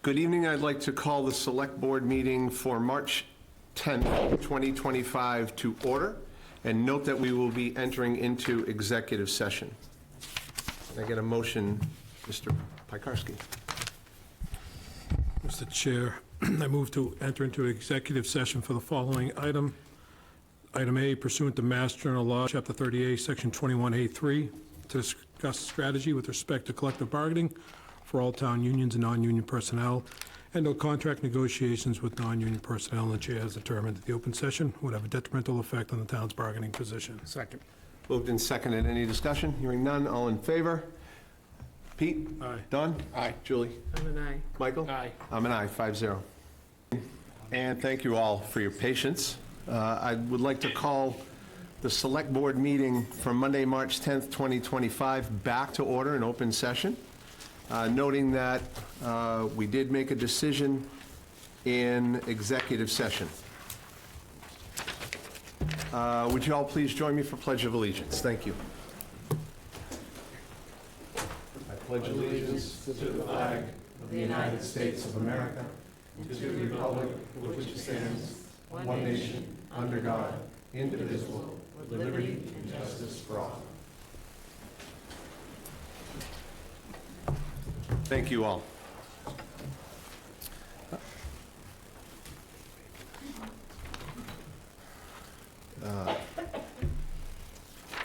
Good evening. I'd like to call the Select Board meeting for March 10th, 2025 to order, and note that we will be entering into executive session. Can I get a motion, Mr. Piekarski? Mr. Chair, I move to enter into executive session for the following item. Item A, pursuant to Mass General Law, Chapter 38, Section 21A3, to discuss strategy with respect to collective bargaining for all town unions and non-union personnel, and no contract negotiations with non-union personnel, and the chair has determined that the open session would have a detrimental effect on the town's bargaining position. Second. Moved and seconded. Any discussion? Hearing none. All in favor? Pete? Aye. Don? Aye. Julie? I'm an aye. Michael? Aye. I'm an aye, 5-0. And thank you all for your patience. I would like to call the Select Board meeting from Monday, March 10th, 2025 back to order in open session, noting that we did make a decision in executive session. Would you all please join me for Pledge of Allegiance? Thank you. I pledge allegiance to the flag of the United States of America and to the republic for which it stands, one nation, under God, indivisible, with liberty and justice for all. Thank you all.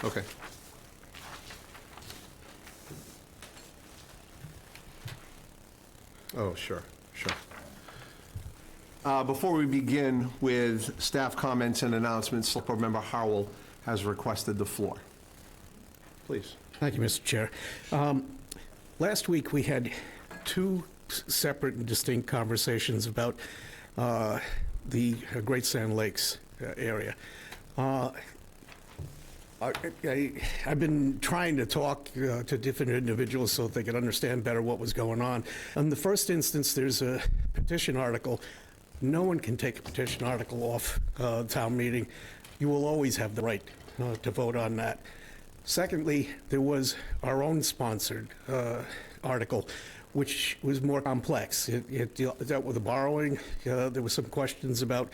Okay. Oh, sure. Before we begin with staff comments and announcements, Select Board Member Howell has requested the floor. Please. Thank you, Mr. Chair. Last week, we had two separate and distinct conversations about the Great Sand Lakes area. I've been trying to talk to different individuals so they can understand better what was going on. In the first instance, there's a petition article. No one can take a petition article off town meeting. You will always have the right to vote on that. Secondly, there was our own sponsored article, which was more complex. It dealt with the borrowing. There were some questions about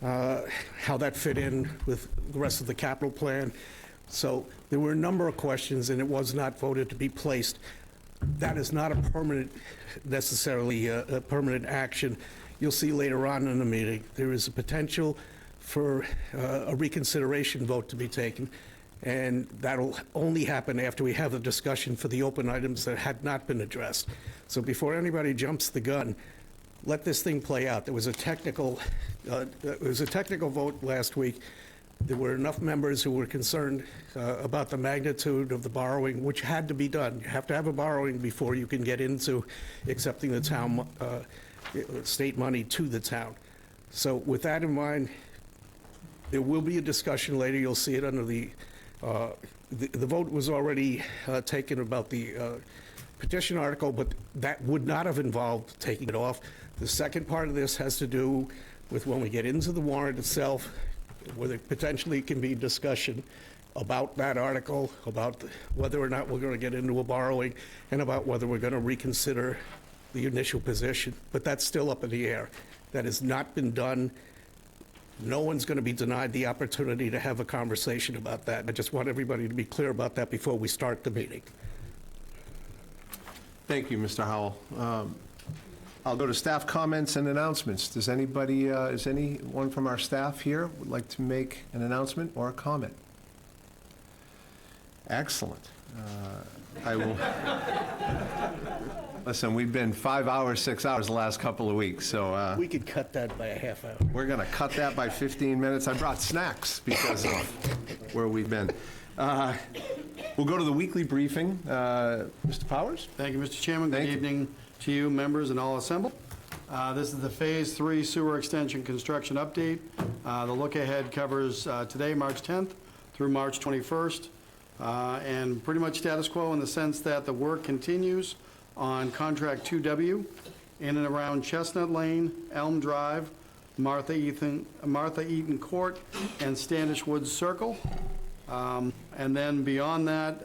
how that fit in with the rest of the capital plan. So there were a number of questions, and it was not voted to be placed. That is not a permanent, necessarily a permanent action. You'll see later on in the meeting, there is a potential for a reconsideration vote to be taken, and that'll only happen after we have the discussion for the open items that had not been addressed. So before anybody jumps the gun, let this thing play out. There was a technical vote last week. There were enough members who were concerned about the magnitude of the borrowing, which had to be done. You have to have a borrowing before you can get into accepting the town state money to the town. So with that in mind, there will be a discussion later. You'll see it under the vote was already taken about the petition article, but that would not have involved taking it off. The second part of this has to do with when we get into the warrant itself, where there potentially can be discussion about that article, about whether or not we're going to get into a borrowing, and about whether we're going to reconsider the initial position. But that's still up in the air. That has not been done. No one's going to be denied the opportunity to have a conversation about that. I just want everybody to be clear about that before we start the meeting. Thank you, Mr. Howell. I'll go to staff comments and announcements. Does anybody, is anyone from our staff here would like to make an announcement or a comment? Excellent. I will. Listen, we've been 5 hours, 6 hours the last couple of weeks, so. We could cut that by a half hour. We're going to cut that by 15 minutes. I brought snacks because of where we've been. We'll go to the weekly briefing. Mr. Powers? Thank you, Mr. Chairman. Thank Good you. evening to you, members, and all assembled. This is the Phase 3 Sewer Extension Construction Update. The look ahead covers today, March 10th, through March 21st, and pretty much status quo in the sense that the work continues on Contract 2W in and around Chestnut Lane, Elm Drive, Martha Eaton Court, and Standish Woods Circle. And then beyond that,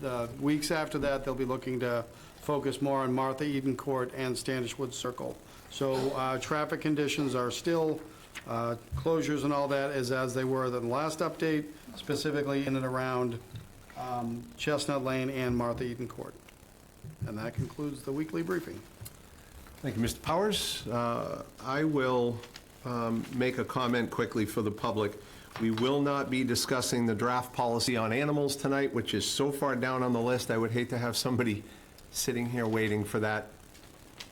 the weeks after that, they'll be looking to focus more on Martha Eden Court and Standish Wood Circle. So traffic conditions are still, closures and all that is as they were in the last update, specifically in and around Chestnut Lane and Martha Eden Court. And that concludes the weekly briefing. Thank you, Mr. Powers. I will make a comment quickly for the public. We will not be discussing the draft policy on animals tonight, which is so far down on the list. I would hate to have somebody sitting here waiting for that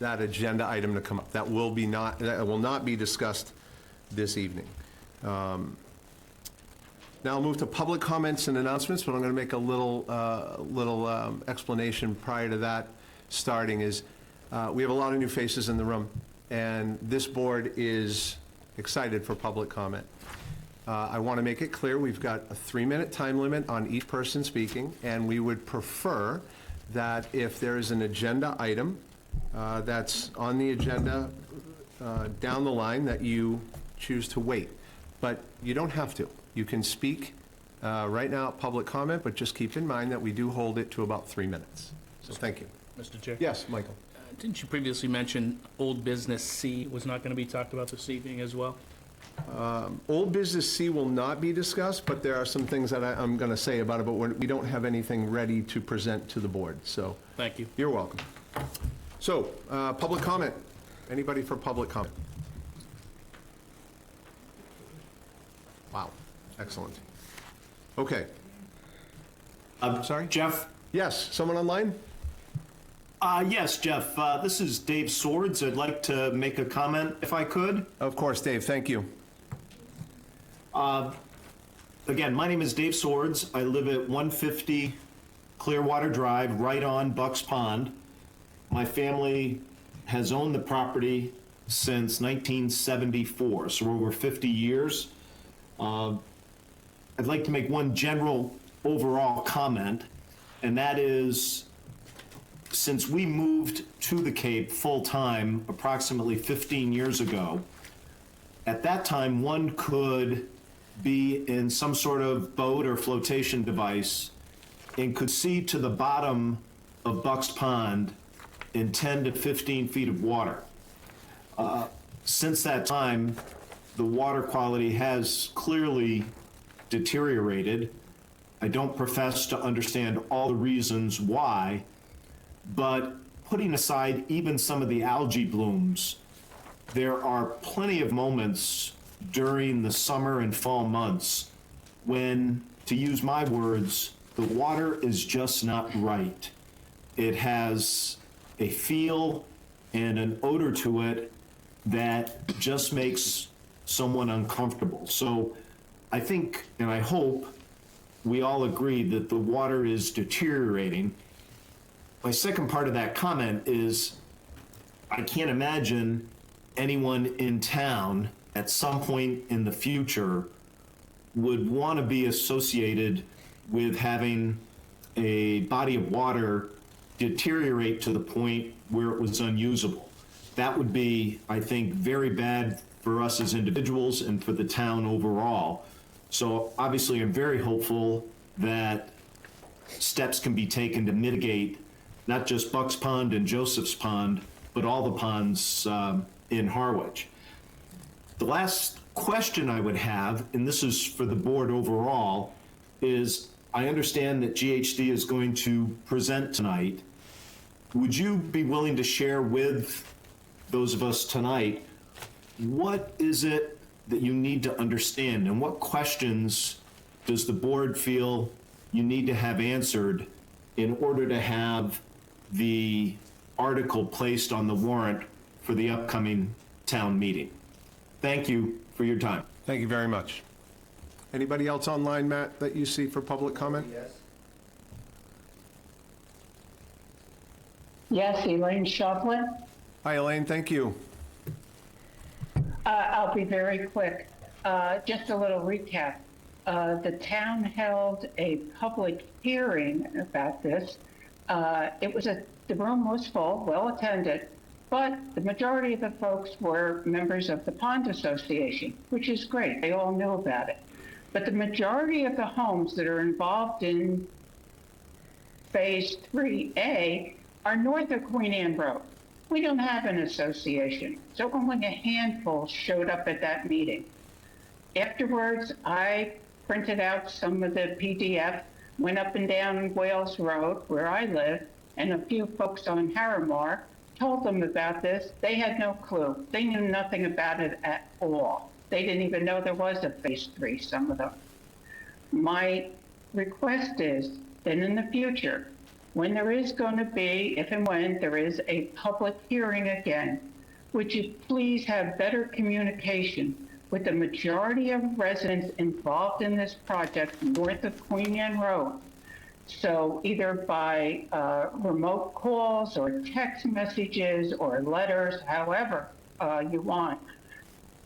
agenda item to come up. That will not be discussed this evening. Now I'll move to public comments and announcements, but I'm going to make a little explanation prior to that starting is we have a lot of new faces in the room, and this board is excited for public comment. I want to make it clear we've got a 3-minute time limit on each person speaking, and we would prefer that if there is an agenda item that's on the agenda down the line that you choose to wait. But you don't have to. You can speak right now at public comment, but just keep in mind that we do hold it to about 3 minutes. So thank you. Mr. Chair? Yes, Michael. Didn't you previously mention Old Business C was not going to be talked about this evening as well? Old Business C will not be discussed, but there are some things that I'm going to say about it, but we don't have anything ready to present to the board, so. Thank you. You're welcome. So, public comment. Anybody for public comment? Wow, excellent. Okay. Sorry? Jeff? Yes, someone online? Yes, Jeff. This is Dave Swords. I'd like to make a comment, if I could. Of course, Dave, thank you. Again, my name is Dave Swords. I live at 150 Clearwater Drive, right on Bucks Pond. My family has owned the property since 1974, so over 50 years. I'd like to make one general overall comment, and that is, since we moved to the Cape full-time approximately 15 years ago, at that time one could be in some sort of boat or flotation device and could see to the bottom of Bucks Pond in 10 to 15 feet of water. Since that time, the water quality has clearly deteriorated. I don't profess to understand all the reasons why, but putting aside even some of the algae blooms, there are plenty of moments during the summer and fall months when, to use my words, the water is just not right. It has a feel and an odor to it that just makes someone uncomfortable. So I think, and I hope, we all agree that the water is deteriorating. My second part of that comment is I can't imagine anyone in town at some point in the future would want to be associated with having a body of water deteriorate to the point where it was unusable. That would be, I think, very bad for us as individuals and for the town overall. So obviously I'm very hopeful that steps can be taken to mitigate not just Bucks Pond and Joseph's Pond, but all the ponds in Harwich. The last question I would have, and this is for the board overall, is I understand that GHD is going to present tonight. Would you be willing to share with those of us tonight, what is it that you need to understand and what questions does the board feel you need to have answered in order to have the article placed on the warrant for the upcoming town meeting? Thank you for your time. Thank you very much. Anybody else online, Matt, that you see for public comment? Yes, Elaine Shovlin. Hi, Elaine, thank you. I'll be very quick. Just a little recap. The town held a public hearing about this. The room was full, well attended, but the majority of the folks were members of the Pond Association, which is great. They all knew about it. But the majority of the homes that are involved in Phase 3A are north of Queen Anne Road. We don't have an association, so only a handful showed up at that meeting. Afterwards, I printed out some of the PDF, went up and down Wales Road, where I live, and a few folks on Harrimore, told them about this. They had no clue. They knew nothing about it at all. They didn't even know there was a phase 3, some of them. My request is that in the future, when there is going to be, if and when there is a public hearing again, would you please have better communication with the majority of residents involved in this project north of Queen Anne Road? So either by remote calls or text messages or letters, however you want.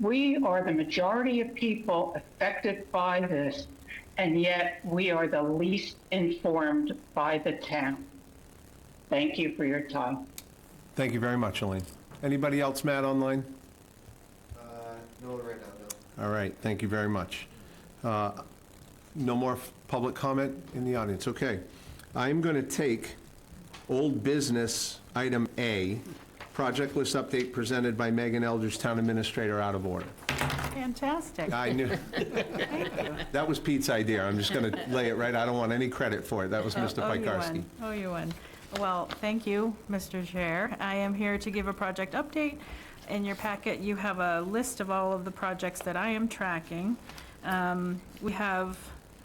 We are the majority of people affected by this, and yet we are the least informed by the town. Thank you for your time. Thank you very much, Elaine. Anybody else, Matt, online? No, right now, no. All right, thank you very much. No more public comment in the audience, okay. I'm going to take old business, item A, project list update presented by Megan Eldridge, Town Administrator, out of order. Fantastic. I knew, Thank you. that was Pete's idea, I'm just going to lay it right, I don't want any credit for it, that was Mr. Oh, you Piekarski. win. Oh, you win. Well, thank you, Mr. Chair. I am here to give a project update. In your packet, you have a list of all of the projects that I am tracking. We have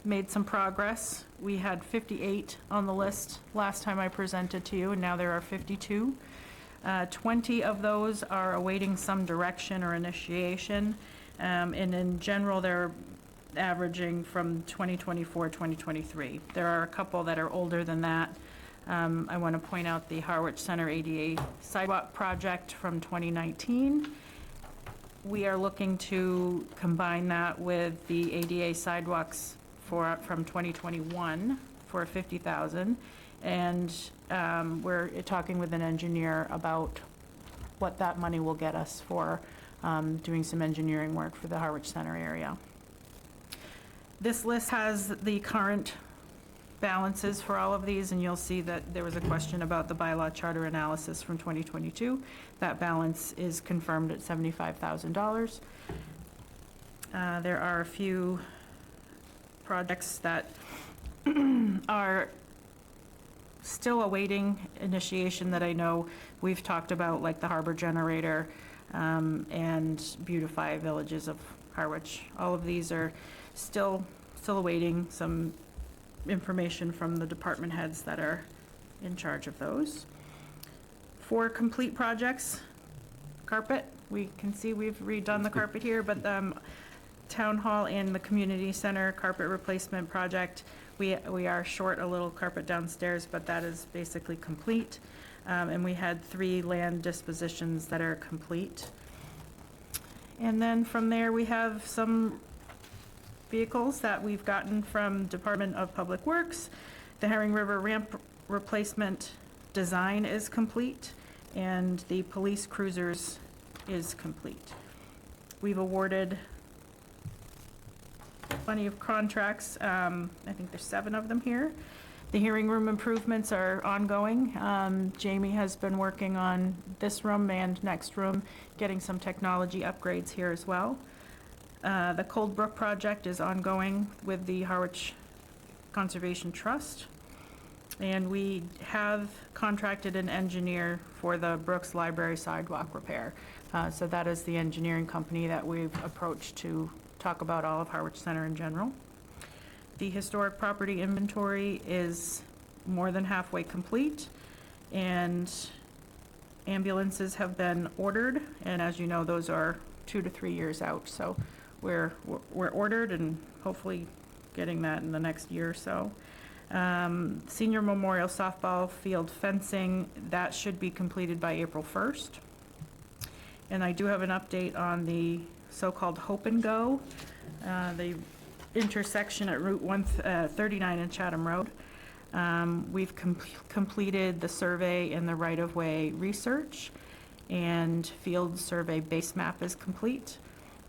made some progress. We had 58 on the list last time I presented to you, and now there are 52. 20 of those are awaiting some direction or initiation, and in general, they're averaging from 2024, 2023. There are a couple that are older than that. I want to point out the Harwich Center ADA sidewalk project from 2019. We are looking to combine that with the ADA sidewalks from 2021 for $50,000. And we're talking with an engineer about what that money will get us for doing some engineering work for the Harwich Center area. This list has the current balances for all of these, and you'll see that there was a question about the bylaw charter analysis from 2022. That balance is confirmed at $75,000. There are a few projects that are still awaiting initiation that I know we've talked about, like the harbor generator and Beautify Villages of Harwich. All of these are still awaiting some information from the department heads that are in charge of those. For complete projects, carpet, we can see we've redone the carpet here, but Town Hall and the Community Center carpet replacement project, we are short a little carpet downstairs, but that is basically complete. And we had 3 land dispositions that are complete. And then from there, we have some vehicles that we've gotten from Department of Public Works. The Herring River ramp replacement design is complete, and the police cruisers is complete. We've awarded plenty of contracts. I think there's 7 of them here. The hearing room improvements are ongoing. Jamie has been working on this room and next room, getting some technology upgrades here as well. The Cold Brook project is ongoing with the Harwich Conservation Trust. And we have contracted an engineer for the Brooks Library sidewalk repair. So that is the engineering company that we've approached to talk about all of Harwich Center in general. The historic property inventory is more than halfway complete, and ambulances have been ordered, and as you know, those are 2 to 3 years out. So we're ordered and hopefully getting that in the next year or so. Senior Memorial softball field fencing, that should be completed by April 1st. And I do have an update on the so-called Hope and Go, the intersection at Route 139 and Chatham Road. We've completed the survey and the right-of-way research, and field survey base map is complete.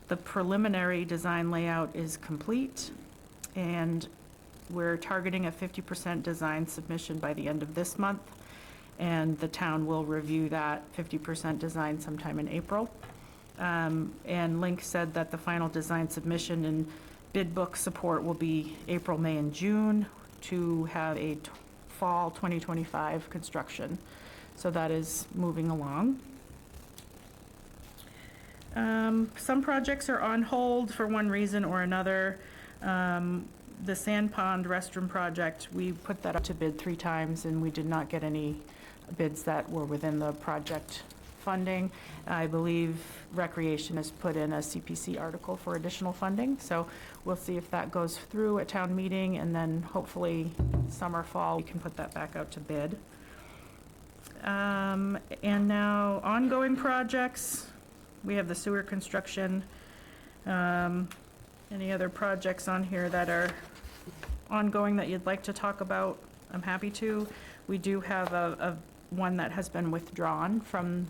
The preliminary design layout is complete, and we're targeting a 50% design submission by the end of this month. and the town will review that 50% design sometime in April. And Link said that the final design submission and bid book support will be April, May, and June to have a fall 2025 construction. So that is moving along. Some projects are on hold for one reason or another. The Sand Pond Restroom project, we put that up to bid 3 times, and we did not get any bids that were within the project funding. I believe Recreation has put in a CPC article for additional funding, so we'll see if that goes through at town meeting, and then hopefully summer, fall, we can put that back out to bid. And now, ongoing projects, we have the sewer construction. Any other projects on here that are ongoing that you'd like to talk about? I'm happy to. We do have one that has been withdrawn from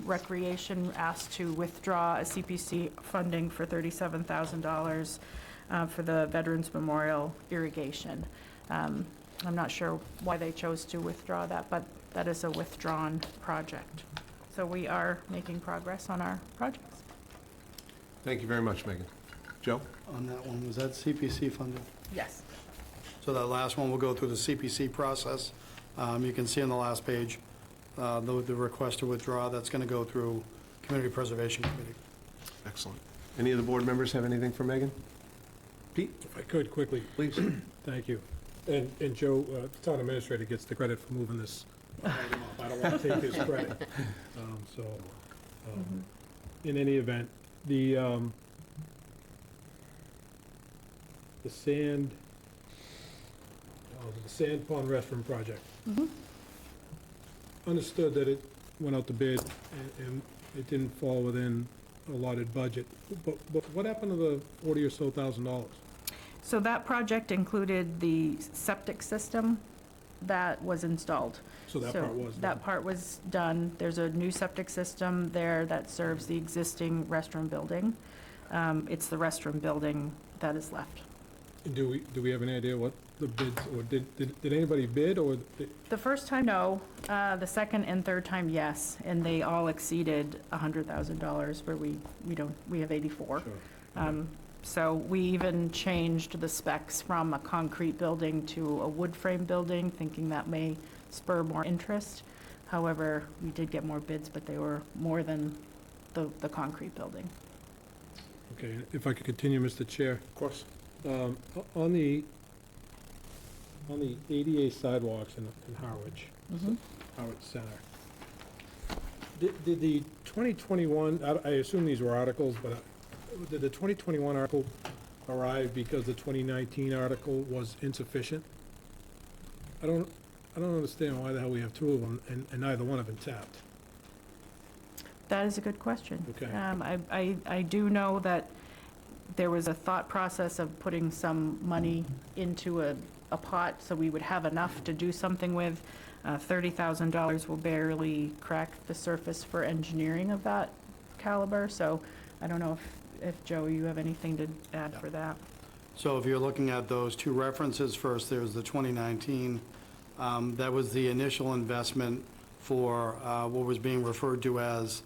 Recreation, asked to withdraw a CPC funding for $37,000 for the Veterans Memorial irrigation. I'm not sure why they chose to withdraw that, but that is a withdrawn project. So we are making progress on our projects. Thank you very much, Megan. Joe? On that one, was that CPC funded? Yes. So that last one will go through the CPC process. You can see on the last page, the request to withdraw, that's going to go through Community Preservation Committee. Excellent. Any of the board members have anything for Megan? Pete? If I could, quickly. Please. Thank you. And Joe, the town administrator gets the credit for moving this item up. I don't want to take his credit. In any event, the sand pond restroom project. Understood that it went out to bid and it didn't fall within allotted budget. But what happened to the 40 or so thousand dollars? So that project included the septic system that was installed. So that part was done. That part was done. There's a new septic system there that serves the existing restroom building. It's the restroom building that is left. Do we have any idea what the bids, or did anybody bid, or? The first time, no. The second and third time, yes, and they all exceeded $100,000, where we have 84. Sure. So we even changed the specs from a concrete building to a wood frame building, thinking that may spur more interest. However, we did get more bids, but they were more than the concrete building. Okay, if I could continue, Mr. Chair. Of course. On the ADA sidewalks in Harwich, Harwich Center, did the 2021, I assume these were articles, but did the 2021 article arrive because the 2019 article was insufficient? I don't understand why the hell we have 2 of them and neither one have been tapped. That is a good question. Okay. I do know that there was a thought process of putting some money into a pot so we would have enough to do something with. $30,000 will barely crack the surface for engineering of that caliber, so I don't know if Joe, you have anything to add for that? So if you're looking at those 2 references, first there's the 2019. That was the initial investment for what was being referred to as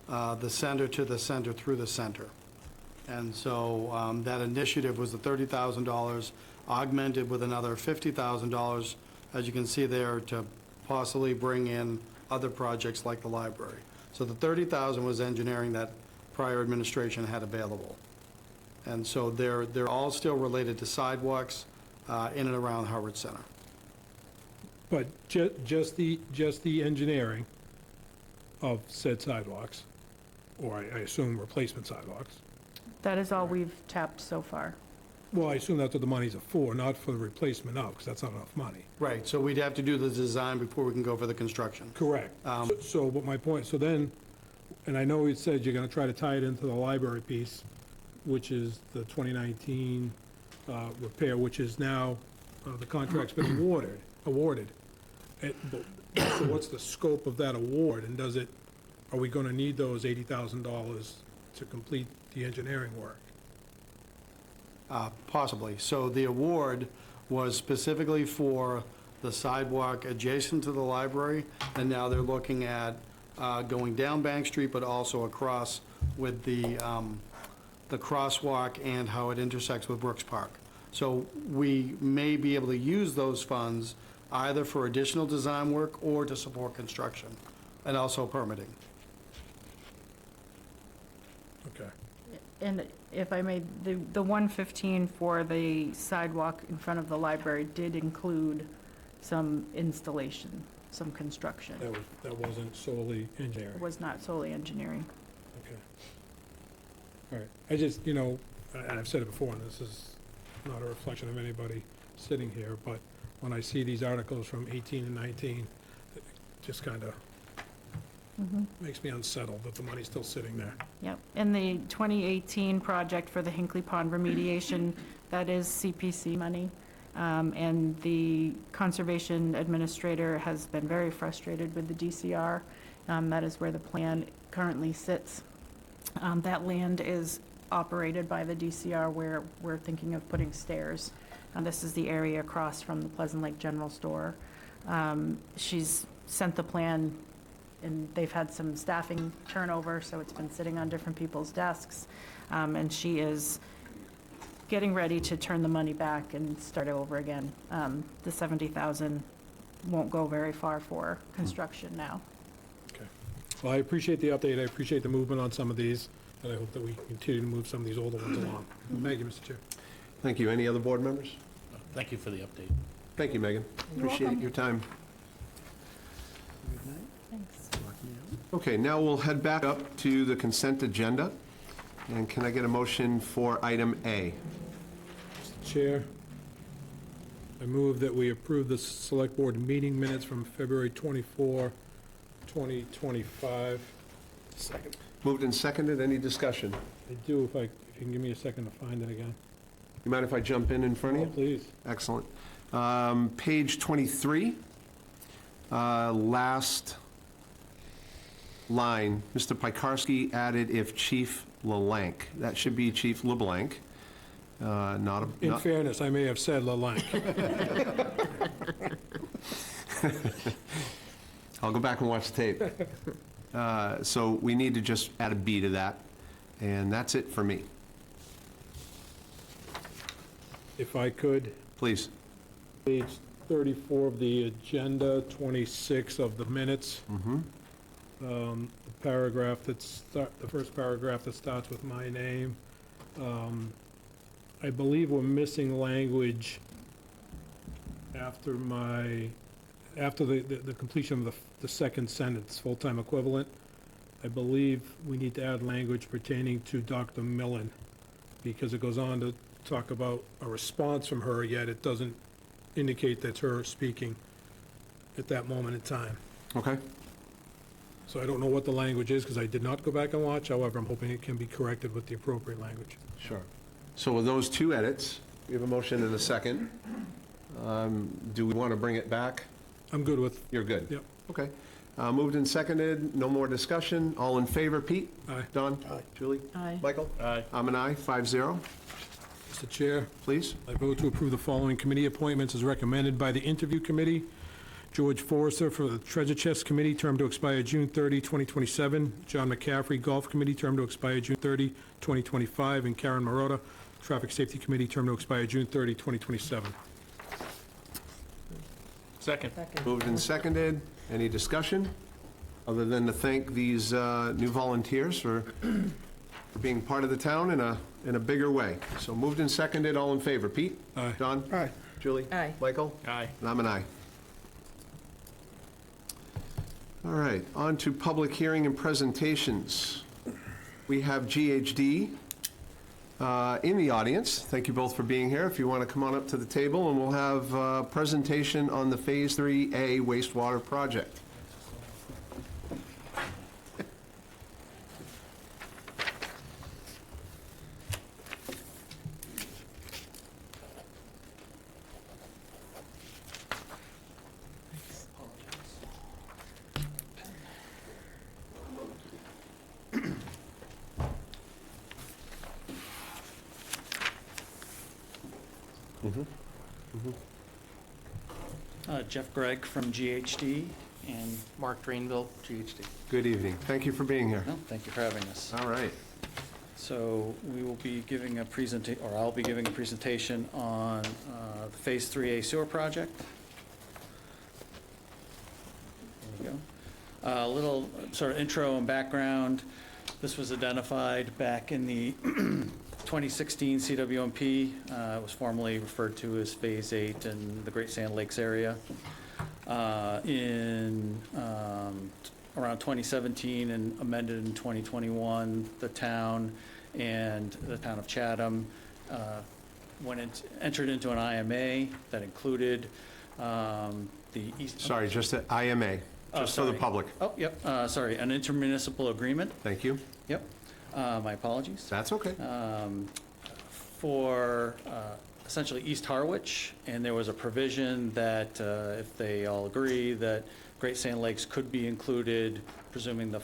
the center to the center through the center. And so that initiative was the $30,000, augmented with another $50,000, as you can see there, to possibly bring in other projects like the library. So the $30,000 was engineering that prior administration had available. And so they're all still related to sidewalks in and around Harwich Center. But just the engineering of said sidewalks, or I assume replacement sidewalks. That is all we've tapped so far. Well, I assume that's what the money's for, not for the replacement of, because that's not enough money. Right, so we'd have to do the design before we can go for the construction. Correct. So, but my point, so then, and I know it said you're gonna try to tie it into the library piece, which is the 2019 repair, which is now, the contract's been awarded. So what's the scope of that award, and are we gonna need those $80,000 to complete the engineering work? Possibly. So the award was specifically for the sidewalk adjacent to the library, and now they're looking at going down Bank Street, but also across with the crosswalk and how it intersects with Brooks Park. So we may be able to use those funds either for additional design work or to support construction, and also permitting. Okay. And if I may, the 115 for the sidewalk in front of the library did include some installation, some construction. That wasn't solely engineering. It was not solely engineering. Okay. All right. I just, and I've said it before, and this is not a reflection of anybody sitting here, but when I see these articles from 18 and 19, it just kind of makes me unsettled that the money's still sitting there. Yep. And the 2018 project for the Hinkley Pond remediation, that is CPC money. And the Conservation Administrator has been very frustrated with the DCR. That is where the plan currently sits. That land is operated by the DCR where we're thinking of putting stairs. This is the area across from the Pleasant Lake General Store. She's sent the plan, and they've had some staffing turnover, so it's been sitting on different people's desks. And she is getting ready to turn the money back and start over again. The 70,000 won't go very far for construction now. Okay. Well, I appreciate the update. I appreciate the movement on some of these, and I hope that we can continue to move some of these older ones along. Thank you, Mr. Chair. Thank you. Any other board members? Thank you for the update. Thank you, Megan. Appreciate your time. Thanks. Okay, now we'll head back up to the consent agenda. And can I get a motion for item A? Chair, I move that we approve the Select Board meeting minutes from February 24, 2025. Second. Moved and seconded. Any discussion? I do, if you can give me a second to find it again. You mind if I jump in front of you? Please. Excellent. Page 23, last line, Mr. Piekarski added if Chief LeBlanc. That should be Chief LeBlanc, not a... In fairness, I may have said LeLanc. I'll go back and watch the tape. So we need to just add a B to that, and that's it for me. If I could, Please. page 34 of the agenda, 26 of the minutes. The paragraph the first paragraph that starts with my name. I believe we're missing language after the completion of the second sentence, full-time equivalent. I believe we need to add language pertaining to Dr. Millen, because it goes on to talk about a response from her, yet it doesn't indicate that's her speaking at that moment in time. Okay. So I don't know what the language is, because I did not go back and watch. However, I'm hoping it can be corrected with the appropriate language. Sure. So with those two edits, we have a motion and a second. Do we want to bring it back? I'm good with, You're good? Yep. Okay. Moved and seconded, no more discussion. All in favor, Pete? Aye. Don? Aye. Julie? Aye. Michael? Aye. I'm an aye, 5-0. Mr. Chair, Please. I vote to approve the following committee appointments as recommended by the Interview Committee. George Forrester for the Treasure Chest Committee, term to expire June 30, 2027. John McCaffrey, Golf Committee, term to expire June 30, 2025. And Karen Marotta, Traffic Safety Committee, term to expire June 30, 2027. Second. Moved and seconded. Any discussion? Other than to thank these new volunteers for being part of the town in a bigger way. So moved and seconded, all in favor. Pete? Aye. Don? Aye. Julie? Aye. Michael? Aye. And I'm an aye. All right, on to public hearing and presentations. We have GHD in the audience. Thank you both for being here. If you want to come on up to the table, and we'll have a presentation on the Phase 3A wastewater project. Jeff Gregg from GHD and Mark Drainville, GHD. Good evening. Thank you for being here. no, thank you for having us. All right. So we will be giving a presentation, or I'll be giving a presentation on the Phase 3A sewer project. There we go. A little sort of intro and background. This was identified back in the 2016 CWMP. It was formerly referred to as Phase 8 in the Great Sand Lakes area. In around 2017 and amended in 2021, the town and the town of Chatham entered into an IMA that included the east. Sorry, just the IMA, just for the sorry. public. Oh, yep, sorry, an intermunicipal agreement. Thank you. Yep, my apologies. That's okay. For essentially East Harwich, and there was a provision that if they all agree that Great Sand Lakes could be included, presuming the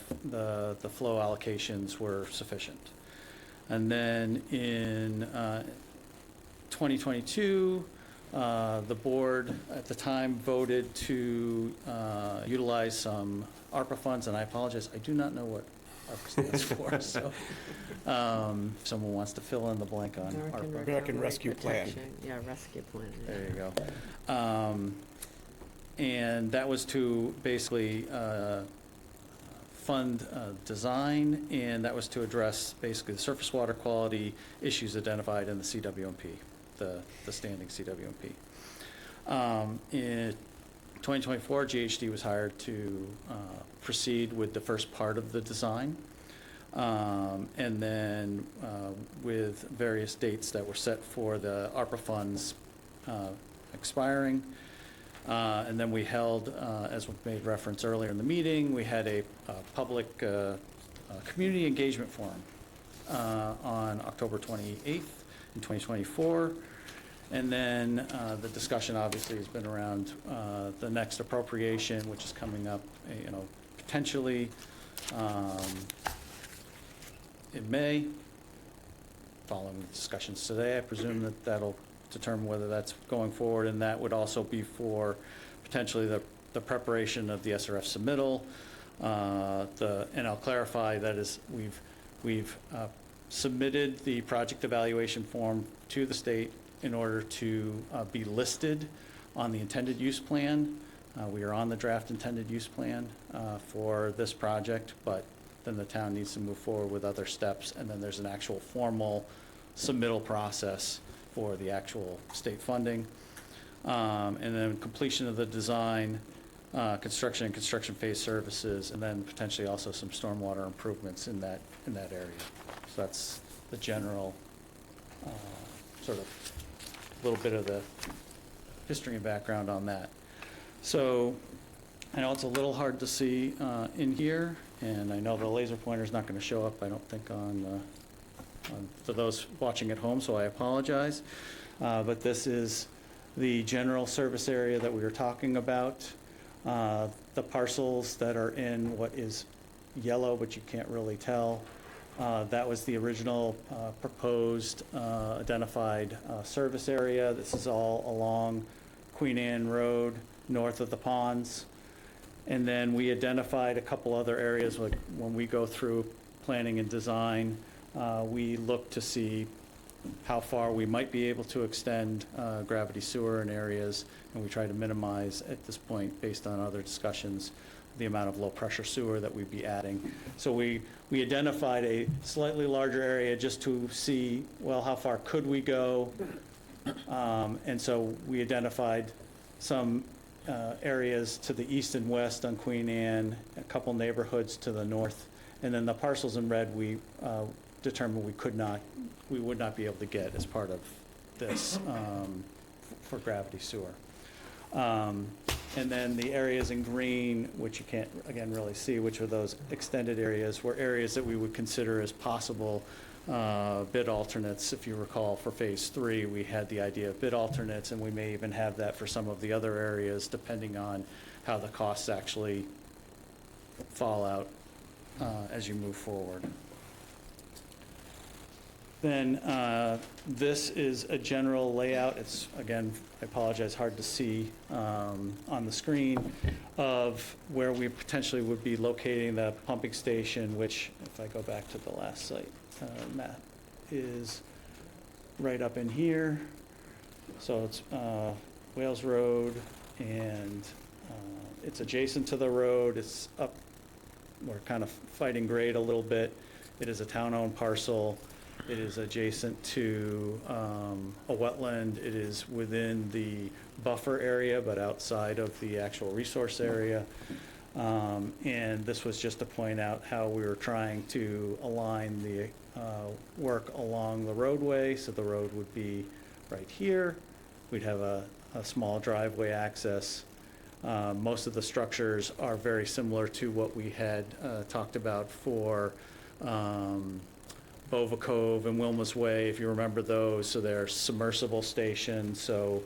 flow allocations were sufficient. And then in 2022, the board at the time voted to utilize some ARPA funds, and I apologize, I do not know what ARPA stands for, so if someone wants to fill in the blank on ARPA. American Rescue Plan. Protection. Yeah, rescue plan. yeah. There you go. And that was to basically fund design, and that was to address basically the surface water quality issues identified in the CWMP, the standing CWMP. In 2024, GHD was hired to proceed with the first part of the design. And then with various dates that were set for the ARPA funds expiring. And then we held, as we made reference earlier in the meeting, we had a public community engagement forum on October 28th in 2024. And then the discussion obviously has been around the next appropriation, which is coming up, potentially in May. Following the discussions today, I presume that that'll determine whether that's going forward, and that would also be for potentially the preparation of the SRF submittal. And I'll clarify, that is, we've submitted the project evaluation form to the state in order to be listed on the intended use plan. We are on the draft intended use plan for this project, but then the town needs to move forward with other steps, and then there's an actual formal submittal process for the actual state funding. And then completion of the design, construction and construction phase services, and then potentially also some stormwater improvements in that area. So that's the general sort of little bit of the history and background on that. So I know it's a little hard to see in here, and I know the laser pointer is not going to show up, I don't think, for those watching at home, so I apologize. But this is the general service area that we were talking about. The parcels that are in what is yellow, but you can't really tell, that was the original proposed identified service area. This is all along Queen Anne Road, north of the ponds. And then we identified a couple other areas, like when we go through planning and design, we look to see how far we might be able to extend gravity sewer in areas, and we try to minimize at this point, based on other discussions, the amount of low-pressure sewer that we'd be adding. So we identified a slightly larger area just to see, well, how far could we go? And so we identified some areas to the east and west on Queen Anne, a couple neighborhoods to the north, and then the parcels in red we determined we would not be able to get as part of this for gravity sewer. And then the areas in green, which you can't, again, really see, which are those extended areas, were areas that we would consider as possible bid alternates. If you recall, for Phase 3, we had the idea of bid alternates, and we may even have that for some of the other areas, depending on how the costs actually fall out as you move forward. Then this is a general layout. It's, again, I apologize, hard to see on the screen, of where we potentially would be locating the pumping station, which, if I go back to the last site map, is right up in here. So it's Wales Road, and it's adjacent to the road. It's up, we're kind of fighting grade a little bit. It is a town-owned parcel. It is adjacent to a wetland. It is within the buffer area, but outside of the actual resource area. And this was just to point out how we were trying to align the work along the roadway. So the road would be right here. We'd have a small driveway access. Most of the structures are very similar to what we had talked about for Bova Cove and Wilma's Way, if you remember those. So they're submersible stations. So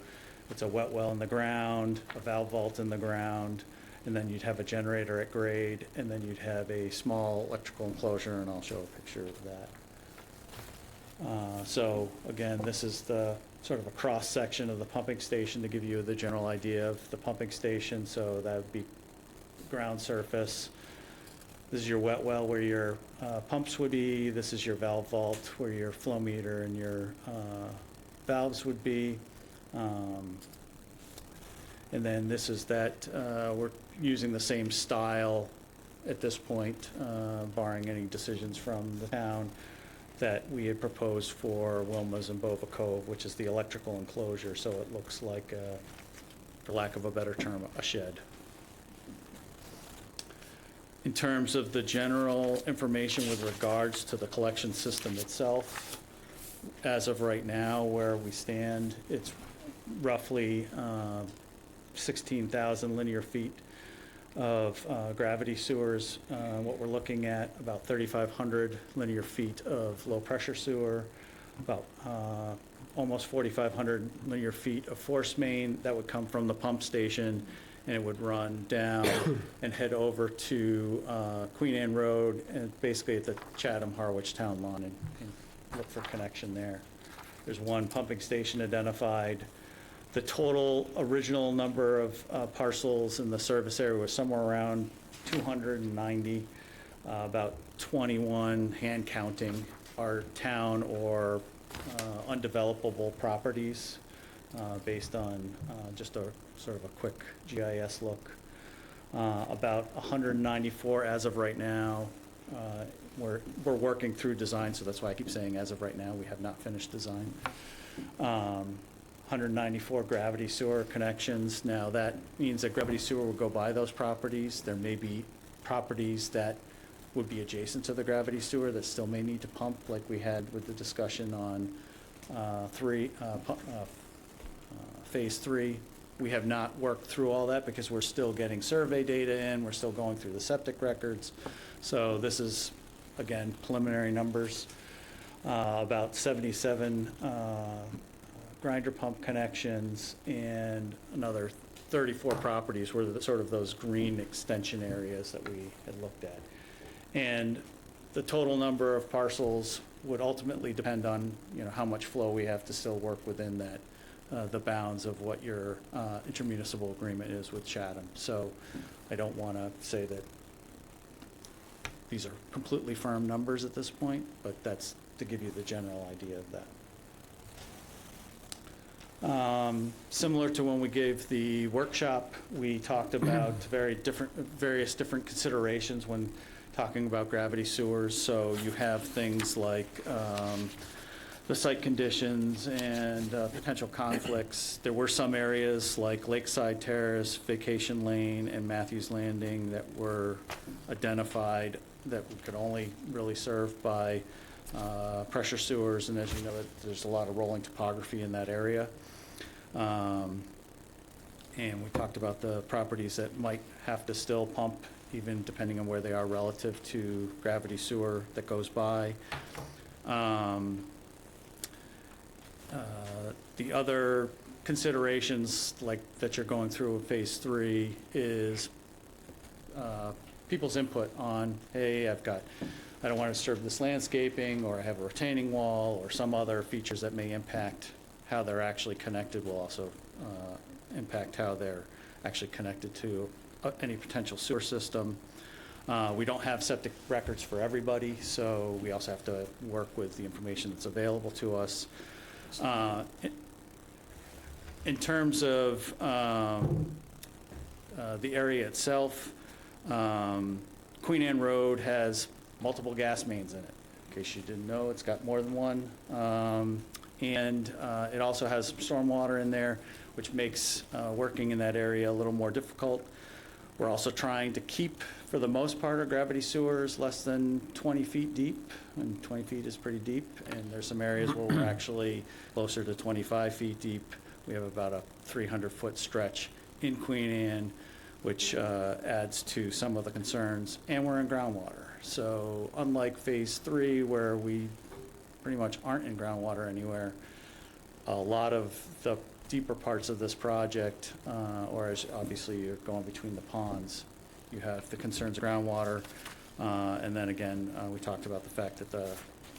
it's a wet well in the ground, a valve vault in the ground, and then you'd have a generator at grade, and then you'd have a small electrical enclosure, and I'll show a picture of that. So again, this is the sort of a cross-section of the pumping station to give you the general idea of the pumping station. So that would be ground surface. This is your wet well where your pumps would be. This is your valve vault where your flow meter and your valves would be. And then this is that, we're using the same style at this point, barring any decisions from the town, that we had proposed for Wilma's and Bova Cove, which is the electrical enclosure. So it looks like, for lack of a better term, a shed. In terms of the general information with regards to the collection system itself, as of right now, where we stand, it's roughly 16,000 linear feet of gravity sewers. What we're looking at, about 3,500 linear feet of low-pressure sewer, about almost 4,500 linear feet of force main that would come from the pump station, and it would run down and head over to Queen Anne Road, and basically at the Chatham-Harwich town line, and look for connection there. There's one pumping station identified. The total original number of parcels in the service area was somewhere around 290. About 21, hand counting, are town or undevelopable properties, based on just a sort of a quick GIS look. About 194 as of right now. We're working through design, so that's why I keep saying as of right now. We have not finished design. 194 gravity sewer connections. Now that means that gravity sewer will go by those properties. There may be properties that would be adjacent to the gravity sewer that still may need to pump, like we had with the discussion on phase 3. We have not worked through all that because we're still getting survey data in. We're still going through the septic records. So this is, again, preliminary numbers. About 77 grinder pump connections, and another 34 properties were sort of those green extension areas that we had looked at. And the total number of parcels would ultimately depend on, how much flow we have to still work within that, the bounds of what your intermunicipal agreement is with Chatham. So I don't want to say that these are completely firm numbers at this point, but that's to give you the general idea of that. Similar to when we gave the workshop, we talked about various different considerations when talking about gravity sewers. So you have things like the site conditions and potential conflicts. There were some areas like Lakeside Terrace, Vacation Lane, and Matthews Landing that were identified that we could only really serve by pressure sewers, and as you know, there's a lot of rolling topography in that area. And we talked about the properties that might have to still pump, even depending on where they are relative to gravity sewer that goes by. The other considerations like that you're going through in phase 3 is people's input on, hey, I've got I don't want to disturb this landscaping, or I have a retaining wall, or some other features that may impact how they're actually connected will also impact how they're actually connected to any potential sewer system. We don't have septic records for everybody, so we also have to work with the information that's available to us. In terms of the area itself, Queen Anne Road has multiple gas mains in it. In case you didn't know, it's got more than one. And it also has some stormwater in there, which makes working in that area a little more difficult. We're also trying to keep, for the most part, our gravity sewers less than 20 feet deep, and 20 feet is pretty deep. And there's some areas where we're actually closer to 25 feet deep. We have about a 300-foot stretch in Queen Anne, which adds to some of the concerns, and we're in groundwater. So unlike Phase 3, where we pretty much aren't in groundwater anywhere, a lot of the deeper parts of this project, or as obviously you're going between the ponds, you have the concerns of groundwater, and then again, we talked about the fact that the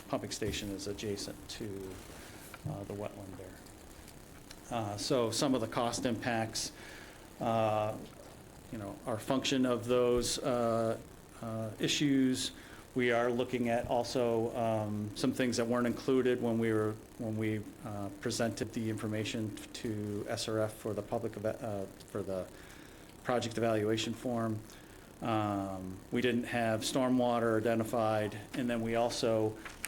pumping station is adjacent to the wetland there. So some of the cost impacts, are a function of those issues. We are looking at also some things that weren't included when we presented the information to SRF for the for the project evaluation form. We didn't have stormwater identified, and then we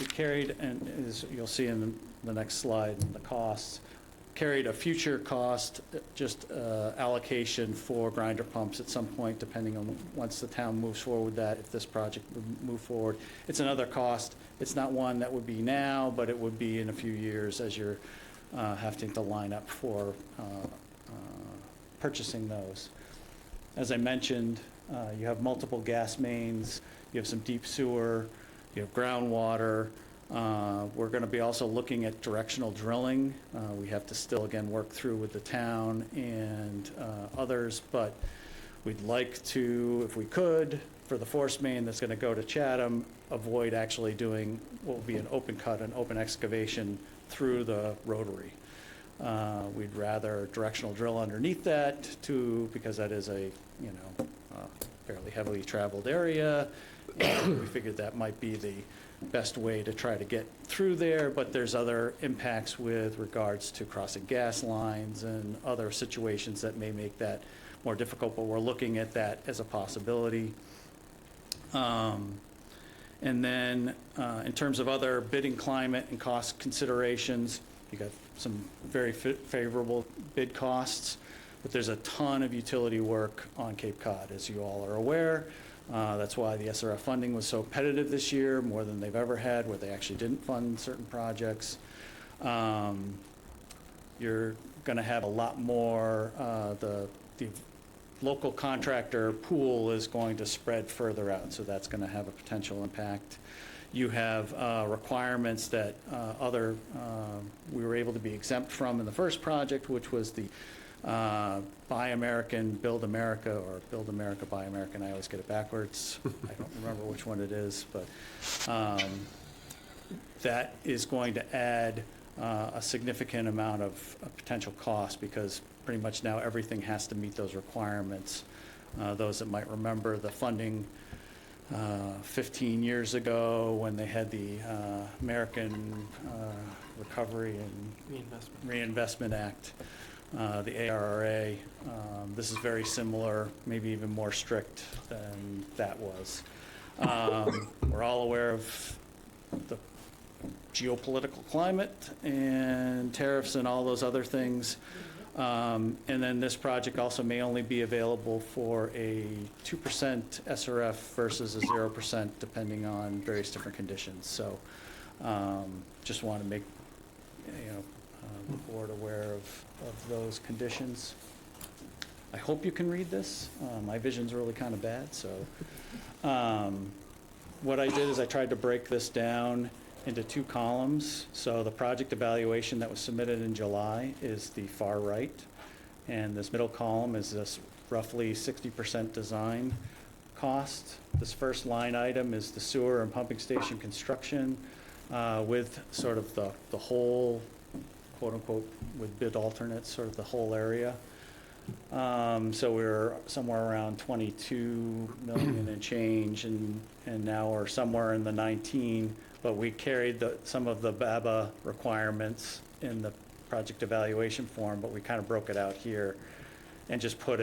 carried, and as you'll see in the next slide, the costs, carried a future cost, just allocation for grinder pumps at some point, depending on once the town moves forward with that, if this project would move forward. It's another cost. It's not one that would be now, but it would be in a few years as you're having to line up for purchasing those. As I mentioned, you have multiple gas mains, you have some deep sewer, you have groundwater. We're going to be also looking at directional drilling. We have to still, again, work through with the town and others, but we'd like to, if we could, for the force main that's going to go to Chatham, avoid actually doing what will be an open cut, an open excavation through the rotary. We'd rather directional drill underneath that because that is a, fairly heavily traveled area. And we figured that might be the best way to try to get through there, but there's other impacts with regards to crossing gas lines and other situations that may make that more difficult, but we're looking at that as a possibility. And then in terms of other bidding climate and cost considerations, you got some very favorable bid costs, but there's a ton of utility work on Cape Cod, as you all are aware. That's why the SRF funding was so competitive this year, more than they've ever had, where they actually didn't fund certain projects. You're going to have a lot more, the local contractor pool is going to spread further out, so that's going to have a potential impact. You have requirements that we were able to be exempt from in the first project, which was the Buy American, Build America, or Build America, Buy American. I always get it backwards. I don't remember which one it is, but that is going to add a significant amount of potential cost, because pretty much now everything has to meet those requirements. Those that might remember the funding 15 years ago when they had the American Recovery and Reinvestment Act, the ARRA. This is very similar, maybe even more strict than that was. We're all aware of the geopolitical climate and tariffs and all those other things. And then this project also may only be available for a 2% SRF versus a 0%, depending on various different conditions. So just want to make the board aware of those conditions. I hope you can read this. My vision's really kind of bad, so what I did is I tried to break this down into two columns. So the project evaluation that was submitted in July is the far right, and this middle column is this roughly 60% design cost. This first line item is the sewer and pumping station construction with sort of the whole, quote-unquote, with bid alternates, sort of the whole area. So we're somewhere around 22 million and change, and now we're somewhere in the 19, but we carried some of the BABA requirements in the project evaluation form, but we kind of broke it out here and just put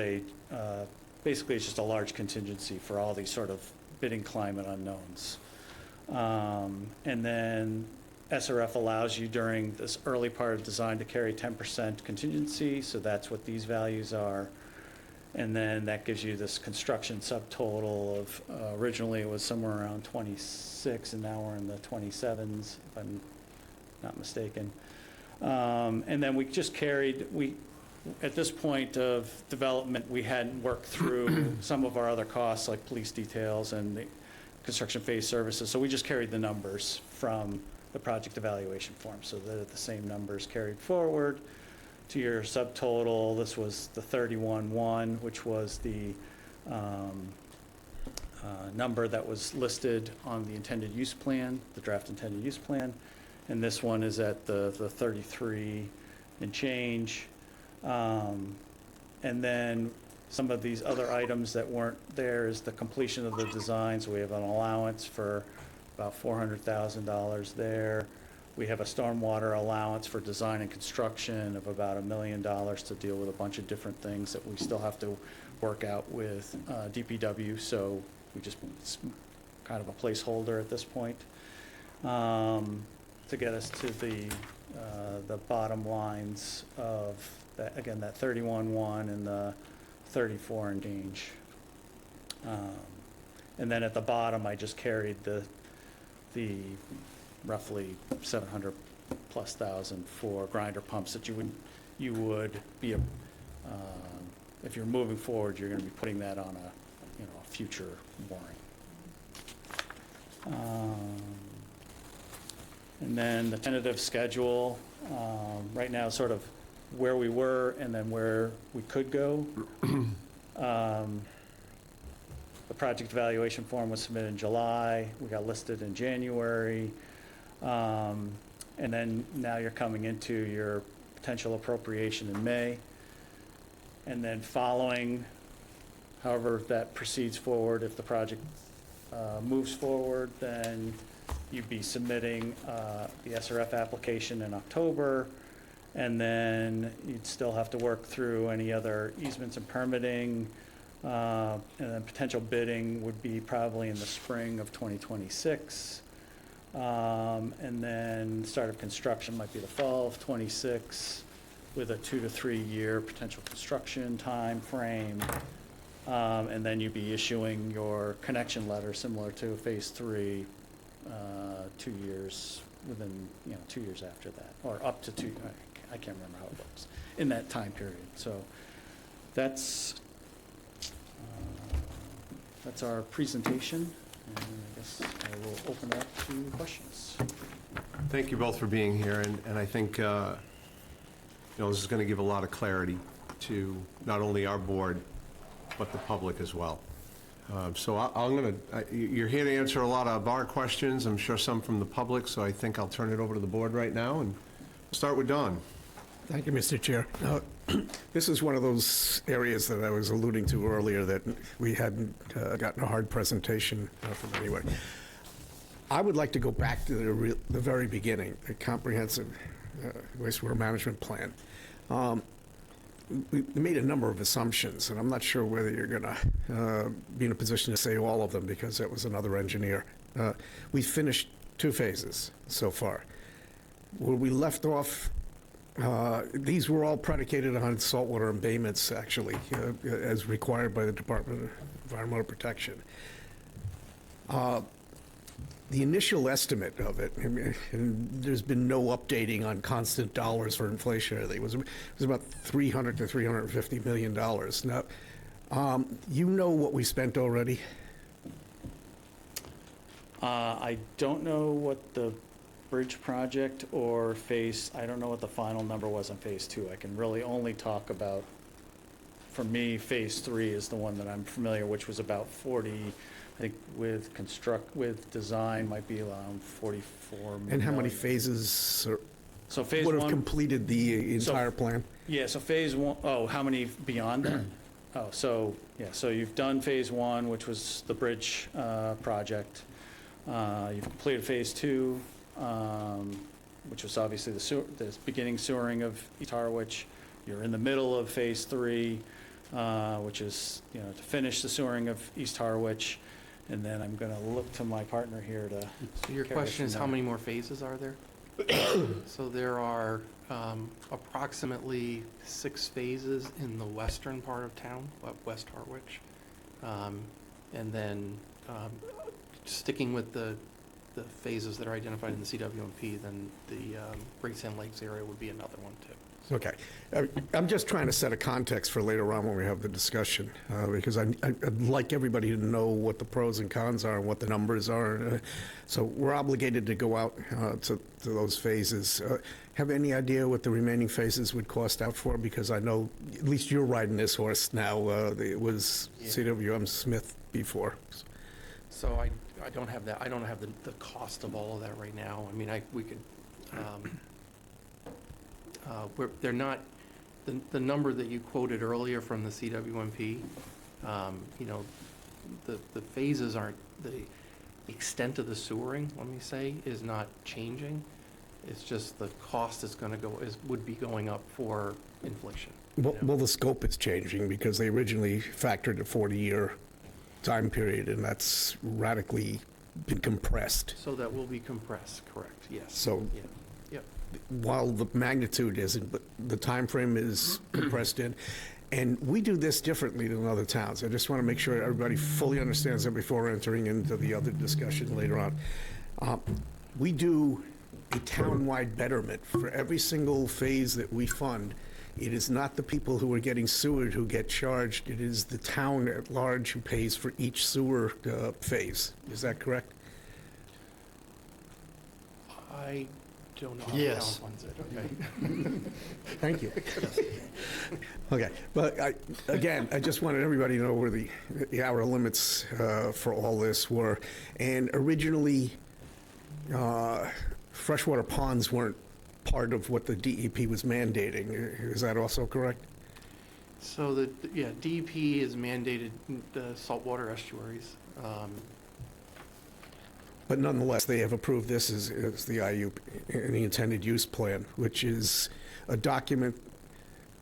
basically it's just a large contingency for all these sort of bidding climate unknowns. And then SRF allows you during this early part of design to carry 10% contingency, so that's what these values are. And then that gives you this construction subtotal of, originally it was somewhere around 26, and now we're in the 27s, if I'm not mistaken. And then we just carried, at this point of development, we hadn't worked through some of our other costs, like police details and the construction phase services, so we just carried the numbers from the project evaluation form, so that the same numbers carried forward to your subtotal. This was the 31.1, which was the number that was listed on the intended use plan, the draft intended use plan, and this one is at the 33 and change. And then some of these other items that weren't there is the completion of the design, so we have an allowance for about $400,000 there. We have a stormwater allowance for design and construction of about $1 million to deal with a bunch of different things that we still have to work out with DPW, so we just, it's kind of a placeholder at this point to get us to the bottom lines of that, again, that 31.1 and the 34 and change. And then at the bottom, I just carried the roughly 700 plus thousand for grinder pumps that you would be, if you're moving forward, you're going to be putting that on a future warrant. And then the tentative schedule, right now, sort of where we were and then where we could go. The project evaluation form was submitted in July. We got listed in January. And then now you're coming into your potential appropriation in May. And then following, however that proceeds forward, if the project moves forward, then you'd be submitting the SRF application in October. And then you'd still have to work through any other easements and permitting. And then potential bidding would be probably in the spring of 2026. And then start of construction might be the fall of 26 with a 2 to 3 year potential construction time frame. And then you'd be issuing your connection letter similar to phase 3, 2 years within, 2 years after that, or up to 2, I can't remember how it works, in that time period. So that's our presentation, and I guess I will open it up to questions. Thank you both for being here, and I think, this is going to give a lot of clarity to not only our board, but the public as well. So you're here to answer a lot of our questions, I'm sure some from the public, so I think I'll turn it over to the board right now, and start with Don. Thank you, Mr. Chair. This is one of those areas that I was alluding to earlier that we hadn't gotten a hard presentation from anyone. I would like to go back to the very beginning, the comprehensive wastewater management plan. We made a number of assumptions, and I'm not sure whether you're going to be in a position to say all of them because that was another engineer. We finished 2 phases so far. Where we left off, these were all predicated on saltwater embayments, actually, as required by the Department of Environmental Protection. The initial estimate of it, and there's been no updating on constant dollars for inflation, it was about $300 to $350 million. Now, you know what we spent already? I don't know what the bridge project I don't know what the final number was on phase 2. I can really only talk about for me, Phase 3 is the one that I'm familiar, which was about 40, I think with design might be around 44 million. And how many phases So Phase would have 1, completed the So- entire plan? yeah, so Phase 1, oh, how many beyond that? Oh, so, yeah, so you've done Phase 1, which was the bridge project. You've completed Phase 2, which was obviously the beginning sewering of East Harwich. You're in the middle of Phase 3, which is, to finish the sewering of East Harwich. And then I'm going to look to my partner here to. So your carry us question is from how there. many more phases are there? So there are approximately 6 phases in the western part of town, West Harwich. And then sticking with the phases that are identified in the CWMP, then the Great Sand Lakes area would be another one too. Okay. I'm just trying to set a context for later on when we have the discussion, because I'd like everybody to know what the pros and cons are and what the numbers are. So we're obligated to go out to those phases. Have any idea what the remaining phases would cost out for? Because I know, at least you're riding this horse now. It was Yeah. CWM Smith before. So I don't have that, I don't have the cost of all of that right now. I mean, we could, they're not, the number that you quoted earlier from the CWMP, the phases aren't, the extent of the sewering, let me say, is not changing. It's just the cost is gonna would be going up for inflation. Well, the scope is changing because they originally factored a 40-year time period, and that's radically been compressed. So that will be compressed, correct, yes. So Yeah. Yep. while the magnitude isn't, but the time frame is compressed in. And we do this differently than other towns. I just want to make sure everybody fully understands that before entering into the other discussion later on. We do a town-wide betterment for every single phase that we fund. It is not the people who are getting sewered who get charged. It is the town at large who pays for each sewer phase. Is that correct? I don't know how the town Yes. funds it, okay? Thank you. Okay, but again, I just wanted everybody to know where the hour limits for all this were. And originally, freshwater ponds weren't part of what the DEP was mandating. Is that also correct? So DEP is mandated the saltwater estuaries. But nonetheless, they have approved this as the IUP, the intended use plan, which is a document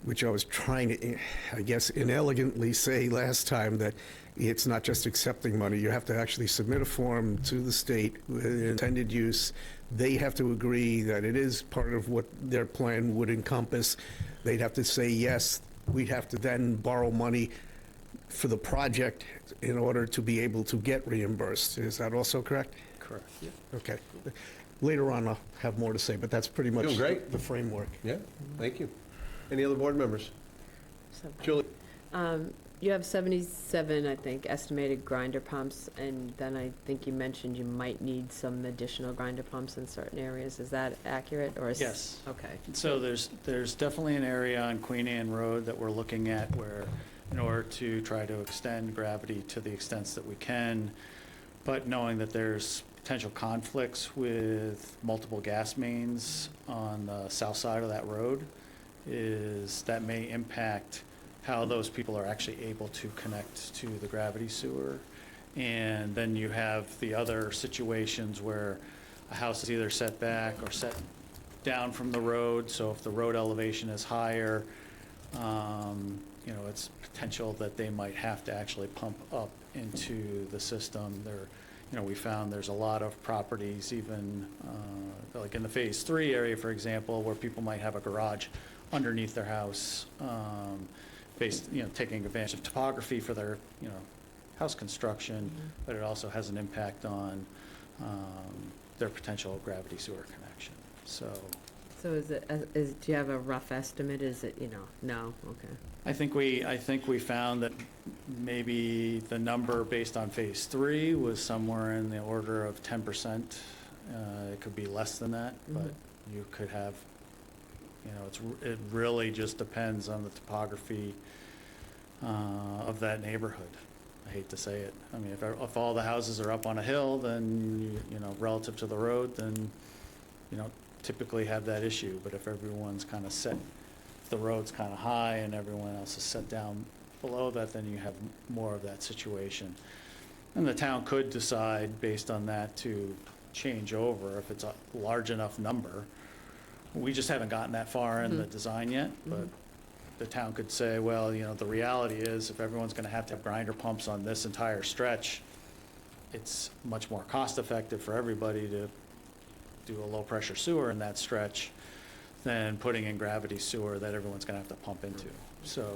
which I was trying to, I guess, inelegantly say last time that it's not just accepting money. You have to actually submit a form to the state with intended use. They have to agree that it is part of what their plan would encompass. They'd have to say yes. We'd have to then borrow money for the project in order to be able to get reimbursed. Is that also correct? Correct. Okay. Later on, I'll have more to say, but that's pretty much Doing great. the framework. Yeah, thank you. Any other board members? Julie? You have 77, I think, estimated grinder pumps, and then I think you mentioned you might need some additional grinder pumps in certain areas. Is that accurate, or is? Yes. Okay. So there's definitely an area on Queen Anne Road that we're looking at where, in order to try to extend gravity to the extents that we can, but knowing that there's potential conflicts with multiple gas mains on the south side of that road, that may impact how those people are actually able to connect to the gravity sewer. And then you have the other situations where a house is either set back or set down from the road. So if the road elevation is higher, it's potential that they might have to actually pump up into the system. We found there's a lot of properties, even like in the Phase 3 area, for example, where people might have a garage underneath their house, taking advantage of topography for their, house construction, but it also has an impact on their potential gravity sewer connection. So So do you have a rough estimate? Is it, no? Okay. I think we found that maybe the number based on Phase 3 was somewhere in the order of 10%. It could be less than that, but you could have, it really just depends on the topography of that neighborhood. I hate to say it. I mean, if all the houses are up on a hill, then, you know, relative to the road, then you don't typically have that issue. But if everyone's kind of set, if the road's kind of high and everyone else is set down below that, then you have more of that situation. And the town could decide, based on that, to change over if it's a large enough number. We just haven't gotten that far in the design yet, but the town could say, well, you know, the reality is if everyone's going to have grinder pumps on this entire stretch, it's much more cost effective for everybody to do a low pressure sewer in that stretch than putting in gravity sewer that everyone's going to have to pump into. So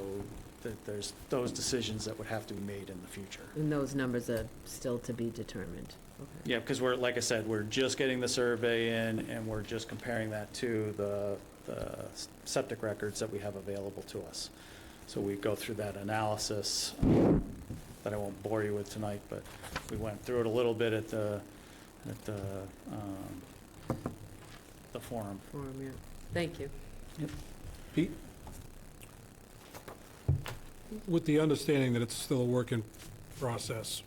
there's those decisions that would have to be made in the future. And those numbers are still to be determined. Okay. Yeah, because we're, like I said, we're just getting the survey in, and we're just comparing that to the septic records that we have available to us. So we go through that analysis that I won't bore you with tonight, but we went through it a little bit at the forum. Forum, yeah. Thank you. Pete? With the understanding that it's still a work in process,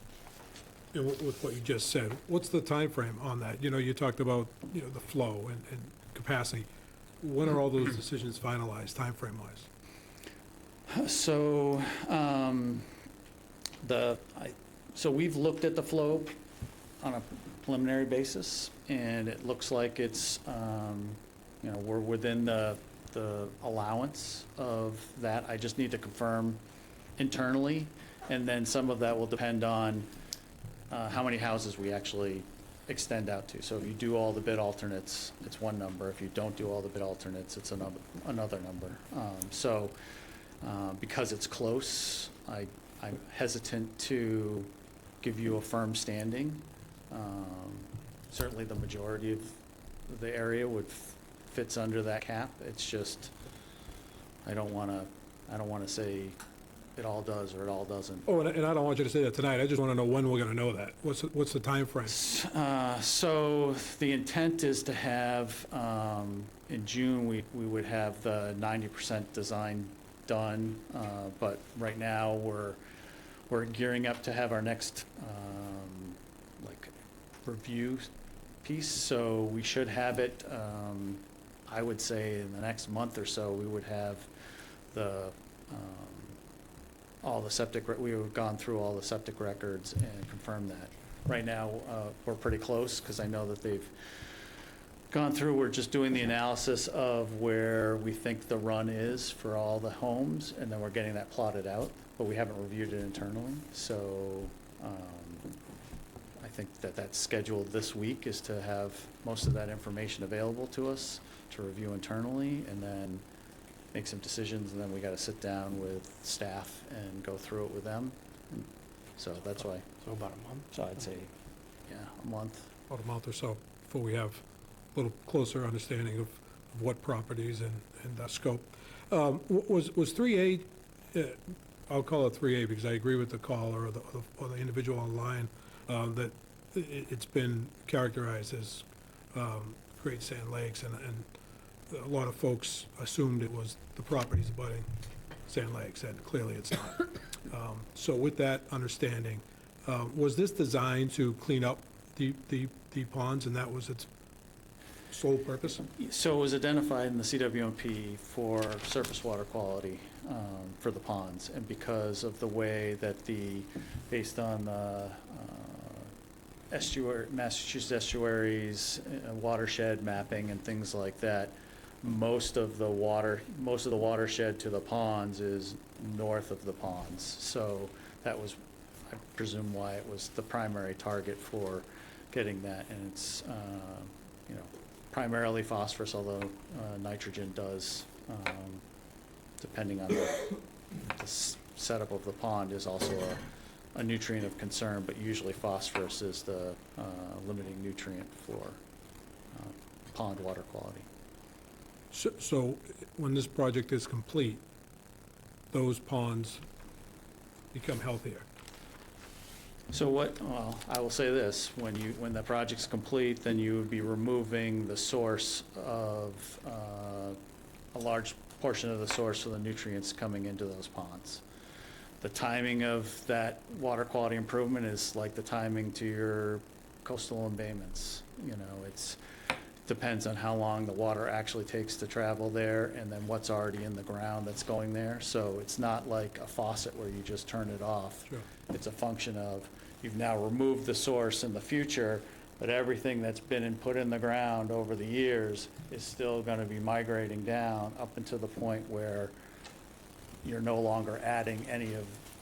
and with what you just said, what's the time frame on that? You know, you talked about, you know, the flow and capacity. When are all those decisions finalized, time frame wise? So, so we've looked at the flow on a preliminary basis, and it looks like it's, you know, we're within the allowance of that. I just need to confirm internally, and then some of that will depend on how many houses we actually extend out to. So if you do all the bid alternates, it's one number. If you don't do all the bid alternates, it's another number. Because it's close, I'm hesitant to give you a firm standing. Certainly the majority of the area fits under that cap. It's just, I don't want to say it all does or it all doesn't. Oh, and I don't want you to say that tonight. I just want to know when we're going to know that. What's the time frame? So the intent is to have, in June, we would have the 90% design done, but right now we're gearing up to have our next like review piece. So we should have it, I would say in the next month or so, we would have all the septic, we have gone through all the septic records and confirmed that. Right now, we're pretty close because I know that they've gone through, we're just doing the analysis of where we think the run is for all the homes, and then we're getting that plotted out, but we haven't reviewed it internally. So I think that that's scheduled this week, is to have most of that information available to us to review internally, and then make some decisions, and then we got to sit down with staff and go through it with them. So that's why. So about a month? So I'd say, yeah, a month. About a month or so before we have a little closer understanding of what properties and scope. Was 3A, I'll call it 3A because I agree with the caller or the individual online, that it's been characterized as Great Sand Lakes, and a lot of folks assumed it was the properties abutting Sand Lakes, and clearly it's not. So with that understanding, was this designed to clean up the ponds, and that was its sole purpose? So it was identified in the CWMP for surface water quality for the ponds, and because of the way that based on the Massachusetts estuaries, watershed mapping and things like that, most of the watershed to the ponds is north of the ponds. So that was, I presume, why it was the primary target for getting that. And it's, you know, primarily phosphorus, although nitrogen does, depending on the setup of the pond, is also a nutrient of concern, but usually phosphorus is the limiting nutrient for pond water quality. So when this project is complete, those ponds become healthier? So well, I will say this, when the project's complete, then you would be removing the source of, a large portion of the source of the nutrients coming into those ponds. The timing of that water quality improvement is like the timing to your coastal embayments. You know, depends on how long the water actually takes to travel there and then what's already in the ground that's going there. So it's not like a faucet where you just turn it off. Sure. It's a function of, you've now removed the source in the future, but everything that's been put in the ground over the years is still going to be migrating down up until the point where you're no longer adding any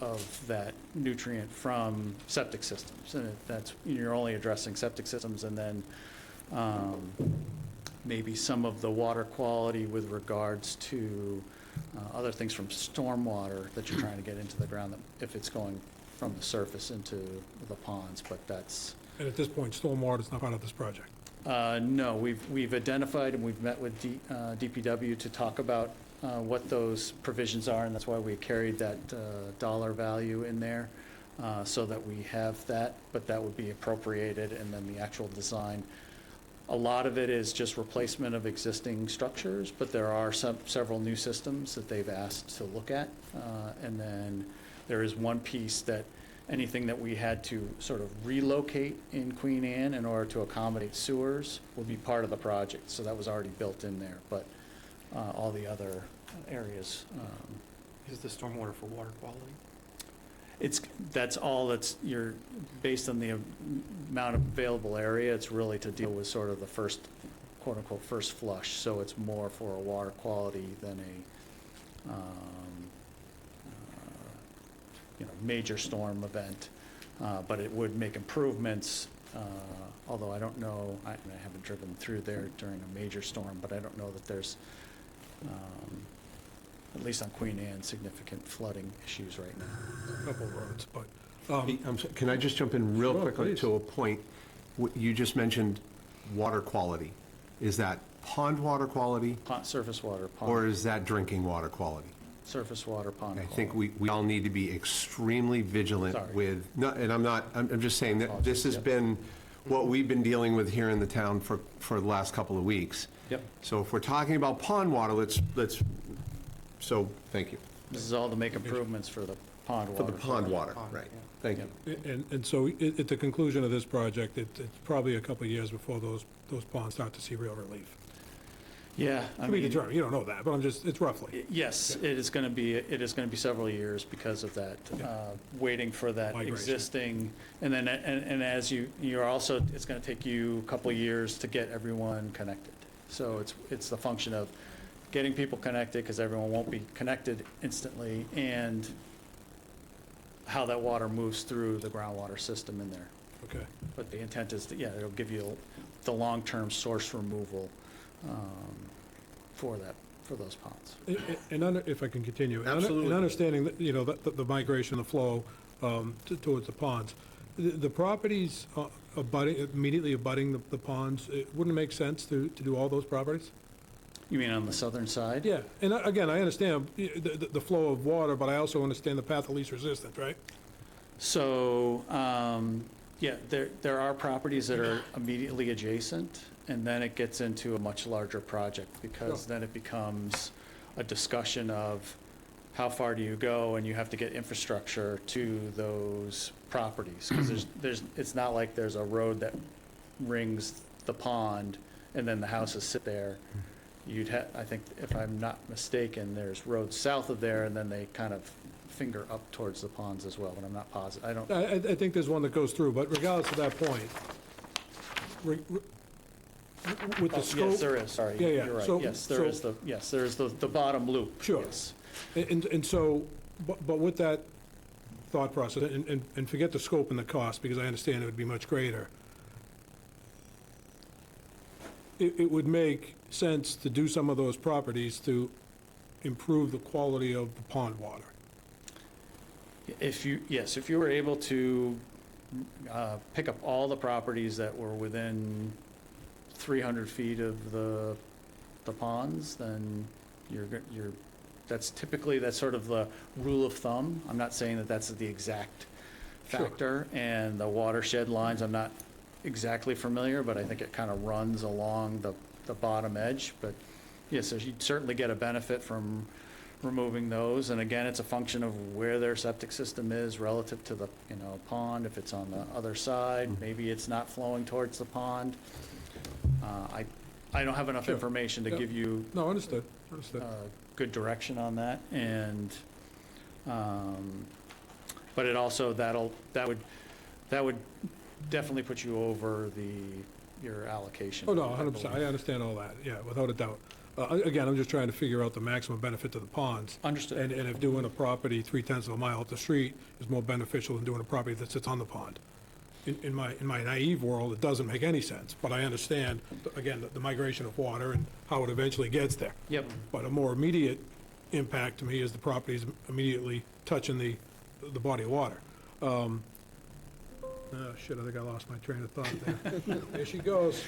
of that nutrient from septic systems. And you're only addressing septic systems, and then maybe some of the water quality with regards to other things from stormwater that you're trying to get into the ground, if it's going from the surface into the ponds, but that's... And at this point, stormwater is not part of this project. No, we've identified and we've met with DPW to talk about what those provisions are, and that's why we carried that dollar value in there, so that we have that, but that would be appropriated, and then the actual design. A lot of it is just replacement of existing structures, but there are several new systems that they've asked to look at, and then there is one piece that anything that we had to sort of relocate in Queen Anne in order to accommodate sewers will be part of the project, so that was already built in there, but all the other areas. Is the stormwater for water quality? You're, based on the amount of available area, it's really to deal with sort of the first, quote-unquote, first flush, so it's more for a water quality than a, major storm event, but it would make improvements, although I don't know, I haven't driven through there during a major storm, but I don't know that there's, at least on Queen Anne, significant flooding issues right now. A couple of roads, but, Can I just jump in real Sure, quickly please. to a point? You just mentioned water quality. Is that pond water quality, Surface water, pond. or is that drinking water quality? Surface water, pond. I think we all need to be extremely vigilant Sorry. with, no, and I'm just saying that this has Yep. been what we've been dealing with here in the town for the last couple of weeks. Yep. So if we're talking about pond water, so, thank you. This is all to make improvements for the pond For water. the pond water, Pond, right. yeah. Thank you. and so at the conclusion of this project, it's probably a couple of years before those ponds start to see real relief. Yeah, I To be mean, determined, you don't know that, but it's roughly. yes, it is going to be several years because of that, waiting for that Migration. existing, and then, and as you're also, it's going to take you a couple of years to get everyone connected. So it's the function of getting people connected, because everyone won't be connected instantly, and how that water moves through the groundwater system in there. Okay. But the intent is, it'll give you the long-term source removal for those ponds. If I can continue. Absolutely. In understanding, that, the migration, the flow towards the ponds, the properties immediately abutting the ponds, it wouldn't make sense to do all those properties? You mean on the southern side? Yeah, and again, I understand the flow of water, but I also understand the path of least resistance, right? So, there are properties that are immediately adjacent, and then it gets into a much larger project, because then it becomes a discussion of how far do you go, and you have to get infrastructure to those properties. Because it's not like there's a road that rings the pond, and then the houses sit there. I think, if I'm not mistaken, there's roads south of there, and then they kind of finger up towards the ponds as well, but I'm not positive. I think there's one that goes through, but regardless of that point, with the scope... Yes, there is, sorry. Yeah, yeah. You're right. So- Yes, there is the bottom loop. Sure. Yes. And so, but with that thought process, and forget the scope and the cost, because I understand it would be much greater, it would make sense to do some of those properties to improve the quality of the pond water. If you were able to pick up all the properties that were within 300 feet of the ponds, then that's sort of the rule of thumb. I'm not saying that that's the exact factor. And the watershed lines, I'm not exactly familiar, but I think it kind of runs along the bottom edge. But yes, so you'd certainly get a benefit from removing those. And again, it's a function of where their septic system is relative to the, pond. If it's on the other side, maybe it's not flowing towards the pond. I don't have enough Sure. information to Yeah. give you No, understood, understood. good direction on that, and, but it also, that would definitely put you over your allocation. Oh, no, 100%, I understand all that, yeah, without a doubt. Again, I'm just trying to figure out the maximum benefit to the ponds. Understood. And if doing a property 3/10 of a mile up the street is more beneficial than doing a property that sits on the pond. In my naive world, it doesn't make any sense, but I understand, again, the migration of water and how it eventually gets there. Yep. But a more immediate impact to me is the properties immediately touching the body of water. Oh, shit, I think I lost my train of thought there. There she goes.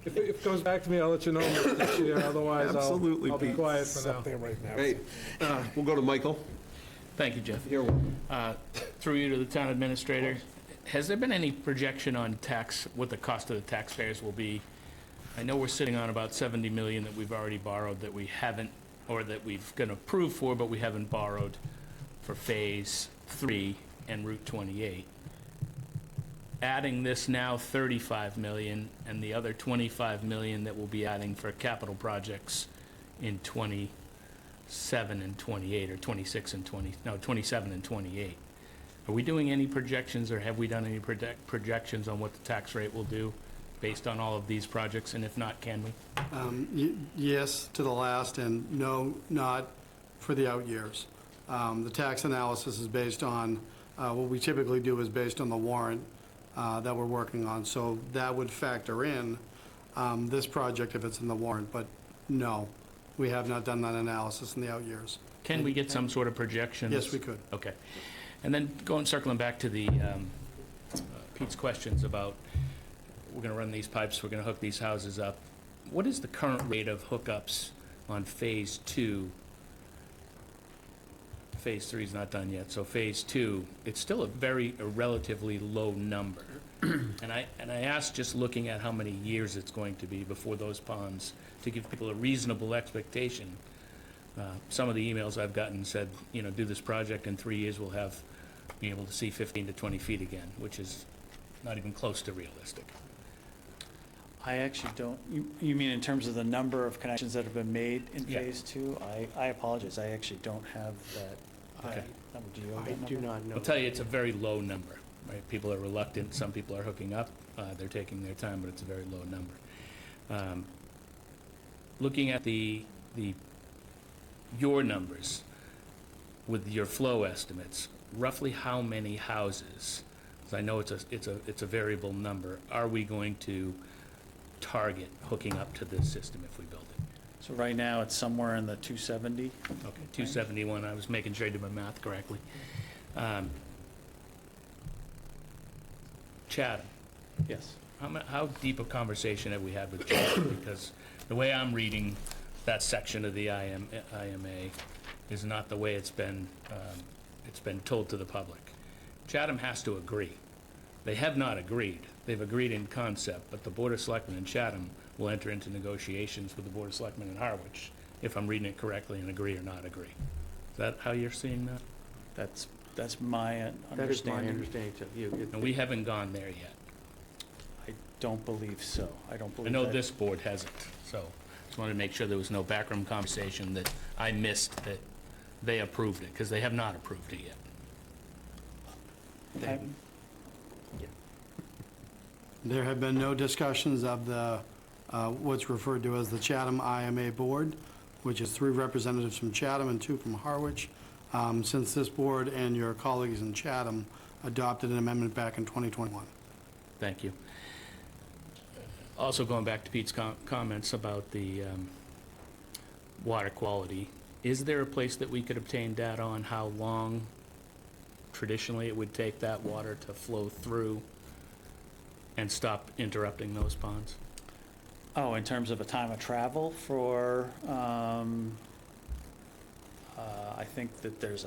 If it comes back to me, I'll let you know next year, otherwise Absolutely, I'll be Pete. quiet for now. Up there right now. Hey, we'll go to Michael. Thank you, Jeff. You're welcome. Through you to the town administrator, has there been any projection on what the cost of the taxpayers will be? I know we're sitting on about 70 million that we've already borrowed that we haven't, or that we've been approved for, but we haven't borrowed for Phase 3 and Route 28. Adding this now 35 million and the other 25 million that we'll be adding for capital projects in 27 and 28, or 26 and 27 and 28. Are we doing any projections, or have we done any projections on what the tax rate will do based on all of these projects, and if not, can we? Yes to the last, and no, not for the out years. The tax analysis is based on, what we typically do is based on the warrant that we're working on. So that would factor in this project if it's in the warrant, but no, we have not done that analysis in the out years. Can we get some sort of projections? Yes, we could. Okay. And then circling back to the Pete's questions about, we're going to run these pipes, we're going to hook these houses up. What is the current rate of hookups on Phase 2? Phase 3 is not done yet, so Phase 2, it's still a relatively low number. And I asked, just looking at how many years it's going to be before those ponds, to give people a reasonable expectation. Some of the emails I've gotten said, do this project in 3 years, we'll be able to see 15 to 20 feet again, which is not even close to realistic. I actually don't, you mean in terms of the number of connections that have been made in Yeah. Phase 2? I apologize, I actually don't have that. Okay. Number. Do you have I that do number? not know. I'll tell you, it's a very low number, right? People are reluctant, some people are hooking up, they're taking their time, but it's a very low number. Looking at your numbers with your flow estimates, roughly how many houses, because I know it's a variable number, are we going to target hooking up to this system if we build it? So right now, it's somewhere in the 270. Okay, 271, I was making sure I did my math correctly. Chatham, Yes. how deep a conversation have we had with Chatham? Because the way I'm reading that section of the IMA is not the way it's been told to the public. Chatham has to agree. They have not agreed. They've agreed in concept, but the Board of Selectmen in Chatham will enter into negotiations with the Board of Selectmen in Harwich, if I'm reading it correctly, and agree or not agree. Is that how you're seeing that? That's my understanding. That is my understanding, too. And we haven't gone there yet. I don't believe so. I don't I believe know that. this board hasn't, so just wanted to make sure there was no backroom conversation that I missed, that they approved it, because they have not approved it yet. There have been no discussions of the, what's referred to as the Chatham IMA Board, which is 3 representatives from Chatham and 2 from Harwich, since this board and your colleagues in Chatham adopted an amendment back in 2021. Thank you. Also, going back to Pete's comments about the water quality, is there a place that we could obtain data on how long traditionally it would take that water to flow through and stop interrupting those ponds? Oh, in terms of a time of travel for, I think that there's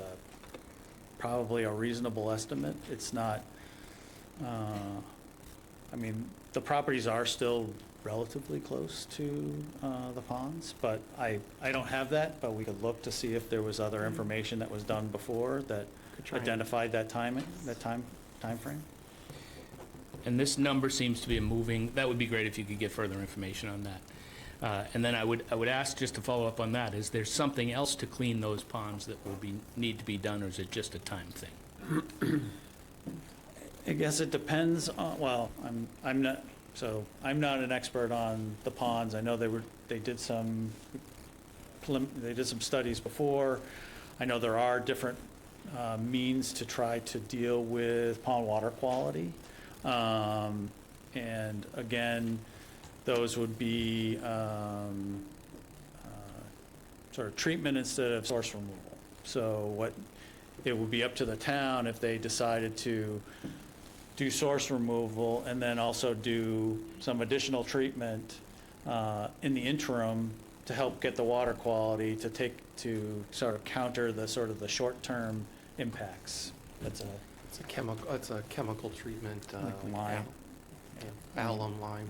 probably a reasonable estimate. It's not, I mean, the properties are still relatively close to the ponds, but I don't have that, but we could look to see if there was other information that was done before that identified that timing, that timeframe. And this number seems to be a moving, that would be great if you could get further information on that. And then I would ask, just to follow up on that, is there something else to clean those ponds that will need to be done, or is it just a time thing? I guess it depends on, well, I'm not an expert on the ponds. I know they did some studies before. I know there are different means to try to deal with pond water quality. And again, those would be sort of treatment instead of source removal. So it would be up to the town if they decided to do source removal and then also do some additional treatment in the interim to help get the water quality to sort of counter the short-term impacts. It's a chemical treatment, Like lime. alum lime,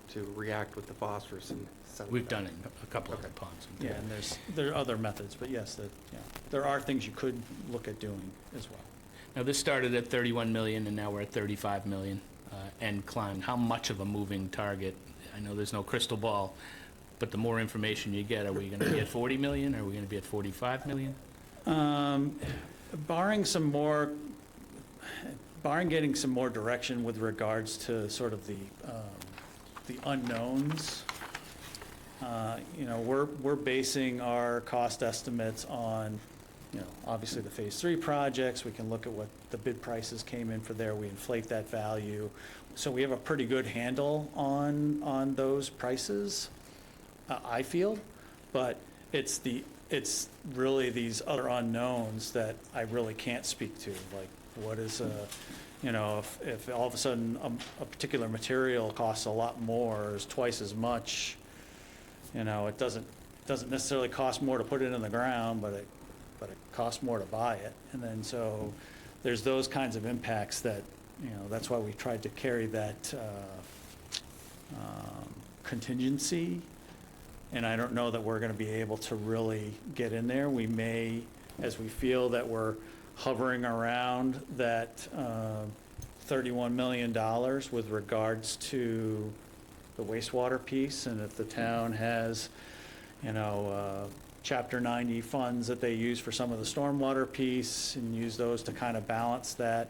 to react with the phosphorus and sediment. We've done it in a couple of the ponds. Yeah, and there are other methods, but yes, there are things you could look at doing as well. Now, this started at 31 million, and now we're at 35 million, and climbed. How much of a moving target? I know there's no crystal ball, but the more information you get, are we going to be at 40 million? Are we going to be at 45 million? Barring getting some more direction with regards to sort of the unknowns, we're basing our cost estimates on, obviously the Phase 3 projects. We can look at what the bid prices came in for there. We inflate that value. So we have a pretty good handle on those prices, I feel. But it's really these other unknowns that I really can't speak to. Like, what is if all of a sudden a particular material costs a lot more, is twice as much, it doesn't necessarily cost more to put it in the ground, but it costs more to buy it. And then so there's those kinds of impacts that, that's why we tried to carry that contingency. And I don't know that we're going to be able to really get in there. We may, as we feel that we're hovering around that $31 million with regards to the wastewater piece, and if the town has, Chapter 90 funds that they use for some of the stormwater piece and use those to kind of balance that,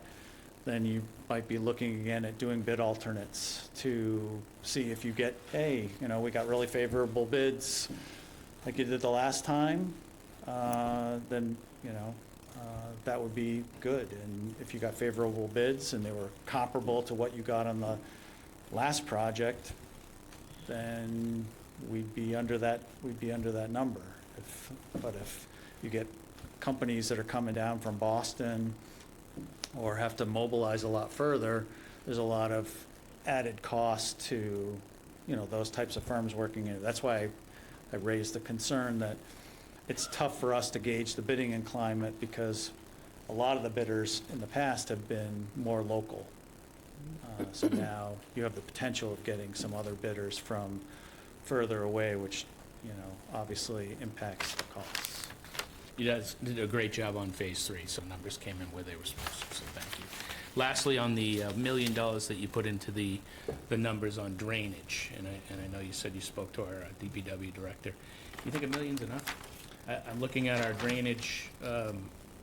then you might be looking again at doing bid alternates to see if you get, hey, we got really favorable bids like you did the last time, then, that would be good. And if you got favorable bids and they were comparable to what you got on the last project, then we'd be under that number. But if you get companies that are coming down from Boston or have to mobilize a lot further, there's a lot of added cost to, those types of firms working in it. That's why I raised the concern that it's tough for us to gauge the bidding in climate, because a lot of the bidders in the past have been more local. So now you have the potential of getting some other bidders from further away, which, obviously impacts the costs. You guys did a great job on Phase 3, so numbers came in where they were supposed to, so thank you. Lastly, on the $1 million that you put into the numbers on drainage, and I know you said you spoke to our DPW director. You think $1 million's enough? I'm looking at our drainage,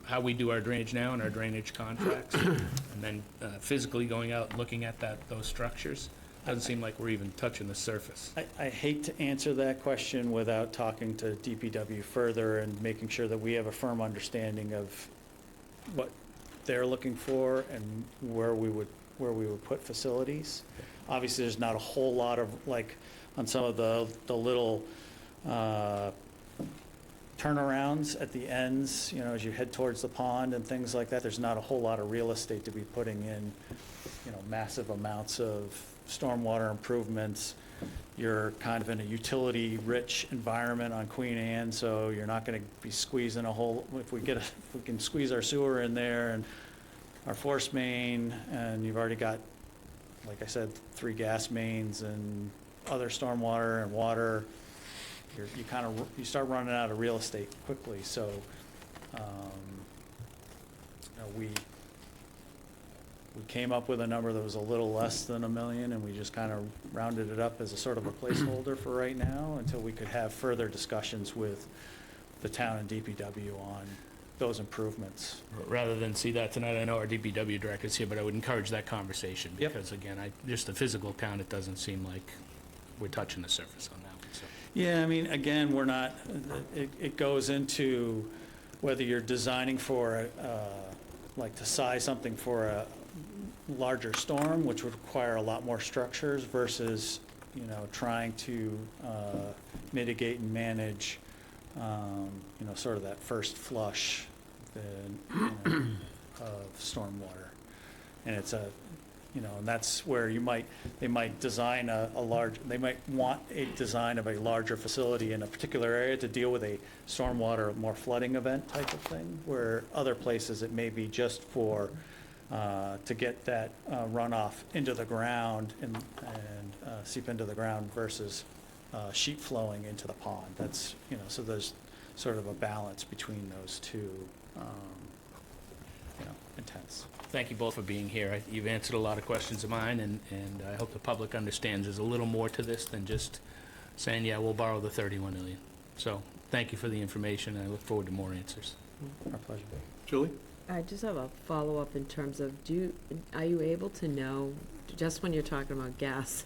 how we do our drainage now and our drainage contracts, and then physically going out and looking at those structures. Doesn't seem like we're even touching the surface. I hate to answer that question without talking to DPW further and making sure that we have a firm understanding of what they're looking for and where we would put facilities. Obviously, there's not a whole lot of, like, on some of the little turnarounds at the ends, as you head towards the pond and things like that, there's not a whole lot of real estate to be putting in, massive amounts of stormwater improvements. You're kind of in a utility-rich environment on Queen Anne, so you're not going to be squeezing a whole. If we can squeeze our sewer in there and our force main, and you've already got, like I said, 3 gas mains and other stormwater and water, you start running out of real estate quickly. So, we came up with a number that was a little less than $1 million, and we just kind of rounded it up as a sort of a placeholder for right now until we could have further discussions with the town and DPW on those improvements. Rather than see that tonight, I know our DPW director's here, but I would encourage that conversation. Yep. Because again, just the physical count, it doesn't seem like we're touching the surface on that one, so. Yeah, I mean, again, we're not, it goes into whether you're designing for, like to size something for a larger storm, which would require a lot more structures versus, trying to mitigate and manage, sort of that first flush of stormwater. And it's and that's where they might design they might want a design of a larger facility in a particular area to deal with a stormwater, more flooding event type of thing, where other places it may be just for, to get that runoff into the ground and seep into the ground versus sheet flowing into the pond. That's, so there's sort of a balance between those two, intents. Thank you both for being here. You've answered a lot of questions of mine, and I hope the public understands there's a little more to this than just saying, yeah, we'll borrow the 31 million. So thank you for the information, and I look forward to more answers. Our pleasure. Julie? I just have a follow-up in terms of, are you able to know, just when you're talking about gas,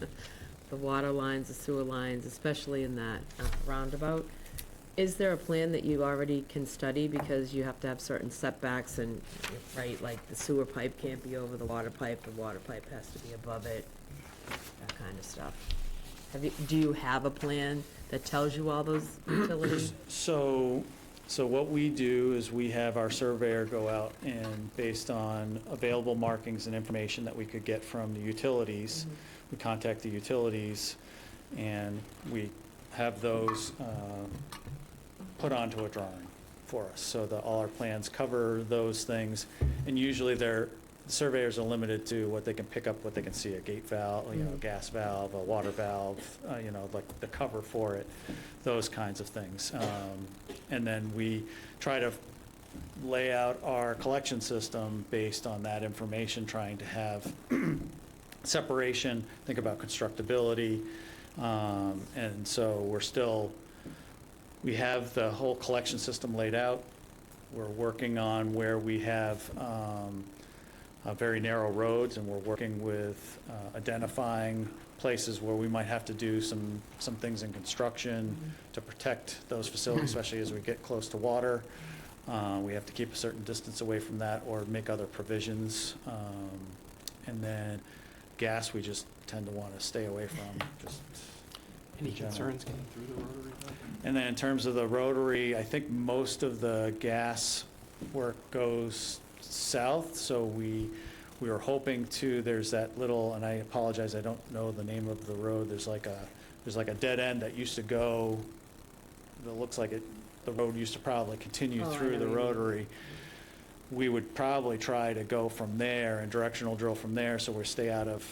the water lines, the sewer lines, especially in that roundabout, is there a plan that you already can study because you have to have certain setbacks and, right, like the sewer pipe can't be over the water pipe has to be above it, that kind of stuff? Do you have a plan that tells you all those utilities? So what we do is we have our surveyor go out and, based on available markings and information that we could get from the utilities, we contact the utilities, and we have those put onto a drawing for us, so that all our plans cover those things. And usually surveyors are limited to what they can pick up, what they can see, a gate valve, a gas valve, a water valve, like the cover for it, those kinds of things. And then we try to lay out our collection system based on that information, trying to have separation, think about constructability. And so we have the whole collection system laid out. We're working on where we have very narrow roads, and we're working with identifying places where we might have to do some things in construction to protect those facilities, especially as we get close to water. We have to keep a certain distance away from that or make other provisions. And then gas, we just tend to want to stay away from, just Any in general. concerns getting through the rotary? And then in terms of the rotary, I think most of the gas work goes south, so we were hoping to, there's that little, and I apologize, I don't know the name of the road, there's like a dead end that used to go, it looks like the road used to probably continue through the rotary. We would probably try to go from there and directional drill from there, so we stay out of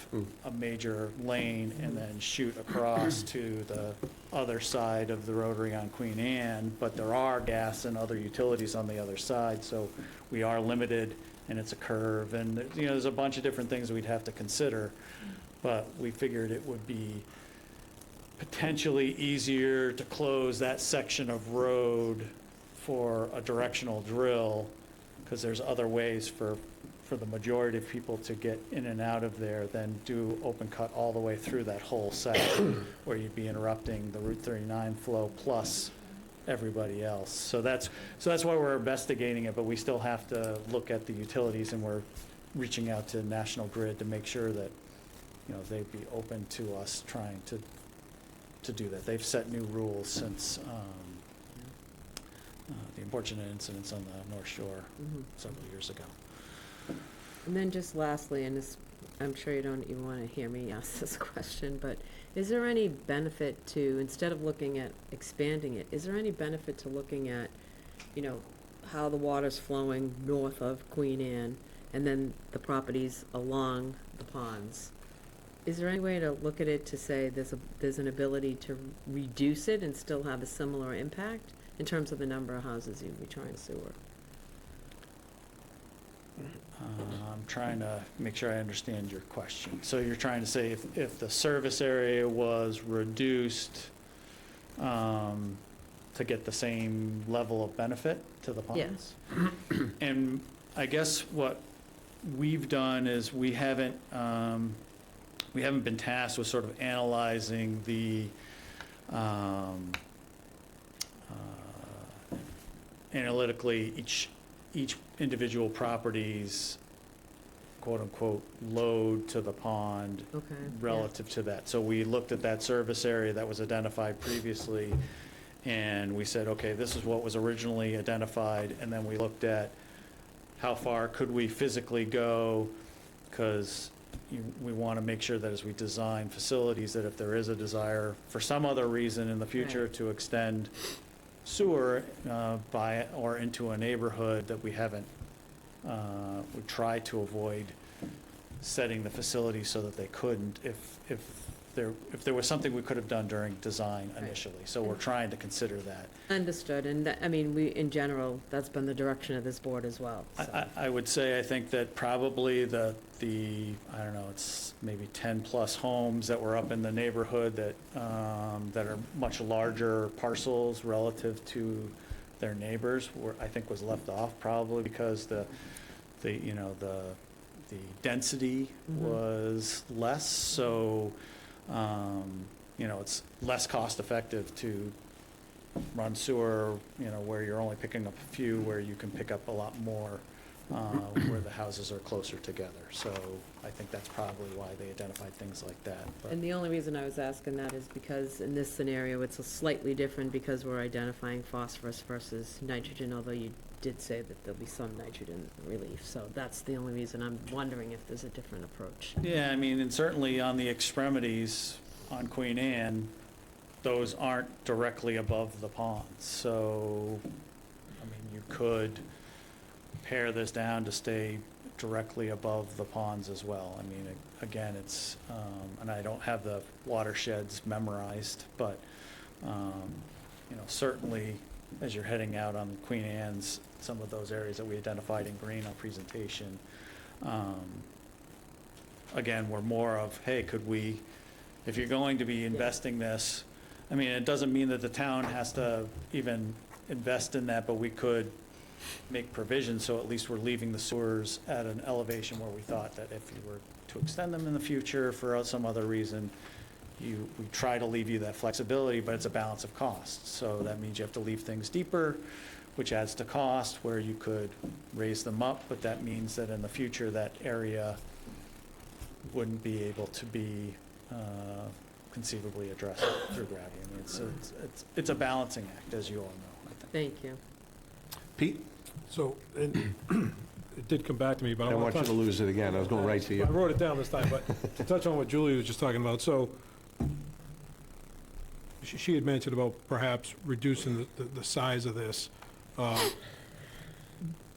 a major lane, and then shoot across to the other side of the rotary on Queen Anne. But there are gas and other utilities on the other side, so we are limited, and it's a curve, and there's a bunch of different things that we'd have to consider. But we figured it would be potentially easier to close that section of road for a directional drill, because there's other ways for the majority of people to get in and out of there than do open cut all the way through that whole section where you'd be interrupting the Route 39 flow plus everybody else. So that's why we're investigating it, but we still have to look at the utilities, and we're reaching out to National Grid to make sure that, they'd be open to us trying to do that. They've set new rules since the unfortunate incidents on the North Shore several years ago. And then just lastly, and this, I'm sure you don't even want to hear me ask this question, but is there any benefit to, instead of looking at expanding it, is there any benefit to looking at, how the water's flowing north of Queen Anne, and then the properties along the ponds? is there any way to look at it to say there's an ability to reduce it and still have a similar impact in terms of the number of houses you'd be trying to sewer? I'm trying to make sure I understand your question. So you're trying to say if the service area was reduced to get the same level of benefit to the ponds? Yes. And I guess what we've done is we haven't been tasked with sort of analyzing the analytically each individual property's quote-unquote load to the pond Okay. yeah. relative to that. So we looked at that service area that was identified previously, and we said, okay, this is what was originally identified, and then we looked at how far could we physically go, because we want to make sure that as we design facilities, that if there is a desire for some other reason in the future Right. to extend sewer by or into a neighborhood, that we haven't, we try to avoid setting the facility so that they couldn't if there was something we could have done during design Right. initially. So we're trying to consider that. Understood, and that, I mean, we, in general, that's been the direction of this board as well, so. I would say, I think that probably the I don't know, it's maybe 10-plus homes that were up in the neighborhood that are much larger parcels relative to their neighbors, I think was left off probably because the density was less, so, it's less cost-effective to run sewer, where you're only picking up a few, where you can pick up a lot more, where the houses are closer together. So I think that's probably why they identified things like that. But And the only reason I was asking that is because in this scenario, it's a slightly different because we're identifying phosphorus versus nitrogen, although you did say that there'll be some nitrogen relief. So that's the only reason I'm wondering if there's a different approach. yeah, I mean, and certainly on the extremities on Queen Anne, those aren't directly above the ponds. So, I mean, you could pare this down to stay directly above the ponds as well. I mean, again, it's, and I don't have the watersheds memorized, but, certainly as you're heading out on Queen Anne's, some of those areas that we identified in green on presentation, again, we're more of, hey, could we, if you're going to be investing this, I mean, it doesn't mean that the town has to even invest in that, but we could make provisions, so at least we're leaving the sewers at an elevation where we thought that if you were to extend them in the future for some other reason, we try to leave you that flexibility, but it's a balance of costs. So that means you have to leave things deeper, which adds to cost, where you could raise them up, but that means that in the future, that area wouldn't be able to be conceivably addressed through gravity. I mean, it's a balancing act, as you all know, I think. Thank you. Pete, So, and it did come back to me, but I I don't want want you to lose it again. I was going right to I you. wrote it down this time, but to touch on what Julie was just talking about, so she had mentioned about perhaps reducing the size of this. And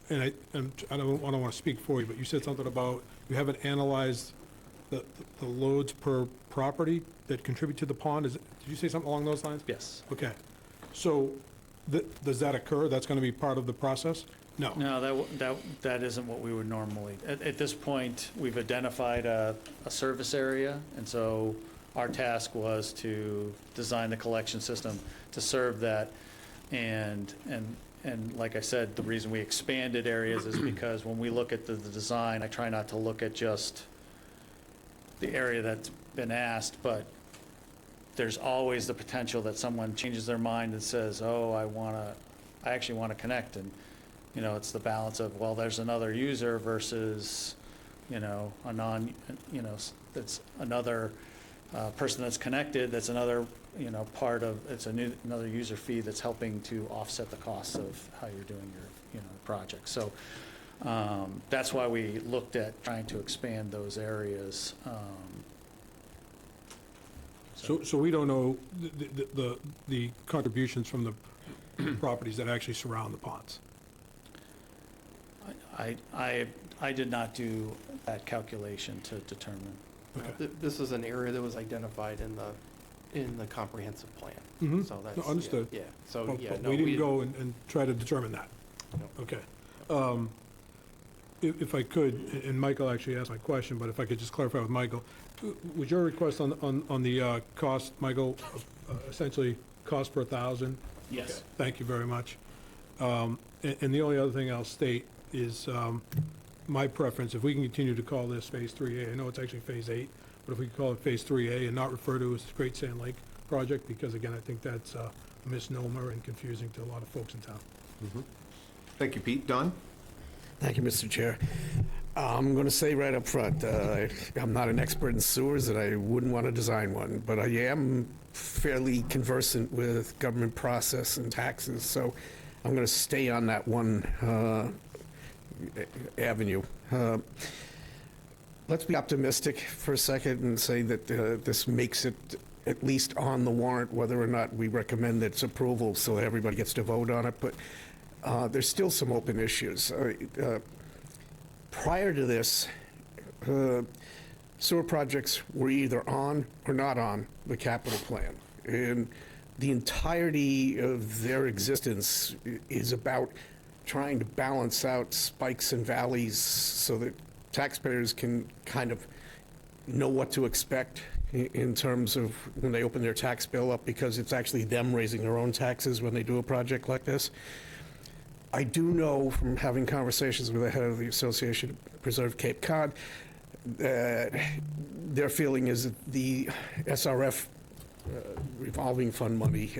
I don't want to speak for you, but you said something about you haven't analyzed the loads per property that contribute to the pond. Did you say something along those lines? Yes. Okay. So does that occur? That's going to be part of the process? No. No, that isn't what we would normally. At this point, we've identified a service area, and so our task was to design the collection system to serve that. And like I said, the reason we expanded areas is because when we look at the design, I try not to look at just the area that's been asked, but there's always the potential that someone changes their mind and says, oh, I actually want to connect. And, it's the balance of, well, there's another user versus, a that's another person that's connected, that's another, part of, it's another user fee that's helping to offset the costs of how you're doing your, project. So that's why we looked at trying to expand those areas. So we don't know the contributions from the properties that actually surround the ponds? I did not do that calculation to determine. This is an area that was identified in the comprehensive plan. Mhm. So No, that's. understood. Yeah, so, But yeah, but no, we didn't go and try to determine that? No. Okay. If I could, and Michael actually asked my question, but if I could just clarify with Michael, was your request on the cost, Michael, essentially cost per 1,000? Yes. Thank you very much. And the only other thing I'll state is my preference, if we can continue to call this Phase 3A, I know it's actually Phase 8, but if we could call it Phase 3A and not refer to it as the Great Sand Lake Project, because again, I think that's a misnomer and confusing to a lot of folks in town. Thank you, Pete. Don? Thank you, Mr. Chair. I'm going to say right up front, I'm not an expert in sewers, and I wouldn't want to design one, but I am fairly conversant with government process and taxes, so I'm going to stay on that one avenue. Let's be optimistic for a second and say that this makes it at least on the warrant, whether or not we recommend its approval, so that everybody gets to vote on it, but there's still some open issues. Prior to this, sewer projects were either on or not on the capital plan. And the entirety of their existence is about trying to balance out spikes and valleys so that taxpayers can kind of know what to expect in terms of when they open their tax bill up, because it's actually them raising their own taxes when they do a project like this. I do know from having conversations with the head of the Association of Preserve Cape Cod that their feeling is that the SRF revolving fund money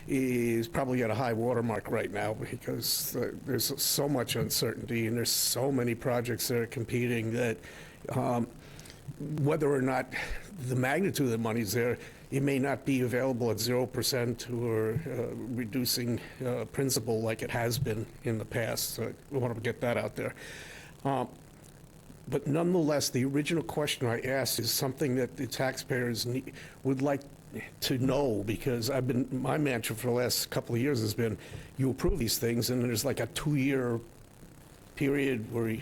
is probably at a high watermark right now, because there's so much uncertainty and there's so many projects that are competing that whether or not the magnitude of the money's there, it may not be available at 0% or reducing principal like it has been in the past. So I want to get that out there. But nonetheless, the original question I asked is something that the taxpayers would like to know, because my mantra for the last couple of years has been, you approve these things and there's like a 2-year period where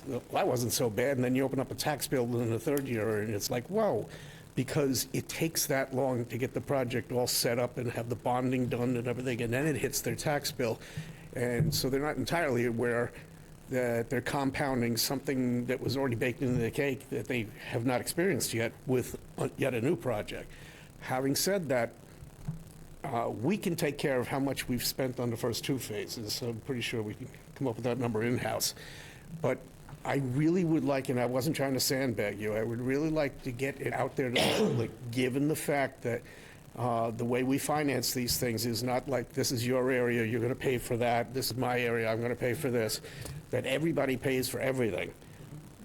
well, that wasn't so bad, and then you open up a tax bill in the 3rd year and it's like, whoa, because it takes that long to get the project all set up and have the bonding done and everything, and then it hits their tax bill. And so they're not entirely aware that they're compounding something that was already baked into the cake that they have not experienced yet with yet a new project. Having said that, we can take care of how much we've spent on the first 2 phases. So I'm pretty sure we can come up with that number in-house. But I really would like, and I wasn't trying to sandbag you, I would really like to get it out there to the public, given the fact that the way we finance these things is not like, this is your area, you're going to pay for that, this is my area, I'm going to pay for this, that everybody pays for everything.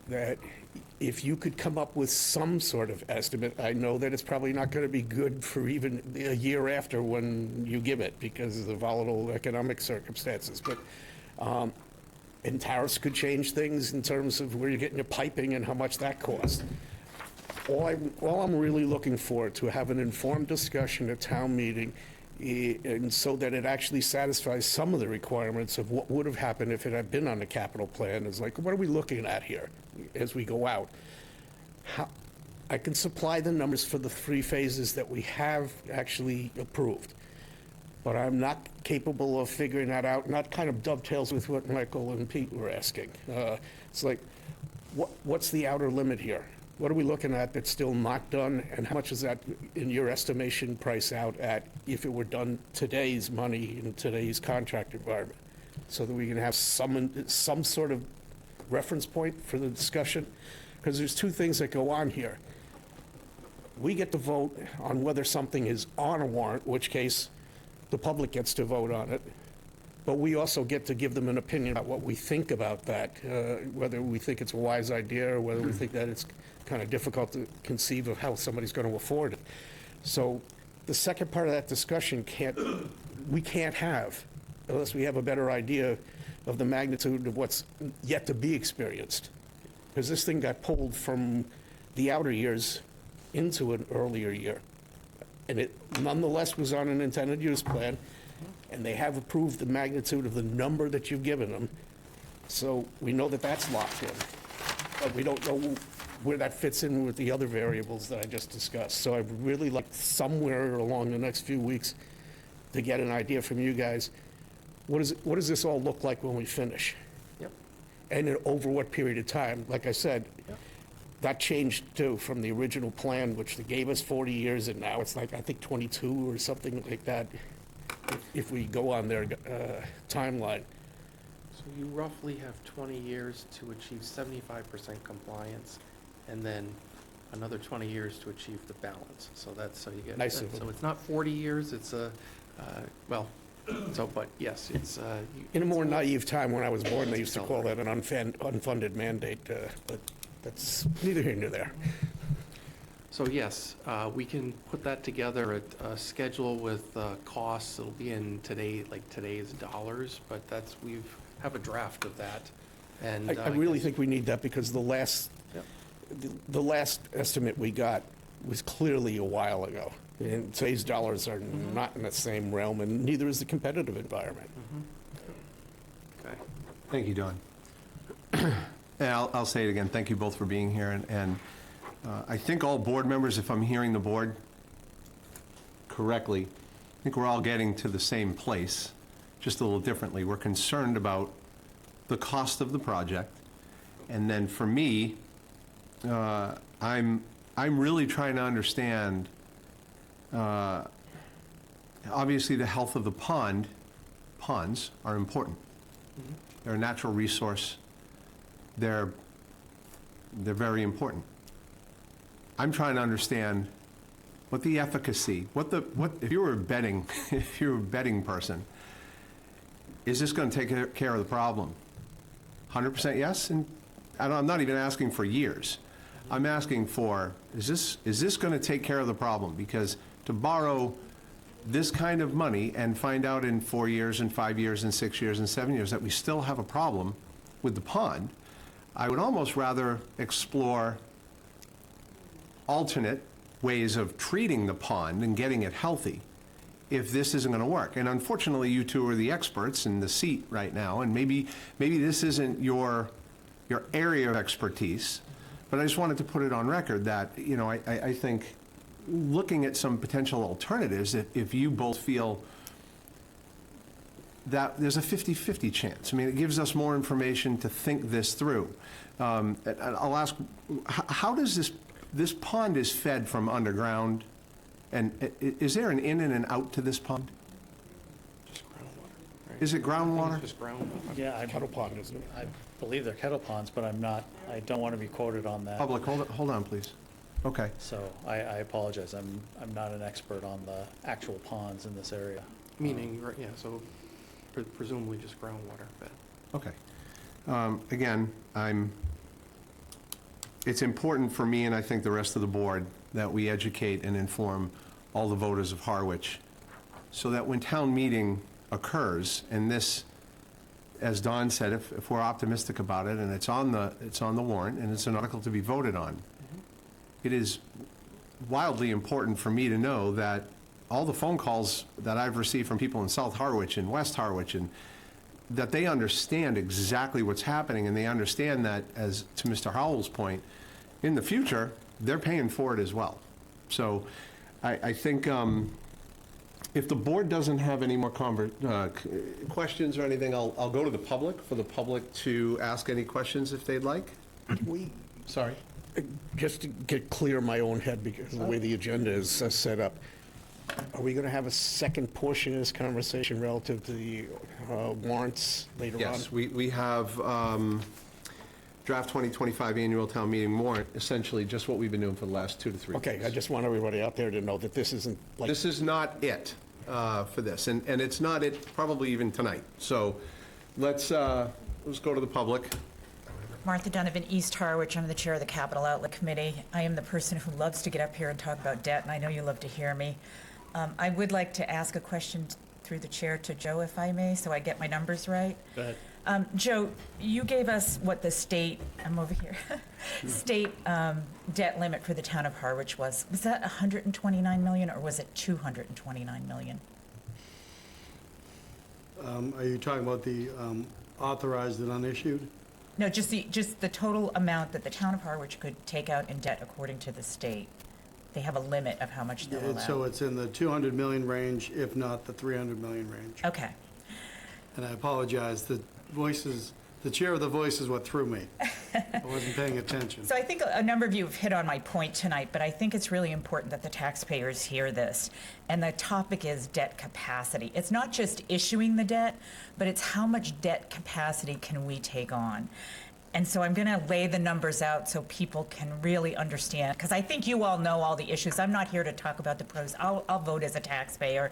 That if you could come up with some sort of estimate, I know that it's probably not going to be good for even a year after when you give it because of the volatile economic circumstances, but and tariffs could change things in terms of where you're getting your piping and how much that costs. All I'm really looking for, to have an informed discussion at town meeting, and so that it actually satisfies some of the requirements of what would have happened if it had been on the capital plan, is like, what are we looking at here as we go out? I can supply the numbers for the 3 phases that we have actually approved, but I'm not capable of figuring that out, and that kind of dovetails with what Michael and Pete were asking. It's like, what's the outer limit here? What are we looking at that's still not done, and how much is that, in your estimation, price out at if it were done today's money in today's contract environment? So that we can have some sort of reference point for the discussion, because there's 2 things that go on here. We get to vote on whether something is on a warrant, in which case the public gets to vote on it, but we also get to give them an opinion about what we think about that, whether we think it's a wise idea or whether we think that it's kind of difficult to conceive of how somebody's going to afford it. So the second part of that discussion we can't have unless we have a better idea of the magnitude of what's yet to be experienced. Because this thing got pulled from the outer years into an earlier year. And it nonetheless was on an intended use plan, and they have approved the magnitude of the number that you've given them. So we know that that's locked in. But we don't know where that fits in with the other variables that I just discussed. So I'd really like somewhere along the next few weeks to get an idea from you guys. What does this all look like when we finish? Yep. And over what period of time? Like I said, Yep. that changed too from the original plan, which they gave us 40 years, and now it's like, I think 22 or something like that, if we go on their timeline. So you roughly have 20 years to achieve 75% compliance, and then another 20 years to achieve the balance. So that's, so you get, Nice of them. so it's not 40 years, it's well, so, but yes, it's. In a more naive time, when I was born, they used to call that an unfunded mandate, but that's neither here nor there. So yes, we can put that together, a schedule with costs. It'll be in today's dollars, but that's, have a draft of that. And I really think we need that, because the last estimate we got was clearly a while ago. And today's dollars are not in the same realm, and neither is the competitive environment. Okay. Thank you, Don. And I'll say it again, thank you both for being here, and I think all board members, if I'm hearing the board correctly, I think we're all getting to the same place, just a little differently. We're concerned about the cost of the project, and then for me, I'm really trying to understand, obviously the health of the ponds are important. They're a natural resource. They're very important. I'm trying to understand what the efficacy, if you were a betting, if you were a betting person, is this going to take care of the problem? 100% yes? And I'm not even asking for years. I'm asking for, is this going to take care of the problem? Because to borrow this kind of money and find out in 4 years and 5 years and 6 years and 7 years that we still have a problem with the pond, I would almost rather explore alternate ways of treating the pond and getting it healthy if this isn't going to work. And unfortunately, you two are the experts in the seat right now, and maybe this isn't your area of expertise, but I just wanted to put it on record that, you know, I think looking at some potential alternatives, if you both feel that there's a 50-50 chance. I mean, it gives us more information to think this through. I'll ask, how does this pond is fed from underground, and is there an in and an out to this pond? Just groundwater. Right? Is it I think groundwater? it's just groundwater. Yeah, Kettle pond, isn't it? I believe they're kettle ponds, but I don't want to be quoted on that. Public, hold on, please. Okay. So I apologize. I'm not an expert on the actual ponds in this area. Meaning, right, yeah, so presumably just groundwater fed. Okay. Again, it's important for me, and I think the rest of the board, that we educate and inform all the voters of Harwich, so that when town meeting occurs, and this, as Don said, if we're optimistic about it, and it's on the warrant, and it's an article to be voted on, it is wildly important for me to know that all the phone calls that I've received from people in South Harwich and West Harwich, and that they understand exactly what's happening, and they understand that, as to Mr. Howell's point, in the future, they're paying for it as well. So I think if the board doesn't have any more questions or anything, I'll go to the public, for the public to ask any questions if they'd like. Sorry. Just to get clear in my own head, because of the way the agenda is set up, are we going to have a second portion of this conversation relative to the warrants later on? Yes, we have draft 2025 annual town meeting warrant, essentially just what we've been doing for the last 2 to 3 weeks. Okay, I just want everybody out there to know that this isn't like... This is not it for this, and it's not it probably even tonight. So let's go to the public. Martha Donovan, East Harwich. I'm the chair of the Capital Outlet Committee. I am the person who loves to get up here and talk about debt, and I know you love to hear me. I would like to ask a question through the chair to Joe, if I may, so I get my numbers right. Go ahead. Joe, you gave us what the state, I'm over here, state debt limit for the town of Harwich was. Was that 129 million, or was it 229 million? Are you talking about the authorized and unissued? No, just the total amount that the town of Harwich could take out in debt according to the state. They have a limit of how much they'll allow. So it's in the 200 million range, if not the 300 million range. Okay. And I apologize, the chair of the voice is what threw me. I wasn't paying attention. So I think a number of you have hit on my point tonight, but I think it's really important that the taxpayers hear this. And the topic is debt capacity. It's not just issuing the debt, but it's how much debt capacity can we take on. And so I'm going to lay the numbers out so people can really understand, because I think you all know all the issues. I'm not here to talk about the pros. I'll vote as a taxpayer.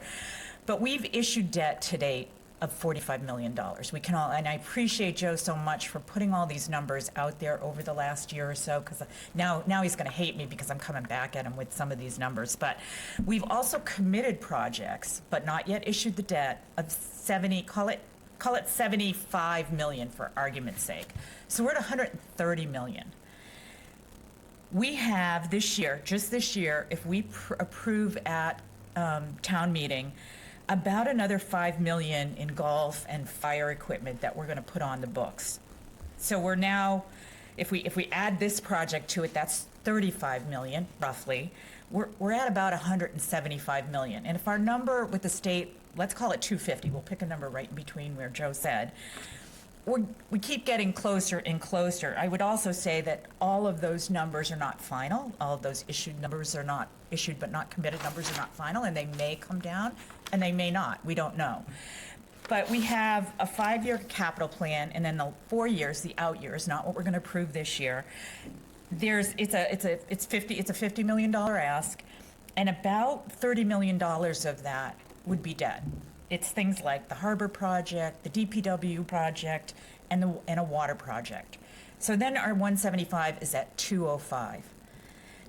But we've issued debt to date of $45 million. We can all, and I appreciate Joe so much for putting all these numbers out there over the last year or so, because now he's going to hate me because I'm coming back at him with some of these numbers. But we've also committed projects, but not yet issued the debt of 70, call it 75 million for argument's sake. So we're at 130 million. We have this year, just this year, if we approve at town meeting, about another 5 million in golf and fire equipment that we're going to put on the books. So we're now, if we add this project to it, that's 35 million roughly. We're at about 175 million. And if our number with the state, let's call it 250, we'll pick a number right in between where Joe said, we keep getting closer and closer. I would also say that all of those numbers are not final. All of those issued numbers are not issued but not committed numbers are not final, and they may come down and they may not. We don't know. But we have a 5-year capital plan, and then the 4 years, the out years, not what we're going to approve this year. It's a $50 million ask, and about $30 million of that would be debt. It's things like the harbor project, the DPW project, and a water project. So then our 175 is at 205.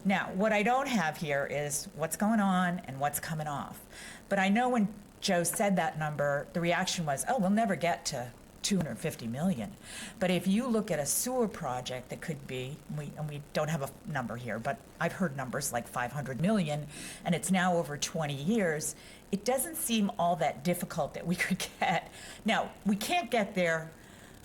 Now, what I don't have here is what's going on and what's coming off. But I know when Joe said that number, the reaction was, oh, we'll never get to 250 million. But if you look at a sewer project that could be, and we don't have a number here, but I've heard numbers like 500 million, and it's now over 20 years, it doesn't seem all that difficult that we could get. Now, we can't get there.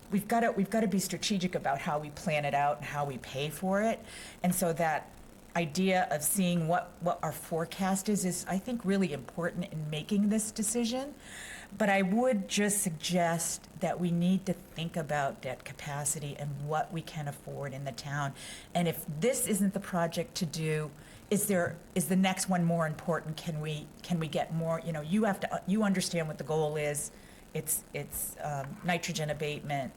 We've got to be strategic about how we plan it out and how we pay for it. And so that idea of seeing what our forecast is I think really important in making this decision. But I would just suggest that we need to think about debt capacity and what we can afford in the town. And if this isn't the project to do, is the next one more important? Can we get more? You know, you understand what the goal is. It's nitrogen abatement.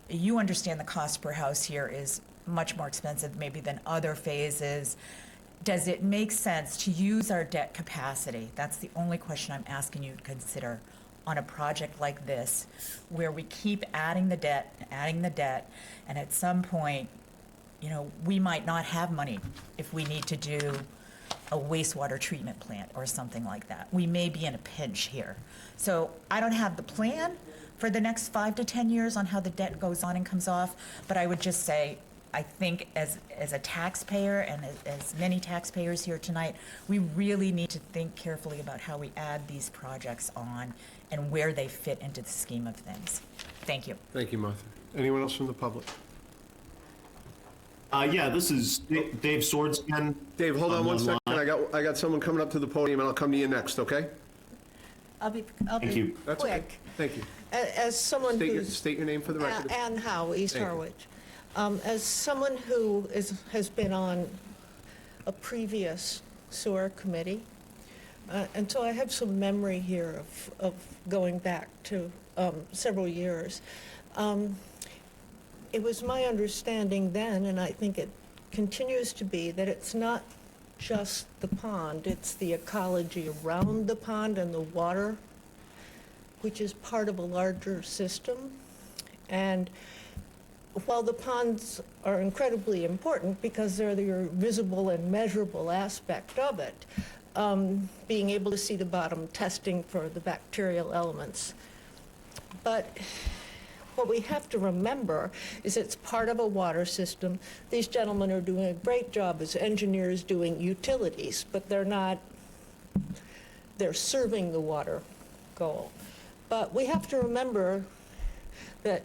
You understand the cost per house here is much more expensive maybe than other phases. Does it make sense to use our debt capacity? That's the only question I'm asking you to consider on a project like this, where we keep adding the debt, and at some point, you know, we might not have money if we need to do a wastewater treatment plant or something like that. We may be in a pinch here. So I don't have the plan for the next 5 to 10 years on how the debt goes on and comes off, but I would just say, I think as a taxpayer and as many taxpayers here tonight, we really need to think carefully about how we add these projects on and where they fit into the scheme of things. Thank you. Thank you, Martha. Anyone else from the public? Yeah, this is Dave Swords again. Dave, hold on one second. I got someone coming up to the podium, and I'll come to you next, okay? I'll be Thank you. That's okay. quick. Thank you. As someone who's... State your name for the record. Ann Howe, East Thank you. Harwich. As someone who has been on a previous sewer committee, and so I have some memory here of going back to several years. It was my understanding then, and I think it continues to be, that it's not just the pond, it's the ecology around the pond and the water, which is part of a larger system. And while the ponds are incredibly important because they're the visible and measurable aspect of it, being able to see the bottom, testing for the bacterial elements. But what we have to remember is it's part of a water system. These gentlemen are doing a great job as engineers doing utilities, but they're serving the water goal. But we have to remember that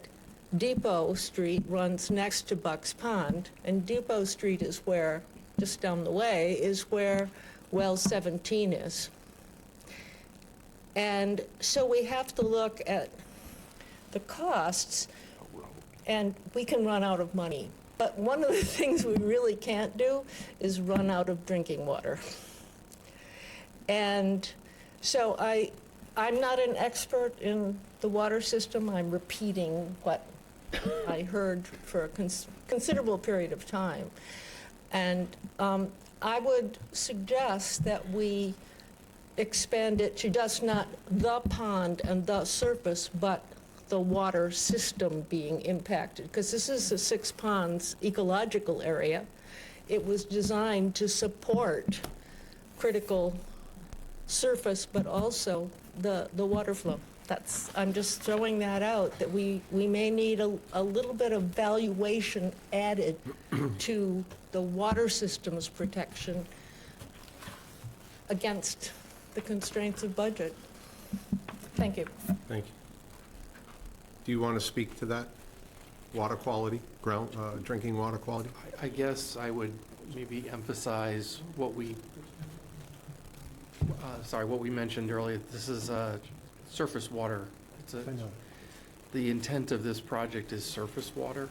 Depot Street runs next to Bucks Pond, and Depot Street is where, just down the way, is where well 17 is. And so we have to look at the costs, and we can run out of money. But one of the things we really can't do is run out of drinking water. And so I'm not an expert in the water system. I'm repeating what I heard for a considerable period of time. And I would suggest that we expand it to just not the pond and the surface, but the water system being impacted, because this is the Six Ponds ecological area. It was designed to support critical surface, but also the water flow. I'm just throwing that out, that we may need a little bit of valuation added to the water system's protection against the constraints of budget. Thank you. Thank you. Do you want to speak to that? Water quality, drinking water quality? I guess I would maybe emphasize what we mentioned earlier. This is surface water. The intent of this project is surface water,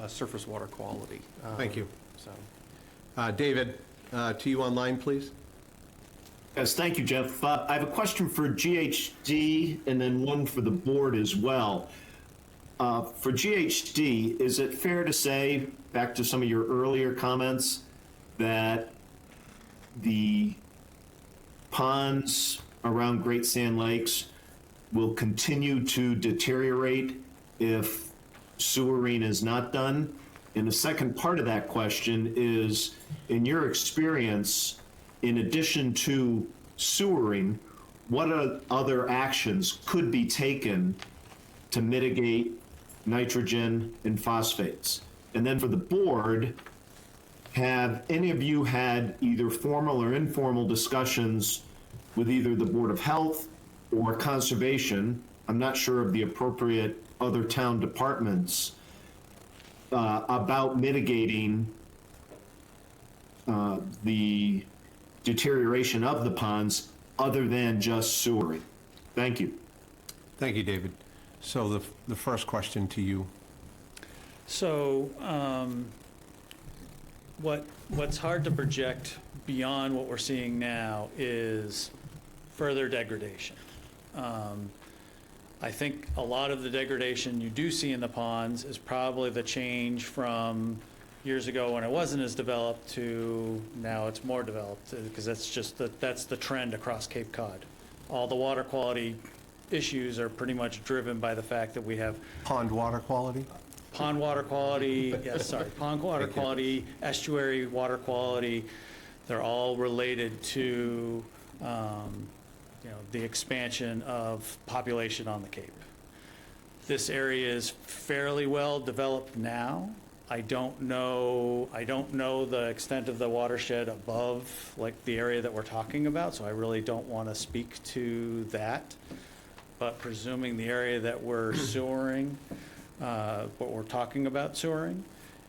surface water quality. Thank you. So, David, to you online, please. Yes, thank you, Jeff. I have a question for GHD and then one for the board as well. For GHD, is it fair to say, back to some of your earlier comments, that the ponds around Great Sand Lakes will continue to deteriorate if sewering is not done? And the second part of that question is, in your experience, in addition to sewering, what other actions could be taken to mitigate nitrogen and phosphates? And then for the board, have any of you had either formal or informal discussions with either the Board of Health or Conservation, I'm not sure of the appropriate other town departments, about mitigating the deterioration of the ponds other than just sewering? Thank you. Thank you, David. So the first question to you. So what's hard to project beyond what we're seeing now is further degradation. I think a lot of the degradation you do see in the ponds is probably the change from years ago when it wasn't as developed to now it's more developed, because that's the trend across Cape Cod. All the water quality issues are pretty much driven by the fact that we have Pond water quality? pond water quality, pond water quality, estuary water quality. They're all related to the expansion of population on the Cape. This area is fairly well developed now. I don't know the extent of the watershed above, like the area that we're talking about, so I really don't want to speak to that. But presuming the area that we're sewering, what we're talking about sewering,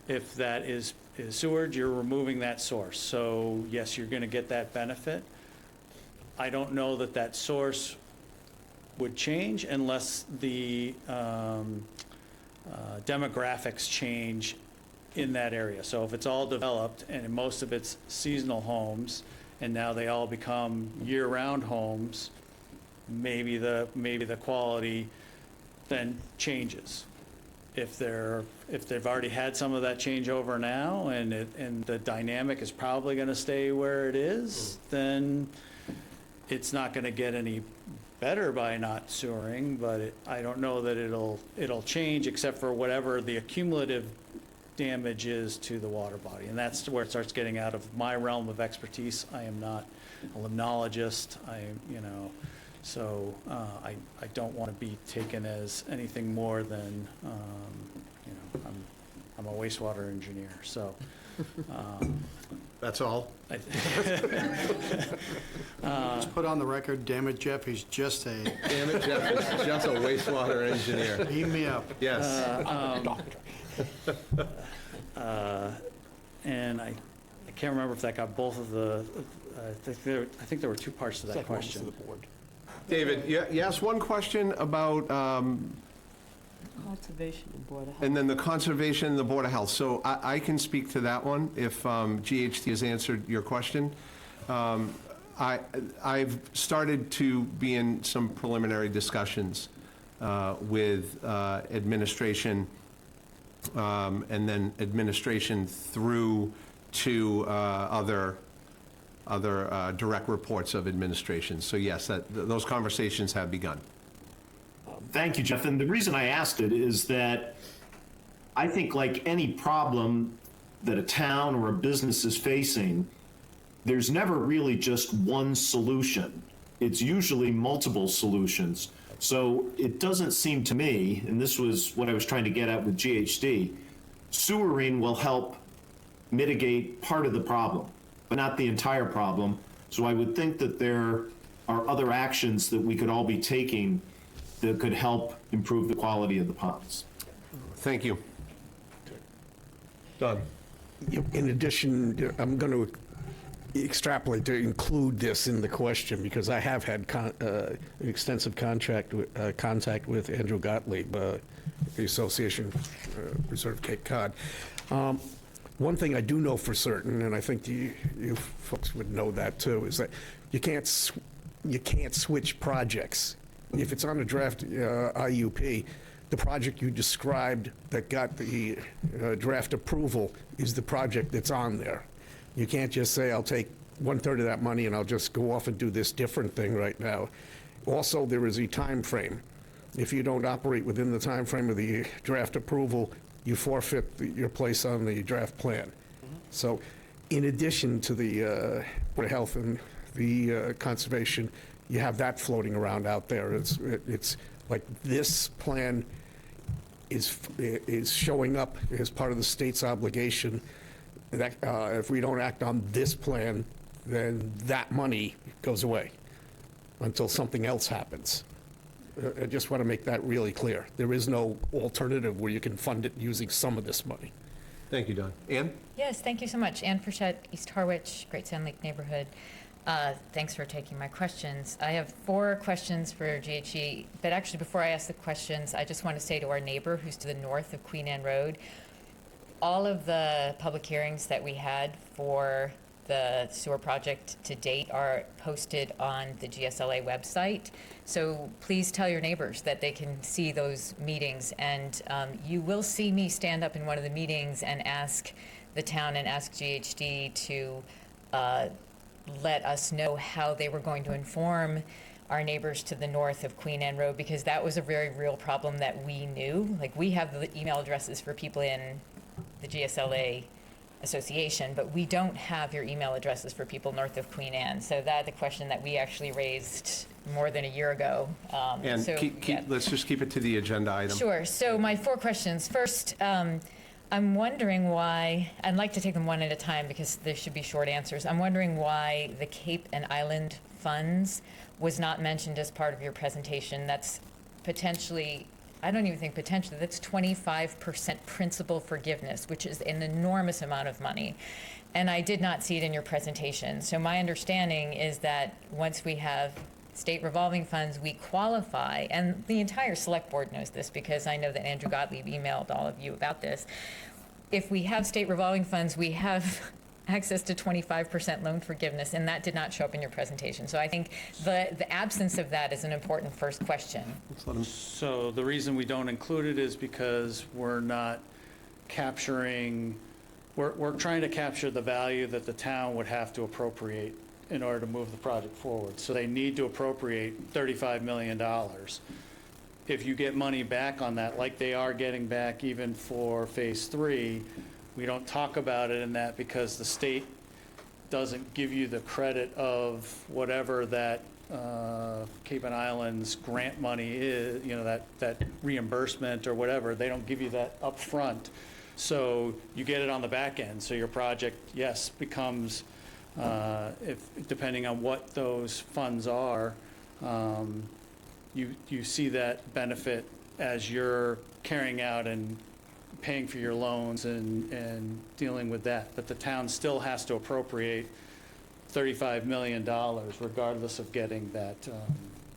if that is sewered, you're removing that source. So yes, you're going to get that benefit. I don't know that source would change unless the demographics change in that area. So if it's all developed and most of it's seasonal homes, and now they all become year-round homes, maybe the quality then changes. If they've already had some of that changeover now, and the dynamic is probably going to stay where it is, then it's not going to get any better by not sewering. But I don't know that it'll change, except for whatever the accumulative damage is to the water body, and that's where it starts getting out of my realm of expertise. I am not a limnologist. So I don't want to be taken as anything more than I'm a wastewater engineer. So That's all? Just put on the record, damn it, Jeff, he's just a, Damn it, Jeff, is just a wastewater engineer. beam me up. Yes. And I can't remember if that got both of the, I think there were two parts to that question. David, you asked one question about, Conservation and Board of Health. and then the conservation and the Board of Health. So I can speak to that one if GHD has answered your question. I've started to be in some preliminary discussions with administration, and then administration through to other direct reports of administration. So yes, those conversations have begun. Thank you, Jeff. And the reason I asked it is that I think like any problem that a town or a business is facing, there's never really just one solution. It's usually multiple solutions. So it doesn't seem to me, and this was what I was trying to get at with GHD, sewering will help mitigate part of the problem, but not the entire problem. So I would think that there are other actions that we could all be taking that could help improve the quality of the ponds. Thank you. Done. In addition, I'm going to extrapolate to include this in the question because I have had extensive contact with Andrew Gottlieb, the Association Reserve Cape Cod. One thing I do know for certain, and I think you folks would know that too, is that you can't switch projects. If it's on a draft IUP, the project you described that got the draft approval is the project that's on there. You can't just say, I'll take 1/3 of that money and I'll just go off and do this different thing right now. Also, there is a time frame. If you don't operate within the time frame of the draft approval, you forfeit your place on the draft plan. So in addition to the Board of Health and the conservation, you have that floating around out there. It's like this plan is showing up as part of the state's obligation that if we don't act on this plan, then that money goes away until something else happens. I just want to make that really clear. There is no alternative where you can fund it using some of this money. Thank you, Don. Ann? Yes, thank you so much. Ann Frechette, East Harwich, Great Sand Lake neighborhood. Thanks for taking my questions. I have 4 questions for GHE, but actually before I ask the questions, I just want to say to our neighbor who's to the north of Queen Anne Road, all of the public hearings that we had for the sewer project to date are posted on the GSLA website. So please tell your neighbors that they can see those meetings. And you will see me stand up in one of the meetings and ask the town and ask GHD to let us know how they were going to inform our neighbors to the north of Queen Anne Road, because that was a very real problem that we knew. Like, we have the email addresses for people in the GSLA association, but we don't have your email addresses for people north of Queen Anne. So that's a question that we actually raised more than a year ago. And so, let's just keep it to the agenda item. Sure. So my 4 questions. First, I'm wondering why, I'd like to take them one at a time because there should be short answers. I'm wondering why the Cape and Island funds was not mentioned as part of your presentation. That's potentially, I don't even think potentially, that's 25% principal forgiveness, which is an enormous amount of money. And I did not see it in your presentation. So my understanding is that once we have state revolving funds, we qualify, and the entire select board knows this because I know that Andrew Gottlieb emailed all of you about this. If we have state revolving funds, we have access to 25% loan forgiveness, and that did not show up in your presentation. So I think the absence of that is an important first question. So the reason we don't include it is because we're not capturing, we're trying to capture the value that the town would have to appropriate in order to move the project forward. So they need to appropriate $35 million. If you get money back on that, like they are getting back even for phase 3, we don't talk about it in that because the state doesn't give you the credit of whatever that Cape and Islands grant money is, you know, that reimbursement or whatever. They don't give you that up front. So you get it on the back end, so your project, yes, becomes, depending on what those funds are, you see that benefit as you're carrying out and paying for your loans and dealing with that. But the town still has to appropriate $35 million regardless of getting that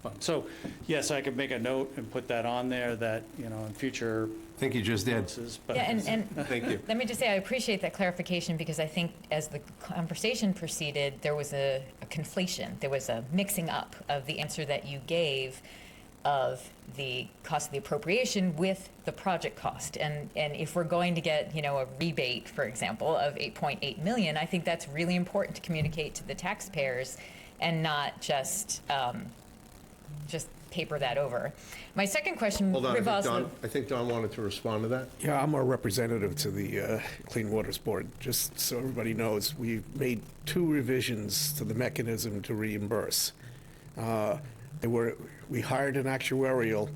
fund. So, yes, I could make a note and put that on there that, in future. I think you just did. But Yeah, and Thank you. let me just say, I appreciate that clarification because I think as the conversation proceeded, there was a conflation. There was a mixing up of the answer that you gave of the cost of the appropriation with the project cost. And if we're going to get, a rebate, for example, of 8.8 million, I think that's really important to communicate to the taxpayers and not just paper that over. My second question Hold on, revolves. I think Don wanted to respond to that. Yeah, I'm a representative to the Clean Waters Board. Just so everybody knows, we've made 2 revisions to the mechanism to reimburse. We hired an actuarial,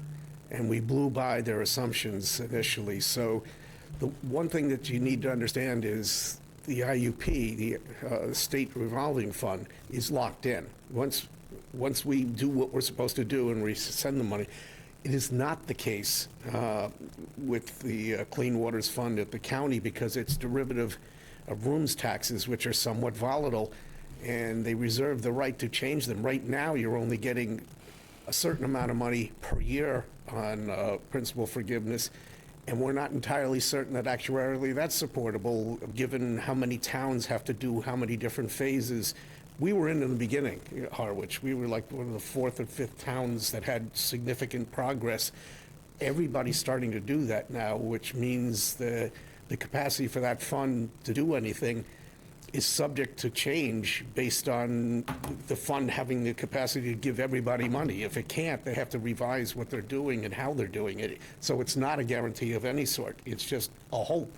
and we blew by their assumptions initially. So the one thing that you need to understand is the IUP, the State Revolving Fund, is locked in. Once we do what we're supposed to do and we send the money, it is not the case with the Clean Waters Fund at the county because it's derivative of rooms taxes, which are somewhat volatile, and they reserve the right to change them. Right now, you're only getting a certain amount of money per year on principal forgiveness, and we're not entirely certain that actuarially that's supportable, given how many towns have to do how many different phases. We were in the beginning, Harwich. We were like one of the 4th or 5th towns that had significant progress. Everybody's starting to do that now, which means the capacity for that fund to do anything is subject to change based on the fund having the capacity to give everybody money. If it can't, they have to revise what they're doing and how they're doing it. So it's not a guarantee of any sort. It's just a hope.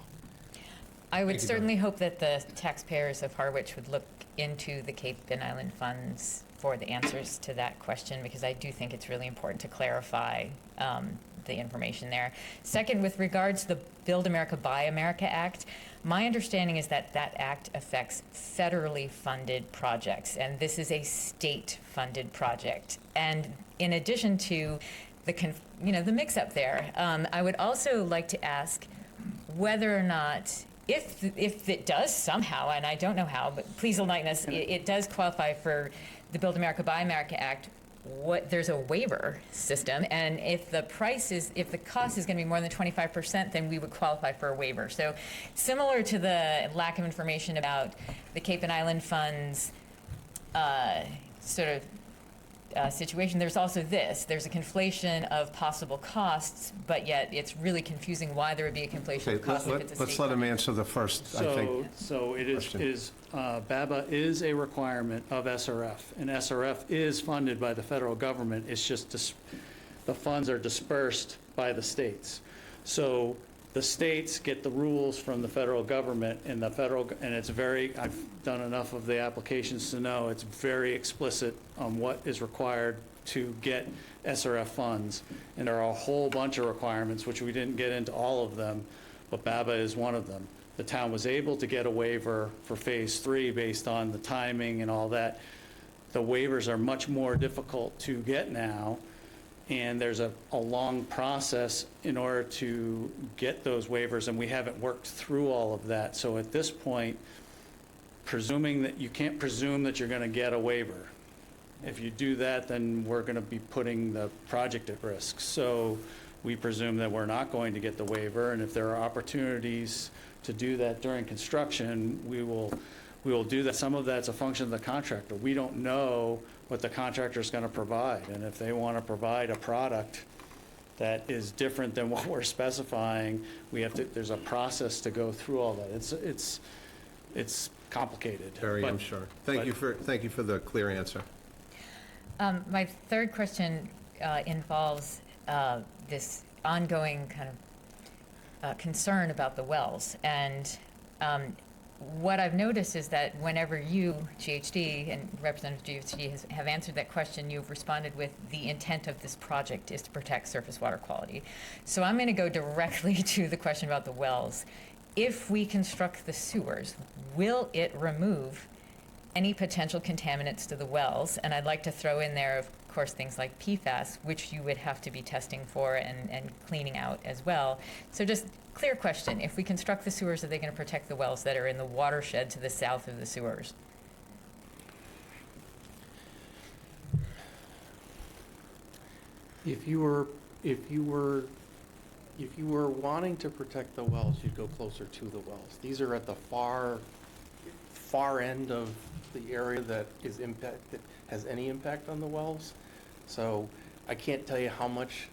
I would certainly hope that the taxpayers of Harwich would look into the Cape and Island funds for the answers to that question, because I do think it's really important to clarify the information there. Second, with regards to the Build America, Buy America Act, my understanding is that that act affects federally funded projects, and this is a state-funded project. And in addition to the mix-up there, I would also like to ask whether or not, if it does somehow, and I don't know how, but please enlighten us, it does qualify for the Build America, Buy America Act, there's a waiver system, and if the cost is going to be more than 25%, then we would qualify for a waiver. So similar to the lack of information about the Cape and Island funds situation, there's also there's a conflation of possible costs, but yet it's really confusing why there would be a conflation of costs if it's a state Let's let him answer the first, I think. So it question. is BABA is a requirement of SRF, and SRF is funded by the federal government. It's just the funds are dispersed by the states. So the states get the rules from the federal government, and it's I've done enough of the applications to know it's very explicit on what is required to get SRF funds. And there are a whole bunch of requirements, which we didn't get into all of them, but BABA is one of them. The town was able to get a waiver for phase 3 based on the timing and all that. The waivers are much more difficult to get now, and there's a long process in order to get those waivers, and we haven't worked through all of that. So at this point, you can't presume that you're going to get a waiver. If you do that, then we're going to be putting the project at risk. So we presume that we're not going to get the waiver, and if there are opportunities to do that during construction, we will do that. Some of that's a function of the contractor. We don't know what the contractor is going to provide, and if they want to provide a product that is different than what we're specifying, there's a process to go through all that. It's complicated. Very, I'm sure. Thank you for the clear answer. My third question involves this ongoing kind of concern about the wells. And what I've noticed is that whenever you, GHD, and Representative GHD have answered that question, you've responded with the intent of this project is to protect surface water quality. So I'm going to go directly to the question about the wells. if we construct the sewers, will it remove any potential contaminants to the wells? And I'd like to throw in there, of course, things like PFAS, which you would have to be testing for and cleaning out as well. So just clear question, if we construct the sewers, are they going to protect the wells that are in the watershed to the south of the sewers? If you were wanting to protect the wells, you'd go closer to the wells. These are at the far end of the area that has any impact on the wells. So I can't tell you how much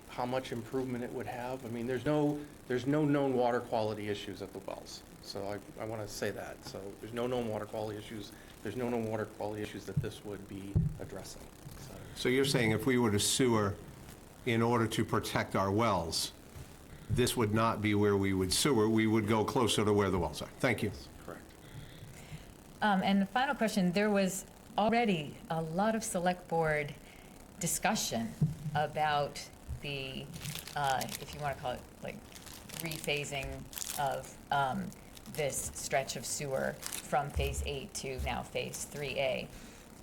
improvement it would have. I mean, there's no known water quality issues at the wells. So I want to say that. So there's no known water quality issues. There's no known water quality issues that this would be addressing. So you're saying if we were to sewer in order to protect our wells, this would not be where we would sewer, we would go closer to where the wells are? Thank you. Correct. And the final question, there was already a lot of select board discussion about the, if you want to call it like rephasing of this stretch of sewer from Phase 8 to now Phase 3A.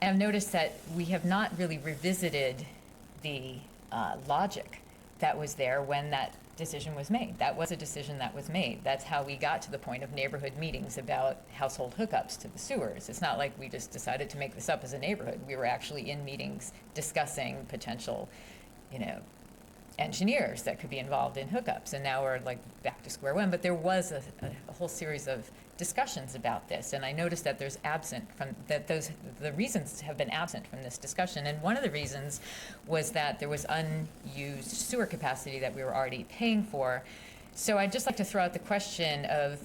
And I've noticed that we have not really revisited the logic that was there when that decision was made. That was a decision that was made. That's how we got to the point of neighborhood meetings about household hookups to the sewers. It's not like we just decided to make this up as a neighborhood. We were actually in meetings discussing potential, engineers that could be involved in hookups. And now we're like back to square one. But there was a whole series of discussions about this, and I noticed that there's the reasons have been absent from this discussion. And one of the reasons was that there was unused sewer capacity that we were already paying for. So I'd just like to throw out the question of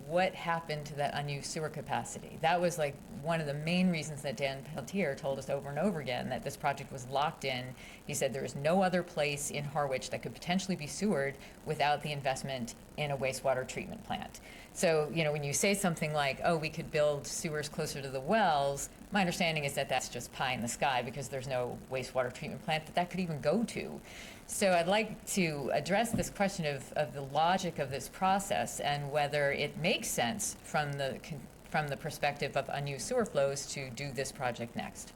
what happened to that unused sewer capacity. That was like one of the main reasons that Dan Pelletier told us over and over again that this project was locked in. He said there is no other place in Harwich that could potentially be sewered without the investment in a wastewater treatment plant. So, when you say something like, oh, we could build sewers closer to the wells, my understanding is that that's just pie in the sky because there's no wastewater treatment plant that could even go to. So I'd like to address this question of the logic of this process and whether it makes sense from the perspective of unused sewer flows to do this project next.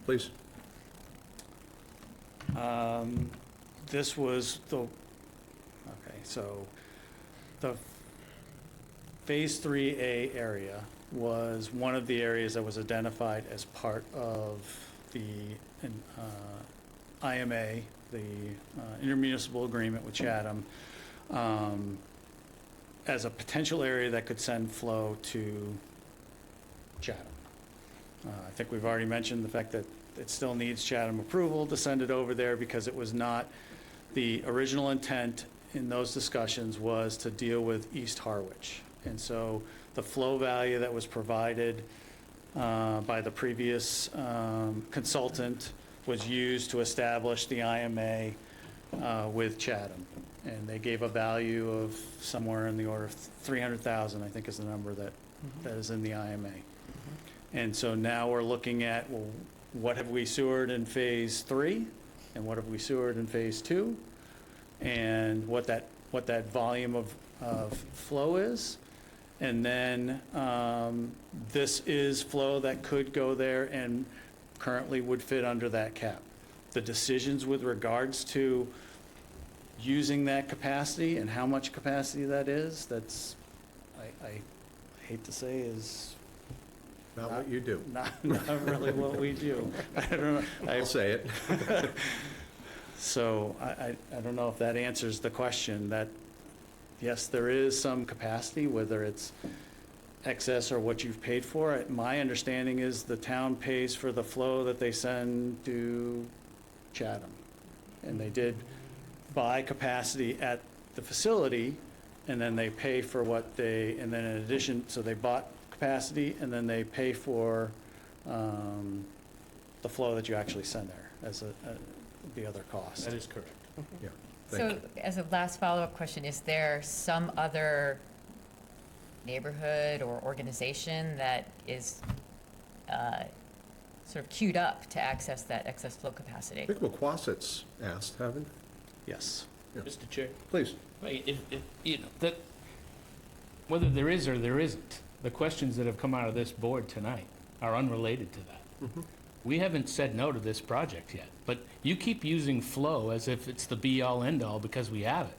Please. This was the Phase 3A area was one of the areas that was identified as part of the IMA, the intermunicipal agreement with Chatham, as a potential area that could send flow to Chatham. I think we've already mentioned the fact that it still needs Chatham approval to send it over there because it was not, the original intent in those discussions was to deal with East Harwich. And so the flow value that was provided by the previous consultant was used to establish the IMA with Chatham. And they gave a value of somewhere in the order of 300,000, I think is the number that is in the IMA. And so now we're looking at, well, what have we sewered in Phase 3? And what have we sewered in Phase 2? And what that volume of flow is. And then this is flow that could go there and currently would fit under that cap. The decisions with regards to using that capacity and how much capacity that is, that's, I hate to say, is Not what you do. not really what we do. I don't know. I'll say it. So I don't know if that answers the question. That, yes, there is some capacity, whether it's excess or what you've paid for it. My understanding is the town pays for the flow that they send to Chatham. And they did buy capacity at the facility, and then they pay for what they, and then in addition, so they bought capacity, and then they pay for the flow that you actually send there as the other cost. That is correct. Yeah. So as a last follow-up question, is there some other neighborhood or organization that is sort of queued up to access that excess flow capacity? I think McQuasset's asked, haven't Yes. Yeah. Mr. Chair, Please. if Whether there is or there isn't, the questions that have come out of this board tonight are unrelated to that. We haven't said no to this project yet, but you keep using flow as if it's the be-all, end-all because we have it.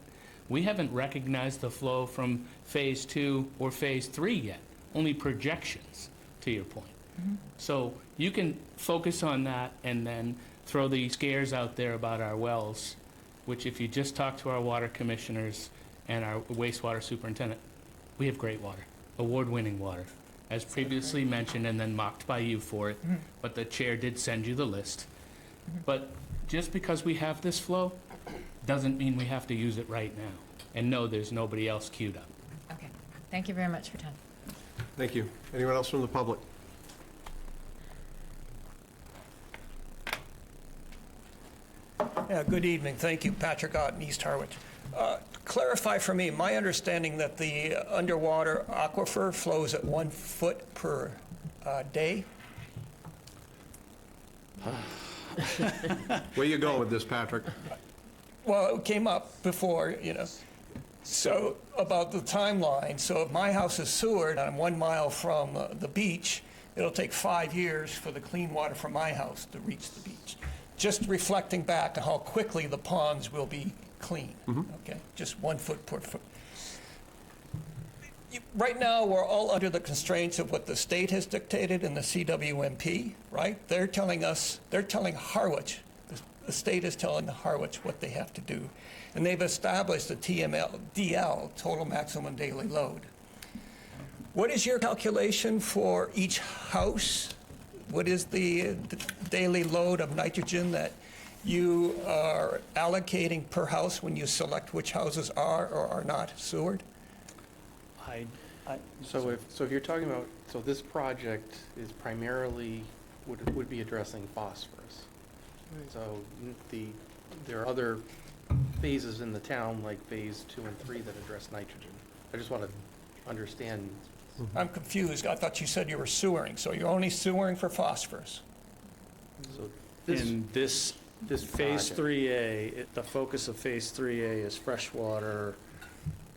We haven't recognized the flow from Phase 2 or Phase 3 yet, only projections, to your point. So you can focus on that and then throw the scares out there about our wells, which if you just talk to our water commissioners and our wastewater superintendent, we have great water, award-winning water, as previously mentioned and then mocked by you for it, but the chair did send you the list. But just because we have this flow doesn't mean we have to use it right now. And no, there's nobody else queued up. Okay, thank you very much for your time. Thank you. Anyone else from the public? Yeah, good evening. Thank you. Patrick Ott in East Harwich. Clarify for me, my understanding that the underwater aquifer flows at 1 foot per day? Where you going with this, Patrick? Well, it came up before, you know. So about the timeline, so if my house is sewered, I'm 1 mile from the beach, it'll take 5 years for the clean water from my house to reach the beach. Just reflecting back on how quickly the ponds will be clean, okay? Just 1 foot per foot. Right now, we're all under the constraints of what the state has dictated in the CWMP, right? They're telling Harwich, the state is telling the Harwich what they have to do. And they've established the DL, total maximum daily load. What is your calculation for each house? What is the daily load of nitrogen that you are allocating per house when you select which houses are or are not sewered? So if you're talking about, so this project is primarily, would be addressing phosphorus. So there are other phases in the town, like Phase 2 and 3, that address nitrogen. I just want to understand. I'm confused. I thought you said you were sewering, so you're only sewering for phosphorus. So In this Phase project. 3A, the focus of Phase 3A is freshwater,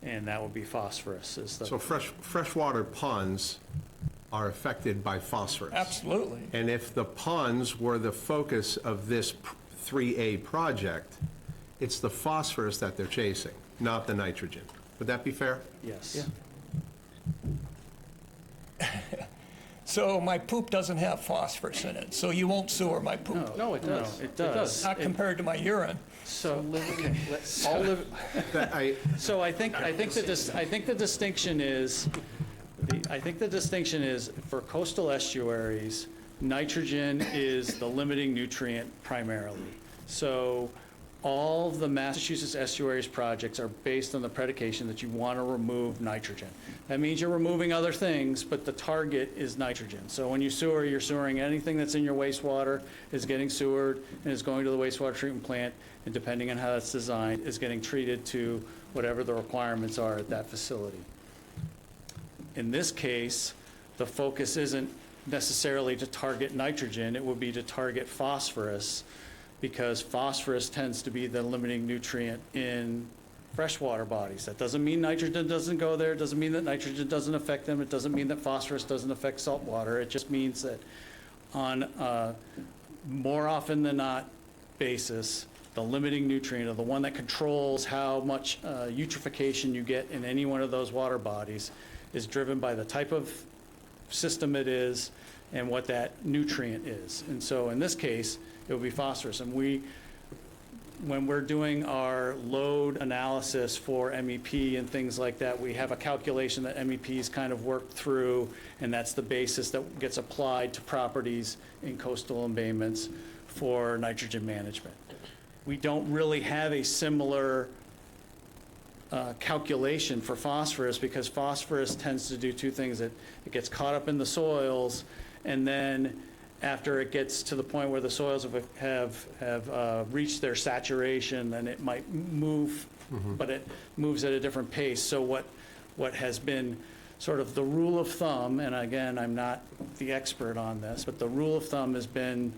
and that would be phosphorus. So freshwater ponds are affected by phosphorus. Absolutely. And if the ponds were the focus of this 3A project, it's the phosphorus that they're chasing, not the nitrogen. Would that be fair? Yes. Yeah. So my poop doesn't have phosphorus in it, so you won't sewer my poop. No, it does. No, it does. Not compared to my urine. So, So I think the distinction is, for coastal estuaries, nitrogen is the limiting nutrient primarily. So all of the Massachusetts estuaries projects are based on the predication that you want to remove nitrogen. That means you're removing other things, but the target is nitrogen. So when you sewer, you're sewering anything that's in your wastewater is getting sewered and is going to the wastewater treatment plant, and depending on how that's designed, is getting treated to whatever the requirements are at that facility. In this case, the focus isn't necessarily to target nitrogen, it would be to target phosphorus, because phosphorus tends to be the limiting nutrient in freshwater bodies. That doesn't mean nitrogen doesn't go there, it doesn't mean that nitrogen doesn't affect them, it doesn't mean that phosphorus doesn't affect saltwater, it just means that on a more often than not basis, the limiting nutrient, or the one that controls how much eutrophication you get in any one of those water bodies, is driven by the type of system it is and what that nutrient is. And so in this case, it would be phosphorus. And when we're doing our load analysis for MEP and things like that, we have a calculation that MEP's kind of worked through, and that's the basis that gets applied to properties in coastal embayments for nitrogen management. We don't really have a similar calculation for phosphorus, because phosphorus tends to do two things. It gets caught up in the soils, and then after it gets to the point where the soils have reached their saturation, then it might move, but it moves at a different pace. So what has been sort of the rule of thumb, and again, I'm not the expert on this, but the rule of thumb has been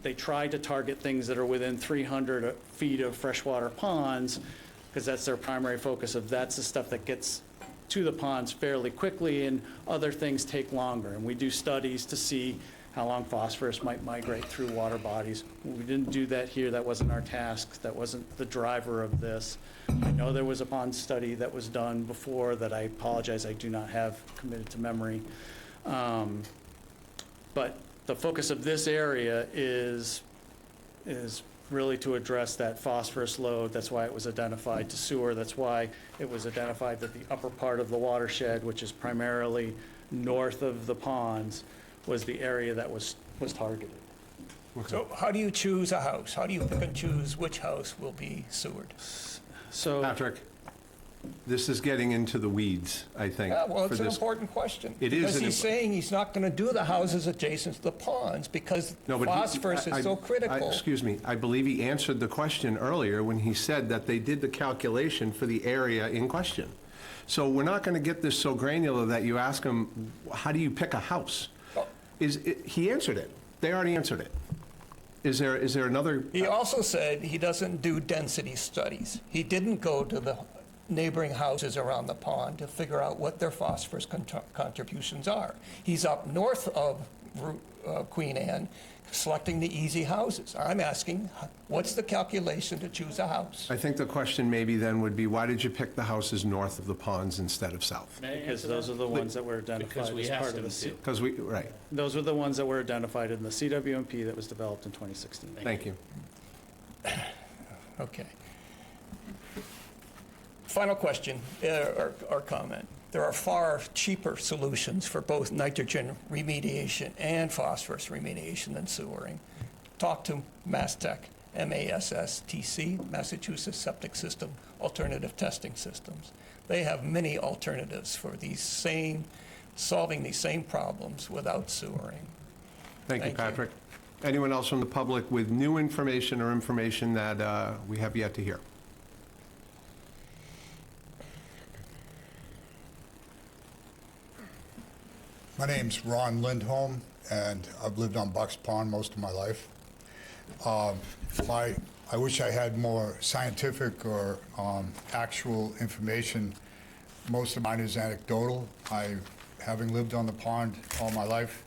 they try to target things that are within 300 feet of freshwater ponds, because that's their primary focus of, that's the stuff that gets to the ponds fairly quickly, and other things take longer. And we do studies to see how long phosphorus might migrate through water bodies. We didn't do that here. That wasn't our task. That wasn't the driver of this. I know there was a pond study that was done before that I apologize, I do not have committed to memory. But the focus of this area is really to address that phosphorus load. That's why it was identified to sewer. That's why it was identified that the upper part of the watershed, which is primarily north of the ponds, was the area that was targeted. So how do you choose a house? How do you pick and choose which house will be sewered? So, Patrick, this is getting into the weeds, I think. Yeah, well, for it's an this. important question. It is Because an he's saying he's not going to do the houses adjacent to the ponds because No, but phosphorus is so critical. Excuse me, I believe he answered the question earlier when he said that they did the calculation for the area in question. So we're not going to get this so granular that you ask him, how do you pick a house? He answered it. They already answered it. Is there another? He also said he doesn't do density studies. He didn't go to the neighboring houses around the pond to figure out what their phosphorus contributions are. He's up north of Queen Anne, selecting the easy houses. I'm asking, what's the calculation to choose a house? I think the question maybe then would be, why did you pick the houses north of the ponds instead of south? because those are the ones that were identified Because we as asked part of them the... to. Because right. Those were the ones that were identified in the CWMP that was developed in 2016. Thank you. Okay. Final question or comment. There are far cheaper solutions for both nitrogen remediation and phosphorus remediation than sewering. Talk to MassTech, MASSTC, Massachusetts Septic System Alternative Testing Systems. They have many alternatives for solving these same problems without sewering. Thank you, Thank you. Patrick. Anyone else from the public with new information or information that we have yet to hear? My name's Ron Lindholm, and I've lived on Bucks Pond most of my life. I wish I had more scientific or actual information. Most of mine is anecdotal. Having lived on the pond all my life,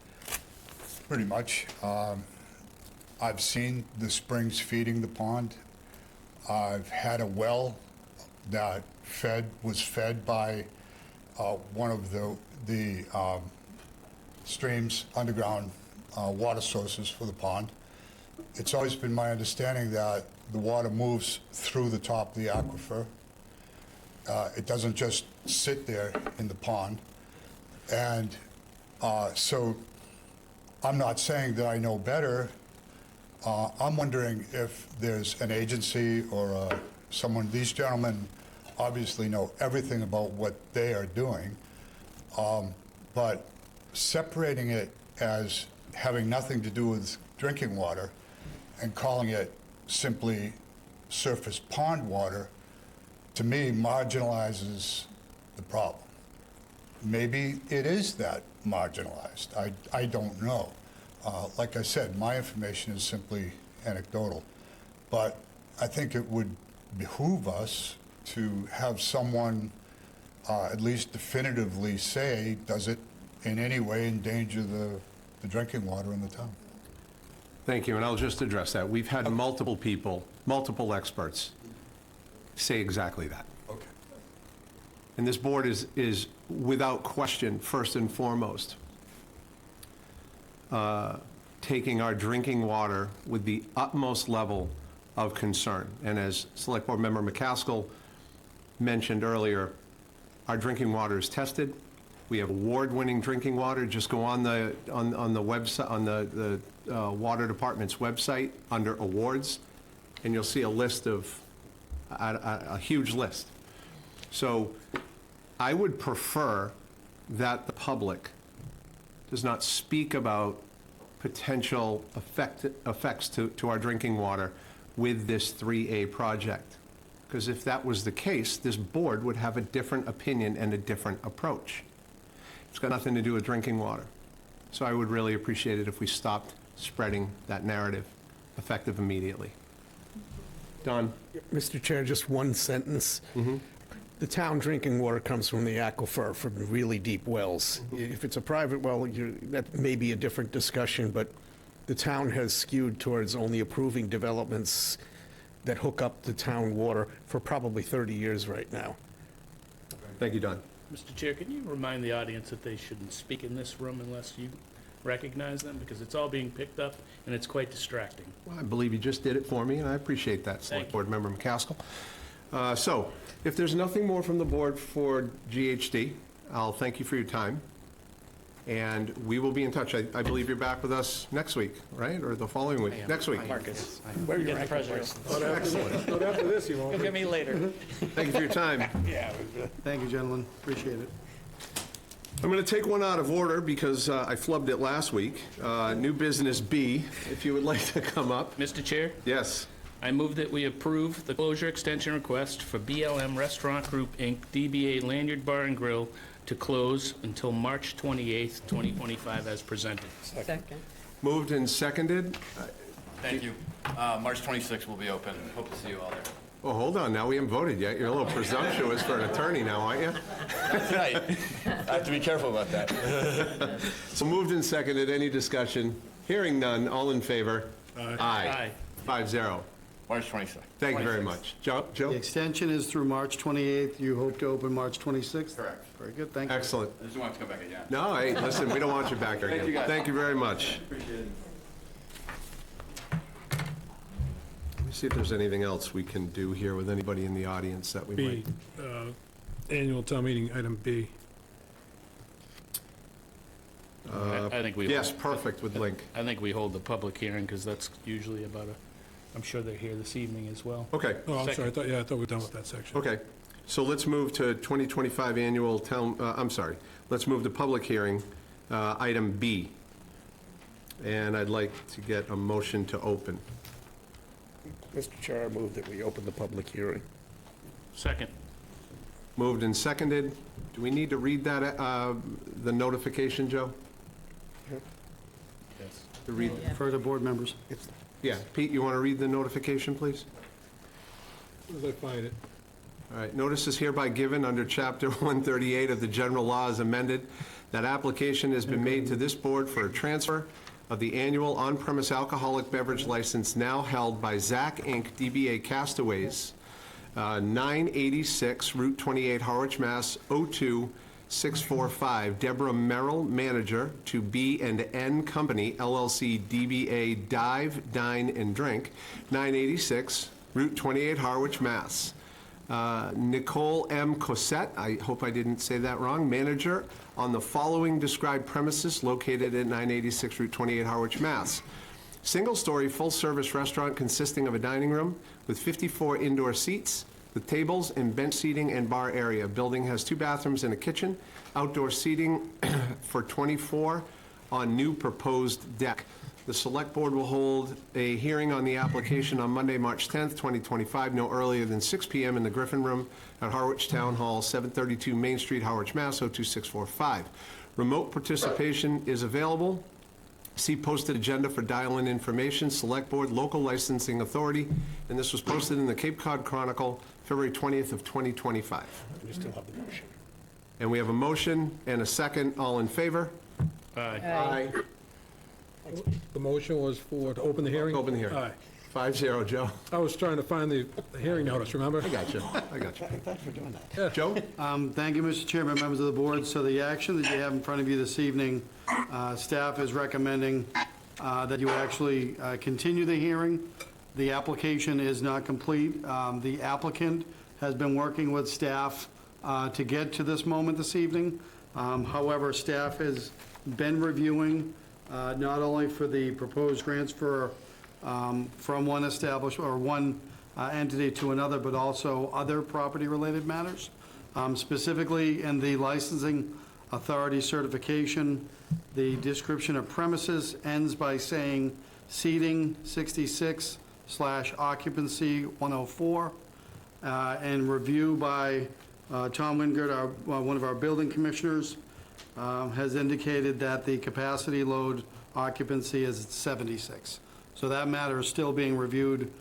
pretty much, I've seen the springs feeding the pond. I've had a well that was fed by one of the streams, underground water sources for the pond. It's always been my understanding that the water moves through the top of the aquifer. It doesn't just sit there in the pond. And so I'm not saying that I know better. I'm wondering if there's an agency or someone, these gentlemen obviously know everything about what they are doing, but separating it as having nothing to do with drinking water and calling it simply surface pond water, to me, marginalizes the problem. Maybe it is that marginalized. I don't know. Like I said, my information is simply anecdotal. But I think it would behoove us to have someone at least definitively say, does it in any way endanger the drinking water in the town? Thank you, and I'll just address that. We've had multiple people, multiple experts say exactly that. Okay. And this board is without question, first and foremost, taking our drinking water with the utmost level of concern. And as Select Board Member McCaskill mentioned earlier, our drinking water is tested. We have award-winning drinking water. Just go on the website, on the Water Department's website under awards, and you'll see a list of a huge list. So I would prefer that the public does not speak about potential effects to our drinking water with this 3A project. Because if that was the case, this board would have a different opinion and a different approach. It's got nothing to do with drinking water. So I would really appreciate it if we stopped spreading that narrative, effective immediately. Don? Mr. Chair, just one sentence. The town drinking water comes from the aquifer, from really deep wells. If it's a private well, that may be a different discussion, but the town has skewed towards only approving developments that hook up the town water for probably 30 years right now. Thank you, Don. Mr. Chair, can you remind the audience that they shouldn't speak in this room unless you recognize them? Because it's all being picked up, and it's quite distracting. Well, I believe you just did it for me, and I appreciate that, Select Board Member McCaskill. So, if there's nothing more from the board for GHD, I'll thank you for your time, and we will be in touch. I believe you're back with us next week, right, or the following week? Next week. Marcus, where you get the pressure? Excellent. But after this, you won't. You'll get me later. Thank you for your time. Thank you, gentlemen. Appreciate it. I'm going to take one out of order because I flubbed it last week. New business B, if you would like to come up. Mr. Chair, Yes. I move that we approve the closure extension request for BLM Restaurant Group, Inc., DBA Lanyard Bar and Grill, to close until March 28th, 2025, as presented. Second. Moved and seconded. Thank you. March 26th will be open. Hope to see you all there. Oh, hold on, now we haven't voted yet. You're a little presumptuous for an attorney now, aren't you? Right. I have to be careful about that. So moved and seconded. Any discussion? Hearing none. All in favor? Aye. 5-0. March 26th. Thank you very much. Joe? The extension is through March 28th. You hope to open March 26th? Correct. Very good, thank you. Excellent. I just want to come back again. No, hey, listen, we don't want you back there Thank again. you, guys. Thank you very much. Appreciate it. Let me see if there's anything else we can do here with anybody in the audience that we B, might. annual town meeting, item B. I think we. Yes, perfect with Link. I think we hold the public hearing, because that's usually about I'm sure they're here this evening as well. Okay, Oh, I'm sorry, Second. I thought we were done with that section. okay. So let's move to 2025 annual town, let's move to public hearing, item B. And I'd like to get a motion to open. Mr. Chair, I move that we open the public hearing. Second. Moved and seconded. Do we need to read that, the notification, Joe? Yes. To read, Further board members. yeah. Pete, you want to read the notification, please? As I find it. All right, notice is hereby given under Chapter 138 of the General Law as amended, that application has been made to this board for a transfer of the annual on-premise alcoholic beverage license now held by Zach Inc., DBA Castaways, 986 Route 28, Harwich, Mass. 02645. Deborah Merrill, manager, to B&N Company, LLC, DBA Dive, Dine, and Drink, 986 Route 28, Harwich, Mass. Nicole M. Cossette, I hope I didn't say that wrong, manager on the following described premises located at 986 Route 28, Harwich, Mass. Single-story, full-service restaurant consisting of a dining room with 54 indoor seats, with tables and bench seating and bar area. Building has 2 bathrooms and a kitchen. Outdoor seating for 24 on new proposed deck. The Select Board will hold a hearing on the application on Monday, March 10th, 2025, no earlier than 6 p.m. in the Griffin Room at Harwich Town Hall, 732 Main Street, Harwich, Mass. 02645. Remote participation is available. See posted agenda for dial-in information, Select Board, Local Licensing Authority, and this was posted in the Cape Cod Chronicle, February 20th of 2025. We still have the motion. And we have a motion and a second. All in favor? Aye. The motion was to open the hearing? Open the hearing. Aye. 5-0, Joe. I was trying to find the hearing notice, remember? I got you. I got you. Thanks for doing that. Joe? Thank you, Mr. Chairman, members of the board. So the action that you have in front of you this evening, staff is recommending that you actually continue the hearing. The application is not complete. The applicant has been working with staff to get to this moment this evening. However, staff has been reviewing not only for the proposed transfer from one establishment or one entity to another, but also other property-related matters. Specifically, in the licensing authority certification, the description of premises ends by saying seating 66/occupancy 104, and review by Tom Wingert, one of our building commissioners, has indicated that the capacity load occupancy is 76. So that matter is still being reviewed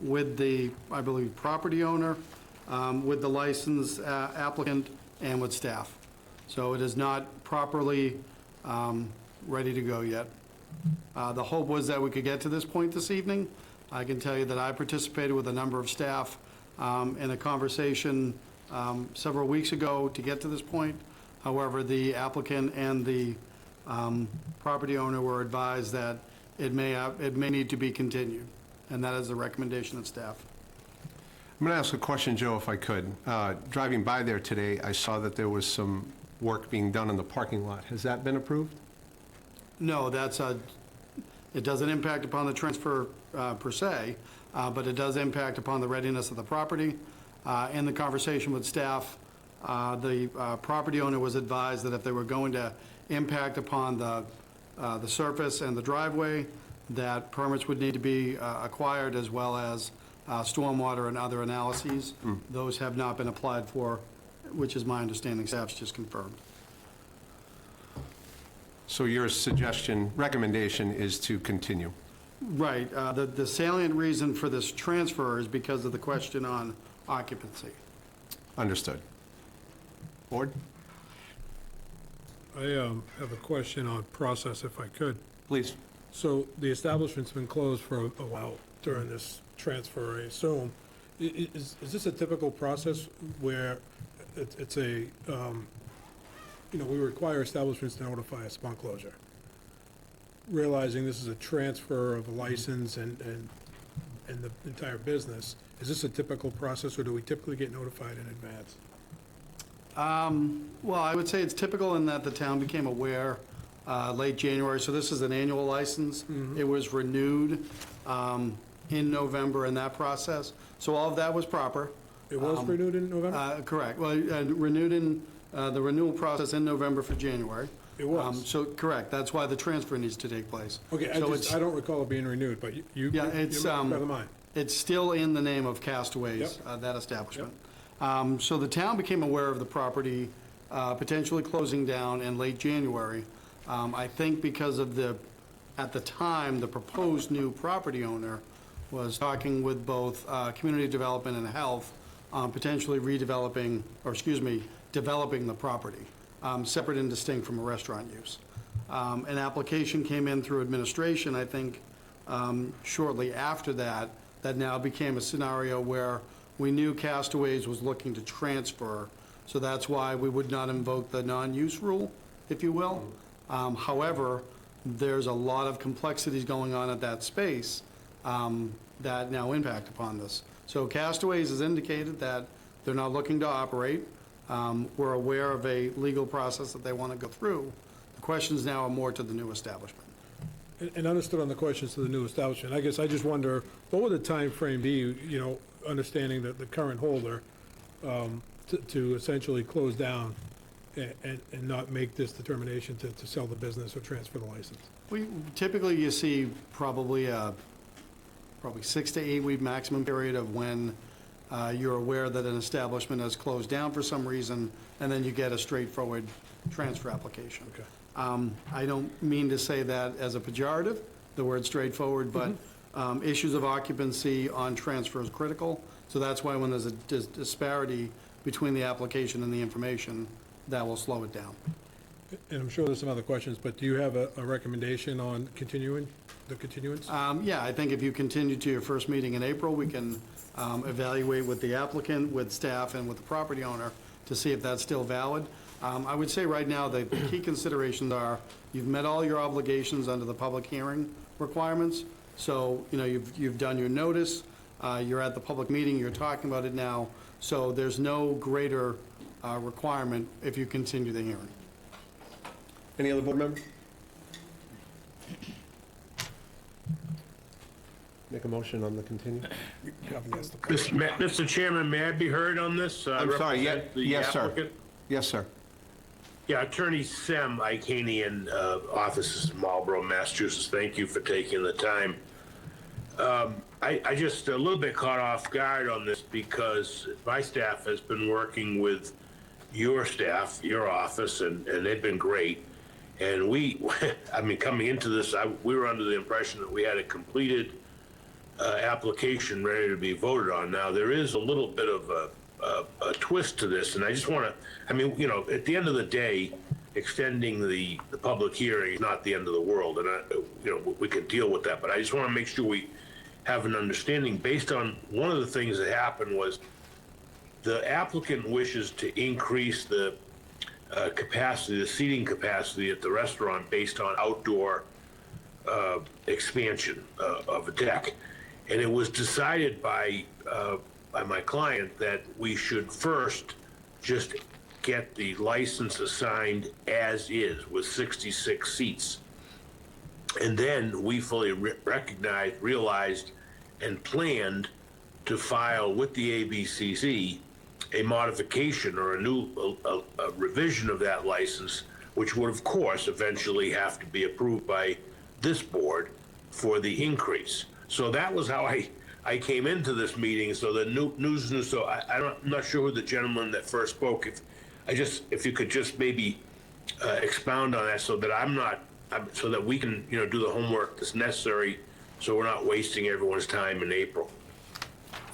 with the, I believe, property owner, with the licensed applicant and with staff. So it is not properly ready to go yet. The hope was that we could get to this point this evening. I can tell you that I participated with a number of staff in a conversation several weeks ago to get to this point. However, the applicant and the property owner were advised that it may need to be continued, and that is the recommendation of staff. I'm going to ask a question, Joe, if I could. Driving by there today, I saw that there was some work being done in the parking lot. Has that been approved? No, it doesn't impact upon the transfer per se, but it does impact upon the readiness of the property. In the conversation with staff, the property owner was advised that if they were going to impact upon the surface and the driveway, that permits would need to be acquired, as well as stormwater and other analyses. Those have not been applied for, which is my understanding. Staff's just confirmed. So your recommendation is to continue? Right. The salient reason for this transfer is because of the question on occupancy. Understood. Board? I have a question on process, if I could. Please. So the establishment's been closed for a while during this transfer, I assume. Is this a typical process where it's a, we require establishments to notify us upon closure? Realizing this is a transfer of a license and the entire business, is this a typical process, or do we typically get notified in advance? Well, I would say it's typical in that the town became aware late January, so this is an annual license. It was renewed in November in that process, so all of that was proper. It was renewed in November? Correct. Well, renewed in the renewal process in November for January. It was? So, correct, that's why the transfer needs to take place. Okay, I don't recall it being renewed, but you better mind. It's still in the name of Castaways, that establishment. So the town became aware of the property potentially closing down in late January. I think because of at the time, the proposed new property owner was talking with both community development and health on potentially developing the property, separate and distinct from a restaurant use. An application came in through administration, I think, shortly after that now became a scenario where we knew Castaways was looking to transfer, so that's why we would not invoke the non-use rule, if you will. However, there's a lot of complexities going on at that space that now impact upon this. So Castaways has indicated that they're not looking to operate. We're aware of a legal process that they want to go through. The questions now are more to the new establishment. And understood on the questions to the new establishment. I guess I just wonder, what would the time frame be, understanding that the current holder, to essentially close down and not make this determination to sell the business or transfer the license? Typically, you see probably 6 to 8 week maximum period of when you're aware that an establishment has closed down for some reason, and then you get a straightforward transfer application. Okay. I don't mean to say that as a pejorative, the word straightforward, but issues of occupancy on transfer is critical. So that's why when there's a disparity between the application and the information, that will slow it down. And I'm sure there's some other questions, but do you have a recommendation on continuing, the continuance? Yeah, I think if you continue to your first meeting in April, we can evaluate with the applicant, with staff, and with the property owner to see if that's still valid. I would say right now the key considerations are you've met all your obligations under the public hearing requirements. So, you've done your notice, you're at the public meeting, you're talking about it now. So there's no greater requirement if you continue the hearing. Any other board members? Make a motion on the continue? Mr. Chairman, may I be heard on this? I'm sorry, yes, sir. Applicant? Yes, sir. Yeah, Attorney Sem, Icanian, offices in Marlborough, Massachusetts. Thank you for taking the time. I just a little bit caught off guard on this because my staff has been working with your staff, your office, and they've been great. And coming into this, we were under the impression that we had a completed application ready to be voted on. Now, there is a little bit of a twist to this, and I just want to, I mean, you know, at the end of the day, extending the public hearing is not the end of the world, and you know, we can deal with that, but I just want to make sure we have an understanding based on one of the things that happened was the applicant wishes to increase the capacity, the seating capacity at the restaurant based on outdoor expansion of a deck. And it was decided by my client that we should first just get the license assigned as is with 66 seats. And then we fully realized and planned to file with the ABCC a modification or a revision of that license, which would of course eventually have to be approved by this board for the increase. So that was how I came into this meeting. So the news, so I'm not sure who the gentleman that first spoke, if you could just maybe expound on that so that so that we can, you know, do the homework that's necessary so we're not wasting everyone's time in April.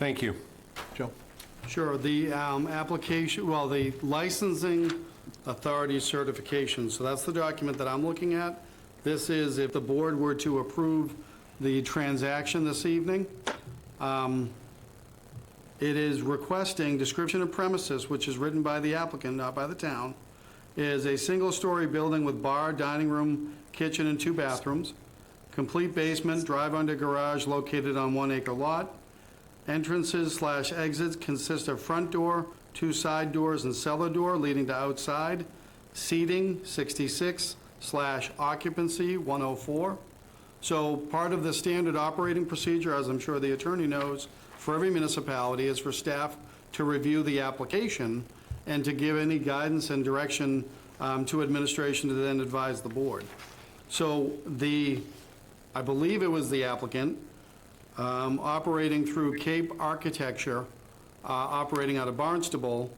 Thank you. Joe? Sure. The application, well, the licensing authority certification, so that's the document that I'm looking at. This is if the board were to approve the transaction this evening. It is requesting description of premises, which is written by the applicant, not by the town, is a single-story building with bar, dining room, kitchen, and 2 bathrooms, complete basement, drive-under garage located on 1-acre lot. Entrances/exits consist of front door, 2 side doors, and cellar door leading to outside. Seating, 66/occupancy, 104. So part of the standard operating procedure, as I'm sure the attorney knows, for every municipality is for staff to review the application and to give any guidance and direction to administration to then advise the board. So I believe it was the applicant, operating through Cape Architecture, operating out of Barnstable,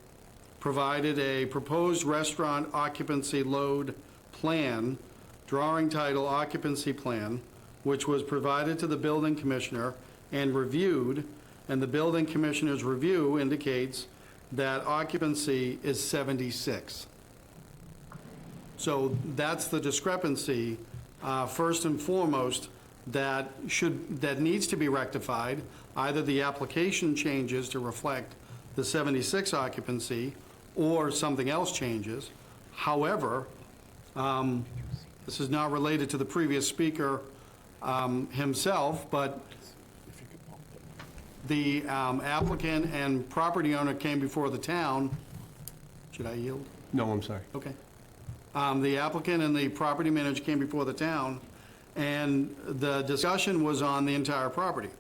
provided a proposed restaurant occupancy load plan, drawing title occupancy plan, which was provided to the building commissioner and reviewed, and the building commissioner's review indicates that occupancy is 76. So that's the discrepancy, first and foremost, that needs to be rectified. Either the application changes to reflect the 76 occupancy or something else changes. However, this is not related to the previous speaker himself, but the applicant and property owner came before the town. Should I yield? No, I'm sorry. Okay. The applicant and the property manager came before the town, and the discussion was on the entire property.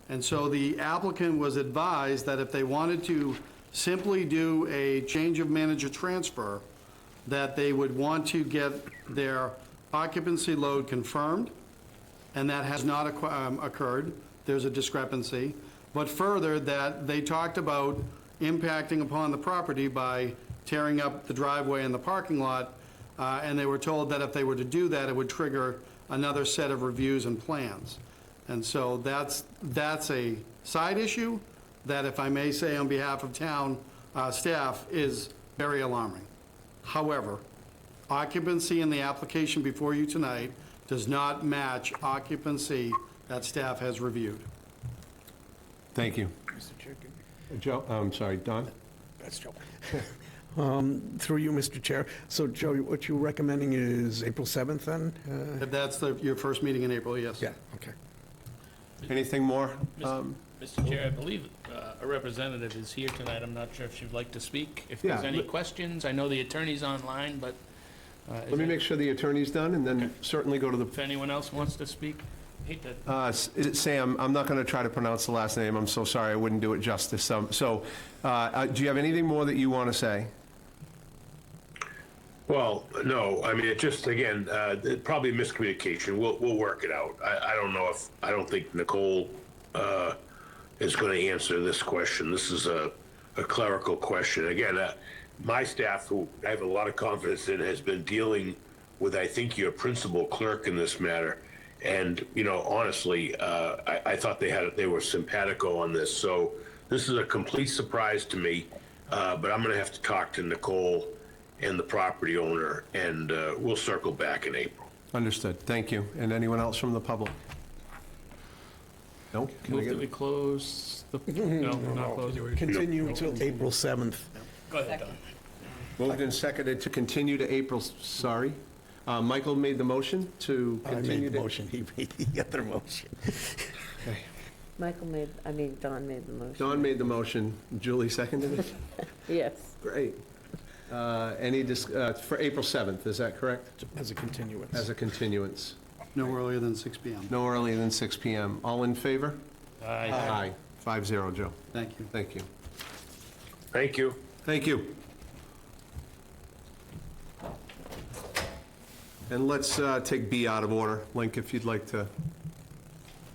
And so the applicant was advised that if they wanted to simply do a change of manager transfer, that they would want to get their occupancy load confirmed, and that has not occurred. There's a discrepancy. But further, that they talked about impacting upon the property by tearing up the driveway and the parking lot, and they were told that if they were to do that, it would trigger another set of reviews and plans. And so that's a side issue that, if I may say on behalf of town staff, is very alarming. However, occupancy in the application before you tonight does not match occupancy that staff has reviewed. Thank you. Mr. Chair. Joe, I'm sorry, Don? That's Joe. Through you, Mr. Chair. So, Joe, what you're recommending is April 7th, then? If that's your first meeting in April, yes. Yeah, okay. Anything more? Mr. Chair, I believe a representative is here tonight. I'm not sure if she'd like to speak. If there's Yeah, any questions, I know the attorney's online, but... Let me make sure the attorney's done, and then certainly go to the... If anyone else wants to speak, hate to... Is it Sam? I'm not going to try to pronounce the last name. I'm so sorry. I wouldn't do it justice. Do you have anything more that you want to say? Well, no, I mean, it just, again, probably miscommunication. We'll work it out. I don't think Nicole is going to answer this question. This is a clerical question. Again, my staff, who I have a lot of confidence in, has been dealing with, I think, your principal clerk in this matter. And, you know, honestly, I thought they were simpatico on this. So this is a complete surprise to me. but I'm gonna have to talk to Nicole and the property owner, and we'll circle back in April. Understood. Thank you. And anyone else from the public? No? Can I Move get- that we close the, no, not close. Continue until April 7th. Go ahead, Don. Moved and seconded to continue to April, sorry. Michael made the motion to I continue made the to... motion, he made the other motion. Don made the motion. Don made the motion, Julie seconded it? Yes. Great. For April 7th, is that correct? As a continuance. As a continuance. No earlier than 6 PM. No earlier than 6 PM. All in favor? Aye. Aye. 5-0, Joe. Thank you. Thank you. Thank you. Thank you. And let's take B out of order. Link, if you'd like to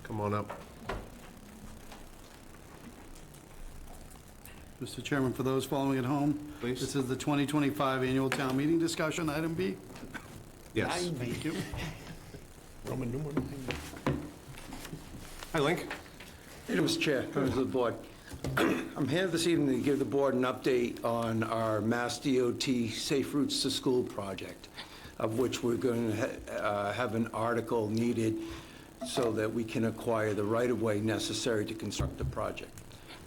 come on up. Mr. Chairman, for those following at home, Please. this is the 2025 Annual Town Meeting discussion, item B. Yes. Thank you. Roman numeral 9. Hi, Link. Mr. Chair, members of the board. I'm here this evening to give the board an update on our Mass DOT Safe Routes to School project, of which we're going to have an article needed so that we can acquire the right-of-way necessary to construct the project.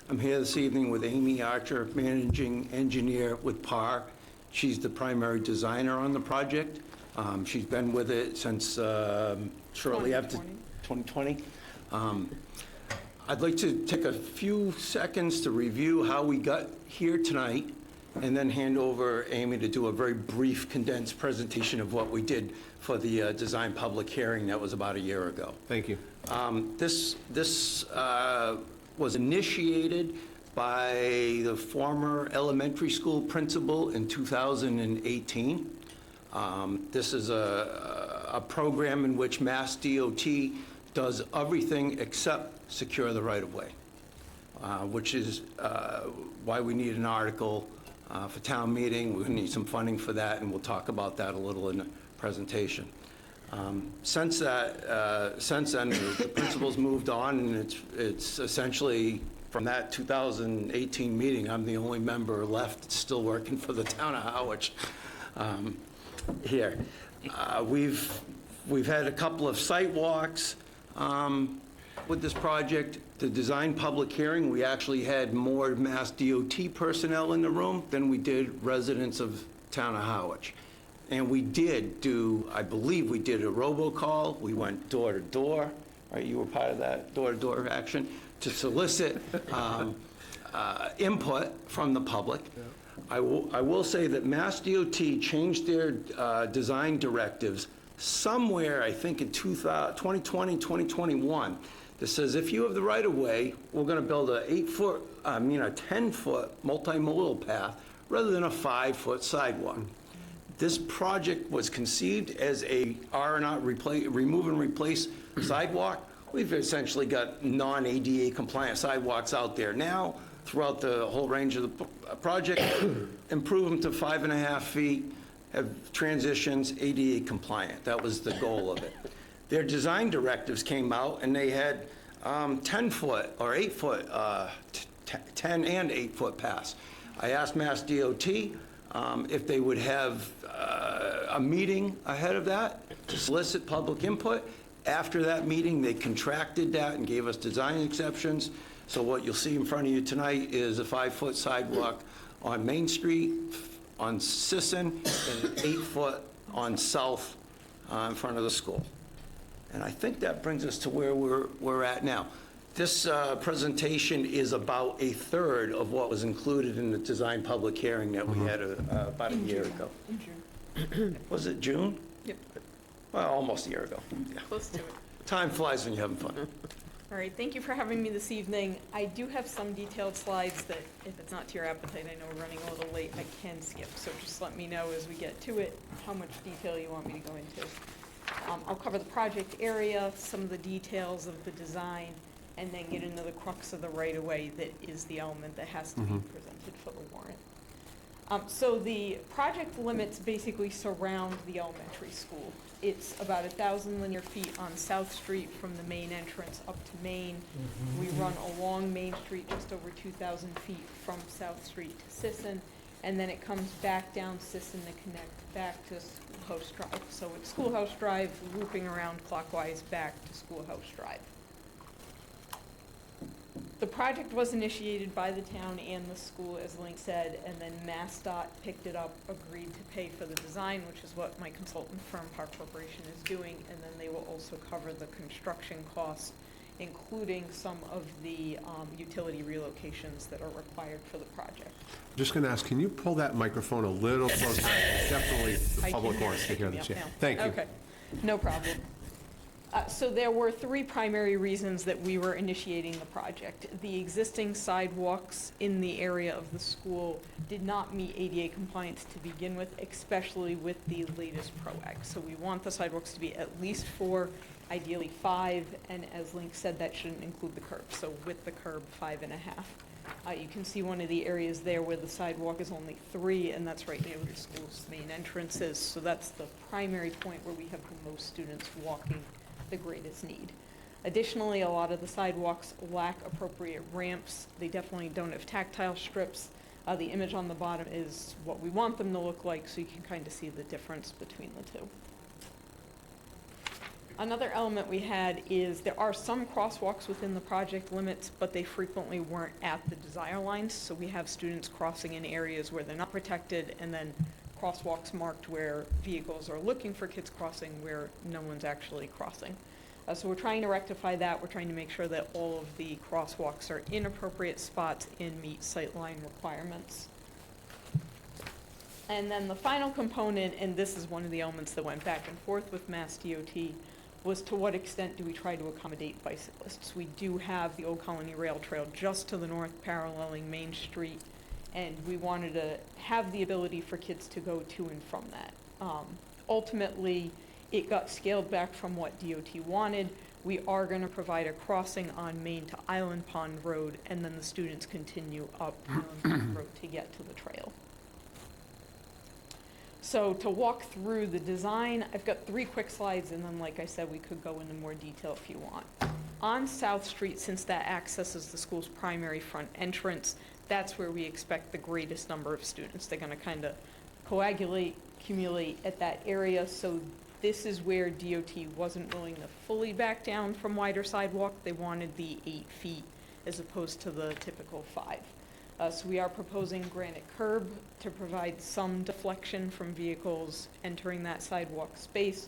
I'm here this evening with Amy Archer, managing engineer with PAR. She's the primary designer on the project. She's been with it since shortly after 2020. I'd like to take a few seconds to review how we got here tonight, and then hand over Amy to do a very brief, condensed presentation of what we did for the design public hearing that was about a year ago. Thank you. This was initiated by the former elementary school principal in 2018. This is a program in which Mass DOT does everything except secure the right-of-way, which is why we need an article for town meeting. We're going to need some funding for that, and we'll talk about that a little in the presentation. Since then, the principal's moved on, and it's essentially from that 2018 meeting, I'm the only member left still working for the town of Harwich here. We've had a couple of site walks with this project. The design public hearing, we actually had more Mass DOT personnel in the room than we did residents of town of Harwich. And we did do, I believe we did a robocall. We went door to door, right? You were part of that door-to-door action to solicit input from the public. I will say that Mass DOT changed their design directives somewhere, I think in 2020, 2021, that says if you have the right-of-way, we're going to build a 10-foot multimodal path rather than a 5-foot sidewalk. This project was conceived as a R&R remove and replace sidewalk. We've essentially got non-ADA compliant sidewalks out there now throughout the whole range of the project. Improve them to 5.5 feet, have transitions ADA compliant. That was the goal of it. Their design directives came out and they had 10-foot or 8-foot, 10 and 8-foot paths. I asked Mass DOT if they would have a meeting ahead of that to solicit public input. After that meeting, they contracted that and gave us design exceptions. So what you'll see in front of you tonight is a 5-foot sidewalk on Main Street, on Sisson, and an 8-foot on South in front of the school. And I think that brings us to where we're at now. This presentation is about a third of what was included in the design public hearing that we had about a year ago. In June. Was it June? Yep. Well, almost a year ago. Yeah. Close to it. Time flies when you're having fun. All right, thank you for having me this evening. I do have some detailed slides that, if it's not to your appetite, I know we're running a little late, I can skip. So just let me know as we get to it, how much detail you want me to go into. I'll cover the project area, some of the details of the design, and then get into the crux of the right-of-way that is the element that has to be presented for the warrant. So the project limits basically surround the elementary school. It's about 1,000 linear feet on South Street from the main entrance up to Main. We run along Main Street just over 2,000 feet from South Street to Sisson, and then it comes back down Sisson to connect back to Schoolhouse Drive. So it's Schoolhouse Drive looping around clockwise back to Schoolhouse Drive. The project was initiated by the town and the school, as Link said, and then MassDOT picked it up, agreed to pay for the design, which is what my consultant firm, Park Corporation, is doing, and then they will also cover the construction costs, including some of the utility relocations that are required for the project. Just going to ask, can you pull that microphone a little closer? Definitely, the public wants to hear the chair. Thank you. Okay, no problem. So there were three primary reasons that we were initiating the project. The existing sidewalks in the area of the school did not meet ADA compliance to begin with, especially with the latest PROAC. So we want the sidewalks to be at least 4, ideally 5, and as Link said, that shouldn't include the curb. So with the curb, 5.5. You can see one of the areas there where the sidewalk is only 3, and that's right near where the school's main entrance is. So that's the primary point where we have the most students walking the greatest need. Additionally, a lot of the sidewalks lack appropriate ramps. They definitely don't have tactile strips. The image on the bottom is what we want them to look like, so you can kind of see the difference between the two. Another element we had is there are some crosswalks within the project limits, but they frequently weren't at the desire lines. So we have students crossing in areas where they're not protected, and then crosswalks marked where vehicles are looking for kids crossing where no one's actually crossing. So we're trying to rectify that. We're trying to make sure that all of the crosswalks are in appropriate spots and meet sightline requirements. And then the final component, and this is one of the elements that went back and forth with Mass DOT, was to what extent do we try to accommodate bicyclists? We do have the Old Colony Rail Trail just to the north paralleling Main Street, and we wanted to have the ability for kids to go to and from that. Ultimately, it got scaled back from what DOT wanted. We are going to provide a crossing on Main to Island Pond Road, and then the students continue up Island Pond Road to get to the trail. So to walk through the design, I've got 3 quick slides, and then like I said, we could go into more detail if you want. On South Street, since that accesses the school's primary front entrance, that's where we expect the greatest number of students. They're going to kind of coagulate, accumulate at that area. So this is where DOT wasn't willing to fully back down from wider sidewalk. They wanted the 8 feet as opposed to the typical 5. So we are proposing granite curb to provide some deflection from vehicles entering that sidewalk space.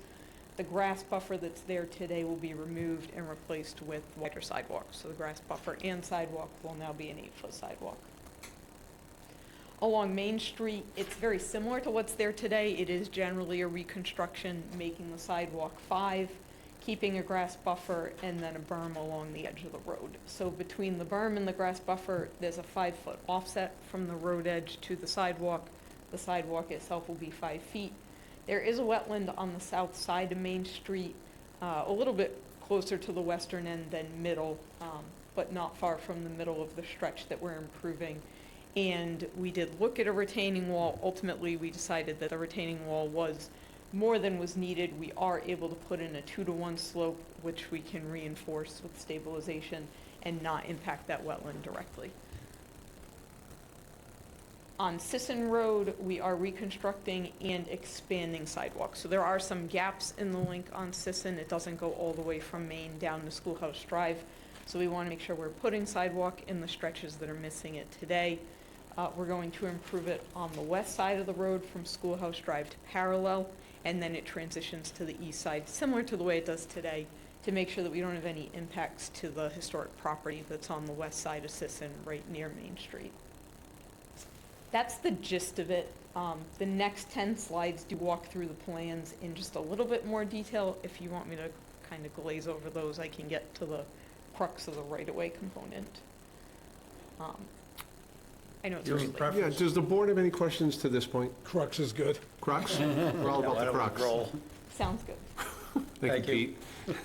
The grass buffer that's there today will be removed and replaced with wider sidewalks. So the grass buffer and sidewalk will now be an 8-foot sidewalk. Along Main Street, it's very similar to what's there today. It is generally a reconstruction, making the sidewalk 5, keeping a grass buffer, and then a berm along the edge of the road. So between the berm and the grass buffer, there's a 5-foot offset from the road edge to the sidewalk. The sidewalk itself will be 5 feet. There is a wetland on the south side of Main Street, a little bit closer to the western end than middle, but not far from the middle of the stretch that we're improving. And we did look at a retaining wall. Ultimately, we decided that the retaining wall was more than was needed. We are able to put in a 2-to-1 slope, which we can reinforce with stabilization and not impact that wetland directly. On Sisson Road, we are reconstructing and expanding sidewalks. So there are some gaps in the link on Sisson. It doesn't go all the way from Main down to Schoolhouse Drive. So we want to make sure we're putting sidewalk in the stretches that are missing it today. We're going to improve it on the west side of the road from Schoolhouse Drive to parallel, and then it transitions to the east side, similar to the way it does today, to make sure that we don't have any impacts to the historic property that's on the west side of Sisson, right near Main Street. That's the gist of it. The next 10 slides do walk through the plans in just a little bit more detail. If you want me to kind of glaze over those, I can get to the crux of the right-of-way component. I know it's really late. Yeah, does the board have any questions to this point? Crux is good. Crux? We're all about the crux. Sounds good. Thank you, Pete.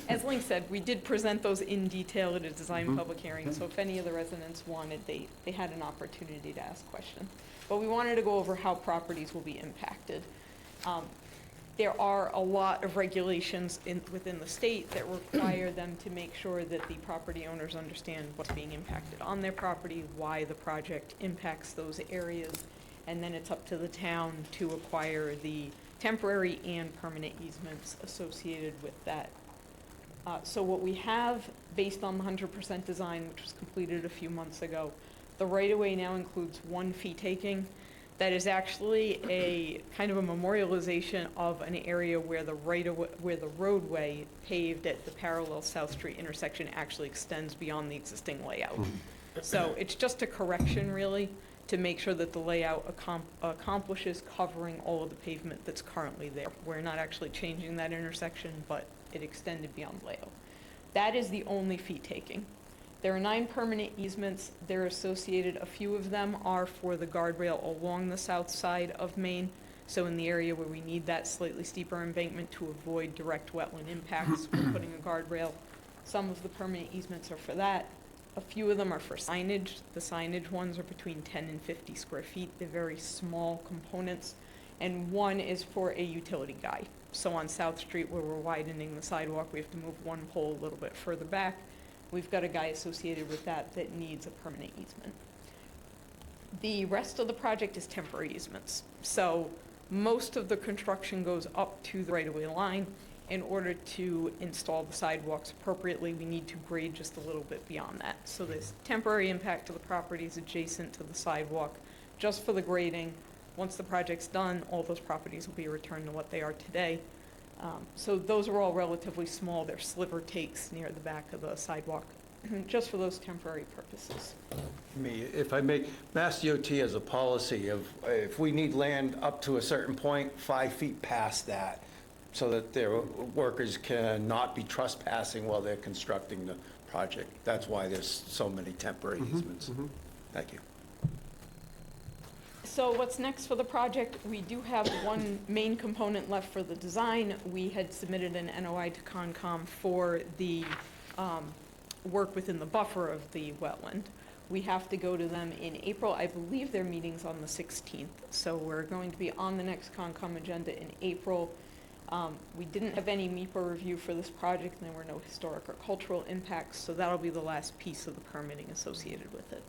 As Link said, we did present those in detail at a design public hearing, so if any of the residents wanted, they had an opportunity to ask questions. But we wanted to go over how properties will be impacted. There are a lot of regulations within the state that require them to make sure that the property owners understand what's being impacted on their property, why the project impacts those areas, and then it's up to the town to acquire the temporary and permanent easements associated with that. So what we have, based on the 100% design, which was completed a few months ago, the right-of-way now includes 1 fee taking. That is actually a kind of a memorialization of an area where the roadway paved at the parallel South Street intersection actually extends beyond the existing layout. So it's just a correction, really, to make sure that the layout accomplishes covering all of the pavement that's currently there. We're not actually changing that intersection, but it extended beyond layout. That is the only fee taking. There are 9 permanent easements. They're associated, a few of them are for the guardrail along the south side of Main. So in the area where we need that slightly steeper embankment to avoid direct wetland impacts, we're putting a guardrail. Some of the permanent easements are for that. A few of them are for signage. The signage ones are between 10 and 50 square feet. They're very small components. And one is for a utility guy. So on South Street, where we're widening the sidewalk, we have to move 1 pole a little bit further back. We've got a guy associated with that needs a permanent easement. The rest of the project is temporary easements. So most of the construction goes up to the right-of-way line. In order to install the sidewalks appropriately, we need to grade just a little bit beyond that. So there's temporary impact to the properties adjacent to the sidewalk, just for the grading. Once the project's done, all those properties will be returned to what they are today. So those are all relatively small. They're sliver takes near the back of the sidewalk, just for those temporary purposes. If I may, Mass DOT has a policy of if we need land up to a certain point, 5 feet past that, so that their workers cannot be trespassing while they're constructing the project. That's why there's so many temporary easements. Thank you. So what's next for the project? We do have one main component left for the design. We had submitted an NOI to Concom for the work within the buffer of the wetland. We have to go to them in April. I believe their meeting's on the 16th. So we're going to be on the next Concom agenda in April. We didn't have any MEPA review for this project, and there were no historic or cultural impacts, so that'll be the last piece of the permitting associated with it.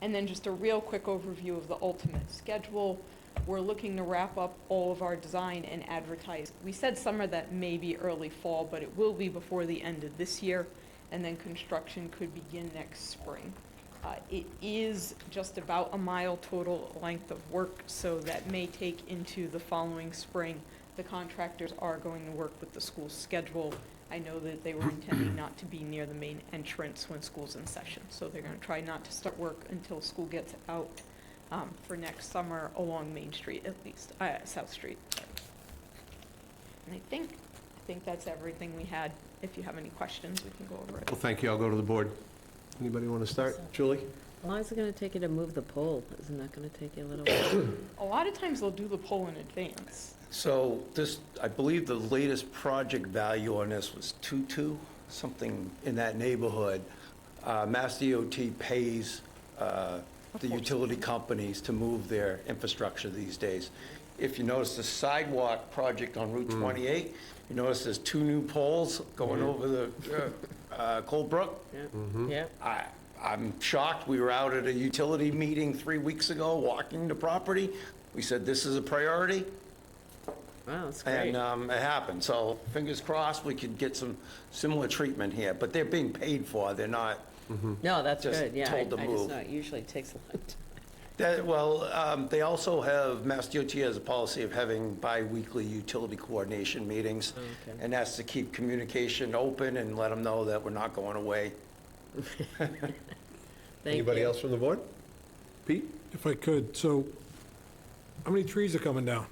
And then just a real quick overview of the ultimate schedule. We're looking to wrap up all of our design and advertise. We said summer, that may be early fall, but it will be before the end of this year, and then construction could begin next spring. It is just about a mile total length of work, so that may take into the following spring. The contractors are going to work with the school's schedule. I know that they were intending not to be near the main entrance when school's in session, so they're going to try not to start work until school gets out for next summer along Main Street, at least, South Street. And I think that's everything we had. If you have any questions, we can go over it. Well, thank you. I'll go to the board. Anybody want to start? Julie? How long is it going to take you to move the pole? Isn't that going to take you a little while? A lot of times they'll do the poll in advance. So this, I believe the latest project value on this was 2.2, something in that neighborhood. Mass DOT pays the utility companies to move their infrastructure these days. If you notice the sidewalk project on Route 28, you notice there's 2 new poles going over the Cold Brook. Yeah. I'm shocked. We were out at a utility meeting 3 weeks ago, walking the property. We said, this is a priority. Wow, that's great. And it happened. So fingers crossed we could get some similar treatment here. But they're being paid for. They're not No, that's just good, yeah. told to I move. just know it usually takes a long time. They also have, Mass DOT has a policy of having bi-weekly utility coordination meetings. Okay. And that's to keep communication open and let them know that we're not going away. Anybody else from the board? Pete? If I could, so how many trees are coming down?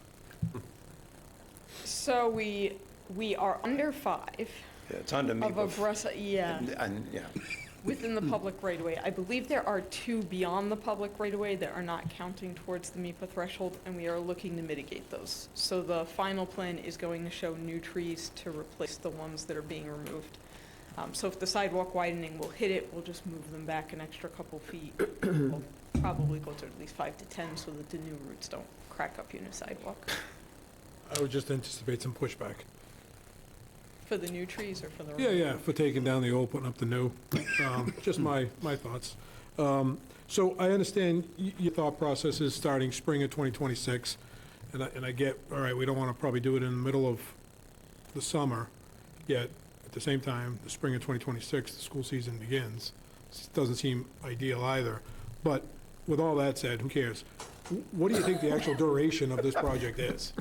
So we are under 5. Yeah, it's under me. Of aggressive, yeah. And, yeah. Within the public right-of-way. I believe there are 2 beyond the public right-of-way that are not counting towards the MIPA threshold, and we are looking to mitigate those. So the final plan is going to show new trees to replace the ones that are being removed. So if the sidewalk widening will hit it, we'll just move them back an extra couple feet. We'll probably go to at least 5 to 10 so that the new roots don't crack up your new sidewalk. I would just anticipate some pushback. For the new trees or for the? Yeah, for taking down the old, putting up the new. Just my thoughts. So I understand your thought process is starting spring of 2026, and I get, all right, we don't want to probably do it in the middle of the summer, yet at the same time, the spring of 2026, the school season begins. This doesn't seem ideal either. But with all that said, who cares? What do you think the actual duration of this project is?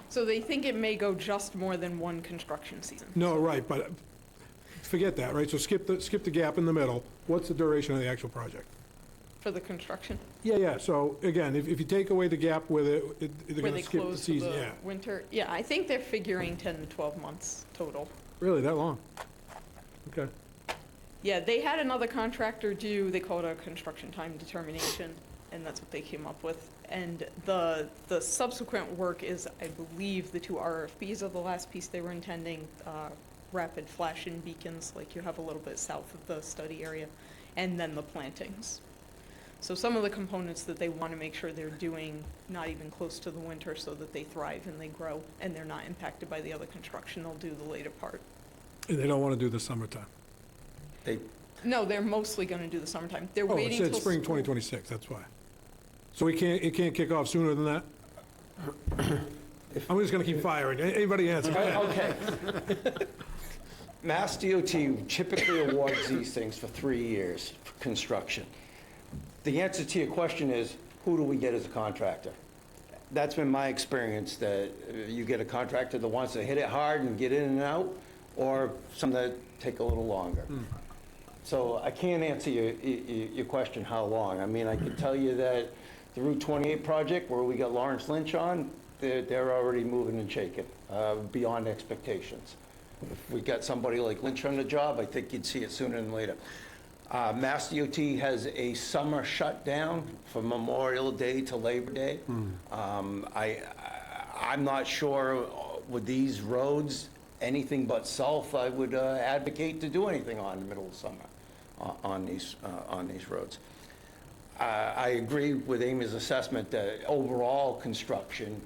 So they think it may go just more than one construction season. No, right, but forget that, right? So skip the gap in the middle. What's the duration of the actual project? For the construction? Yeah, so again, if you take away the gap with it, they're Where gonna they skip the close for season, the yeah. winter? Yeah, I think they're figuring 10 to 12 months total. Really, that long? Okay. Yeah, they had another contractor do, they call it a construction time determination, and that's what they came up with. And the subsequent work is, I believe, the 2 RFPs are the last piece they were intending, rapid flashing beacons, like you have a little bit south of the study area, and then the plantings. So some of the components that they want to make sure they're doing not even close to the winter so that they thrive and they grow, and they're not impacted by the other construction, they'll do the later part. And they don't want to do the summertime? No, they're mostly going to do the summertime. They're Oh, it waiting said till spring school. 2026, that's why. So it can't kick off sooner than that? I'm just going to keep firing. Anybody answer? Okay. Mass DOT typically awards these things for 3 years for construction. The answer to your question is, who do we get as a contractor? That's been my experience, that you get a contractor that wants to hit it hard and get in and out, or some that take a little longer. So I can't answer your question, how long. I mean, I can tell you that the Route 28 project, where we got Lawrence Lynch on, they're already moving and shaking, beyond expectations. If we got somebody like Lynch on the job, I think you'd see it sooner than later. Mass DOT has a summer shutdown from Memorial Day to Labor Day. I'm not sure with these roads, anything but south, I would advocate to do anything on in the middle of summer on these roads. I agree with Amy's assessment that overall construction,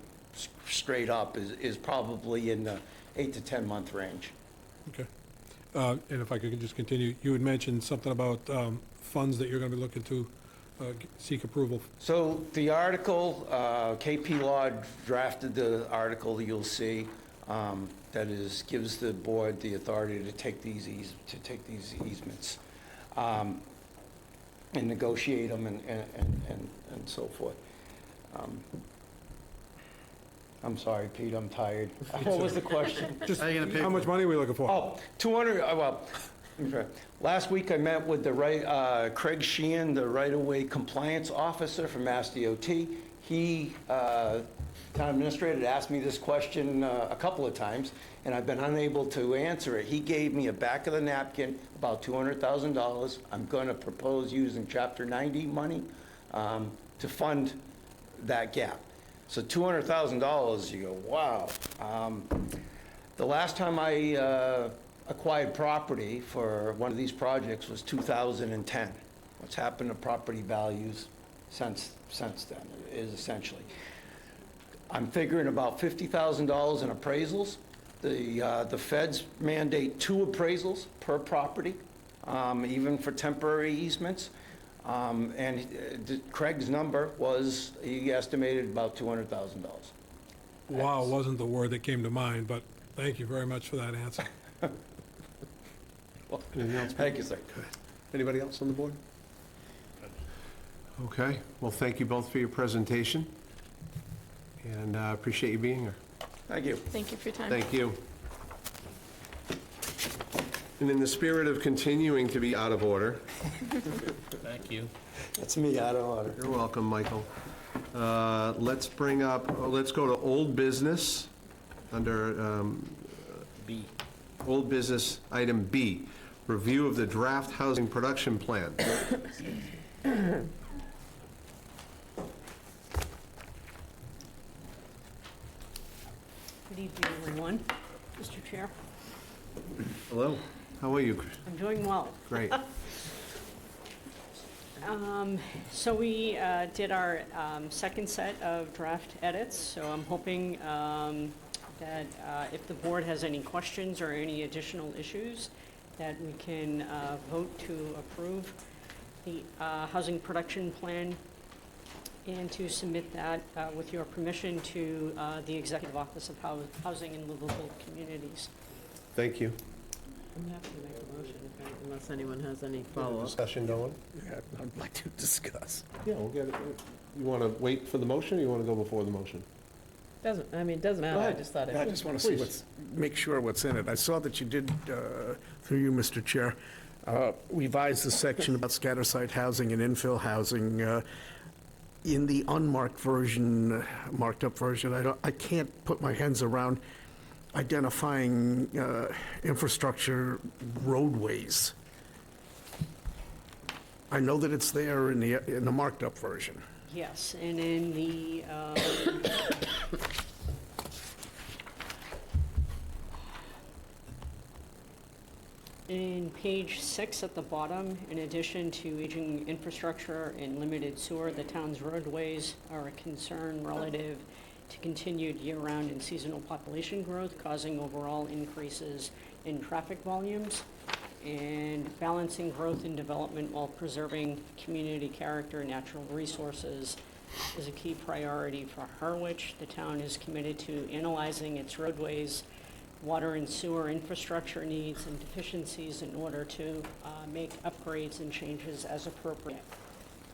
straight up, is probably in the 8 to 10 month range. Okay. And if I could just continue, you had mentioned something about funds that you're going to be looking to seek approval. So the article, KP Law drafted the article that you'll see, that gives the board the authority to take these easements and negotiate them and so forth. I'm sorry, Pete, I'm tired. What was the question? Just how much money are we looking for? Oh, 200, well, last week I met with Craig Sheehan, the right-of-way compliance officer from Mass DOT. He, town administrator, had asked me this question a couple of times, and I've been unable to answer it. He gave me a back of the napkin, about $200,000. I'm going to propose using Chapter 90 money to fund that gap. So $200,000, you go, wow. The last time I acquired property for one of these projects was 2010. What's happened to property values since then is essentially, I'm figuring about $50,000 in appraisals. The feds mandate 2 appraisals per property, even for temporary easements. And Craig's number was, he estimated about $200,000. Wow, wasn't the word that came to mind, but thank you very much for that answer. Anything else? Thank you, sir. Anybody else on the board? Okay, well, thank you both for your presentation, and I appreciate you being here. Thank you. Thank you for your time. Thank you. And in the spirit of continuing to be out of order. Thank you. That's me out of order. You're welcome, Michael. Let's go to old business under B. Old business, item B, Review of the draft housing production plan. Good evening, everyone. Mr. Chair, Hello, how are you? I'm doing well. Great. So we did our second set of draft edits, so I'm hoping that if the board has any questions or any additional issues, that we can vote to approve the housing production plan and to submit that, with your permission, to the Executive Office of Housing and Livable Communities. Thank you. I'm happy to make a motion unless anyone has any follow-up. Discussion going? Yeah, I'd like to discuss. Yeah, we'll get it. You want to wait for the motion, or you want to go before the motion? Doesn't matter, I just thought I just want to see make sure what's in it. I saw that you did, through you, Mr. Chair, revise the section about scatter site housing and infill housing. In the unmarked version, marked up version, I can't put my hands around identifying infrastructure roadways. I know that it's there in the marked up version. Yes, and in the, in page 6 at the bottom, in addition to aging infrastructure and limited sewer, the town's roadways are a concern relative to continued year-round and seasonal population growth, causing overall increases in traffic volumes, and balancing growth and development while preserving community character and natural resources is a key priority for Harwich. The town is committed to analyzing its roadways, water and sewer infrastructure needs and deficiencies in order to make upgrades and changes as appropriate.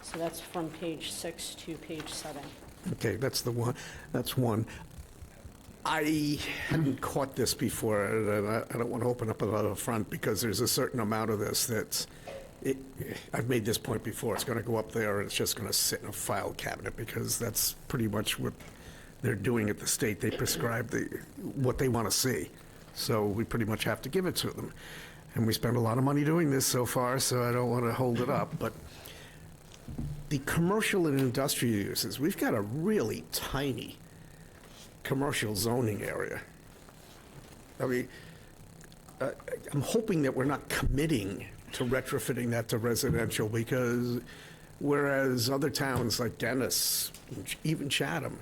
So that's from page 6 to page 7. Okay, that's the one. That's one. I hadn't caught this before, and I don't want to open up another front because there's a certain amount of this that's. I've made this point before. It's going to go up there, and it's just going to sit in a file cabinet because that's pretty much what they're doing at the state. They prescribe what they want to see, so we pretty much have to give it to them. And we spend a lot of money doing this so far, so I don't want to hold it up, but. The commercial and industrial uses, we've got a really tiny commercial zoning area. I mean, I'm hoping that we're not committing to retrofitting that to residential because whereas other towns like Dennis, even Chatham,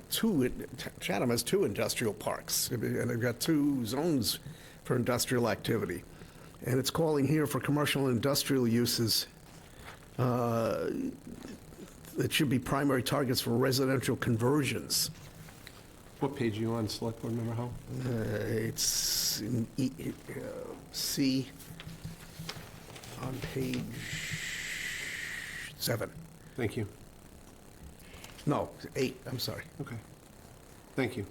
Chatham has 2 industrial parks and they've got 2 zones for industrial activity. And it's calling here for commercial and industrial uses that should be primary targets for residential conversions. What page are you on, Select Board Member Hull? It's in C on page 7. Thank you. No, 8, I'm sorry. Okay. Thank you.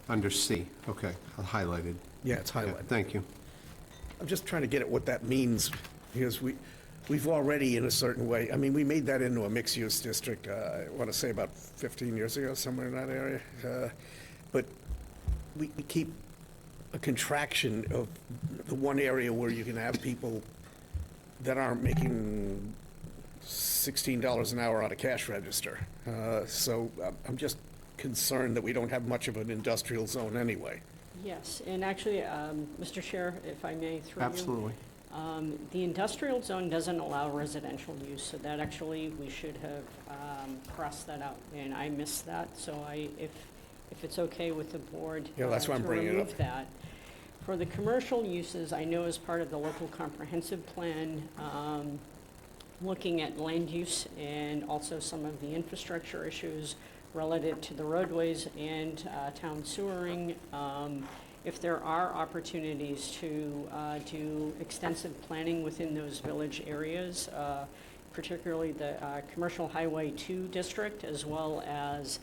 Under C, okay, highlighted. Yeah, it's highlighted. Yeah, thank you. I'm just trying to get at what that means because we've already, in a certain way, I mean, we made that into a mixed-use district, I want to say about 15 years ago, somewhere in that area. But we keep a contraction of the one area where you can have people that aren't making $16 an hour on a cash register. So I'm just concerned that we don't have much of an industrial zone anyway. Yes, and actually, Mr. Chair, if I may, through you. Absolutely. The industrial zone doesn't allow residential use, so that actually, we should have crossed that out, and I missed that, so if it's okay with the board. Yeah, that's why I'm bringing it up. To remove that. For the commercial uses, I know as part of the local comprehensive plan, looking at land use and also some of the infrastructure issues relative to the roadways and town sewering, if there are opportunities to do extensive planning within those village areas, particularly the Commercial Highway 2 district, as well as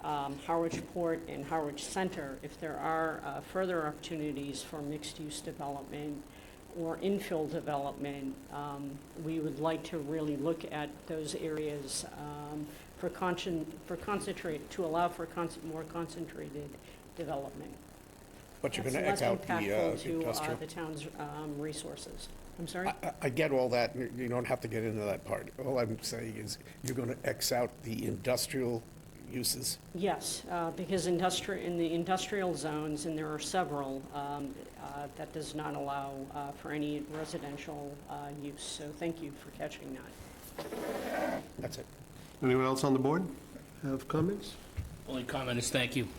Harwich Port and Harwich Center, if there are further opportunities for mixed-use development or infill development, we would like to really look at those areas to allow for more concentrated development. But you're That's going to less X out the impactful to industrial. the town's resources. I'm sorry? I get all that. You don't have to get into that part. All I'm saying is you're going to X out the industrial uses. Yes, because in the industrial zones, and there are several, that does not allow for any residential use. So thank you for catching that. That's it. Anyone else on the board have comments? Only comment is thank you.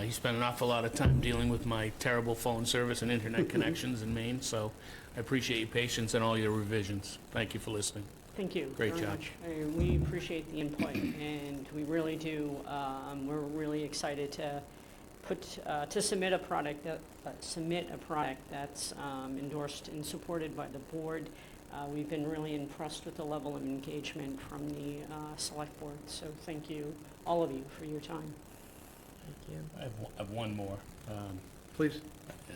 You spent an awful lot of time dealing with my terrible phone service and internet connections in Maine, so I appreciate your patience and all your revisions. Thank you for listening. Thank you Great very job. much. We appreciate the input, and we really do. We're really excited to submit a product that's endorsed and supported by the board. We've been really impressed with the level of engagement from the select board. So thank you, all of you, for your time. Thank you. I have one more. Please.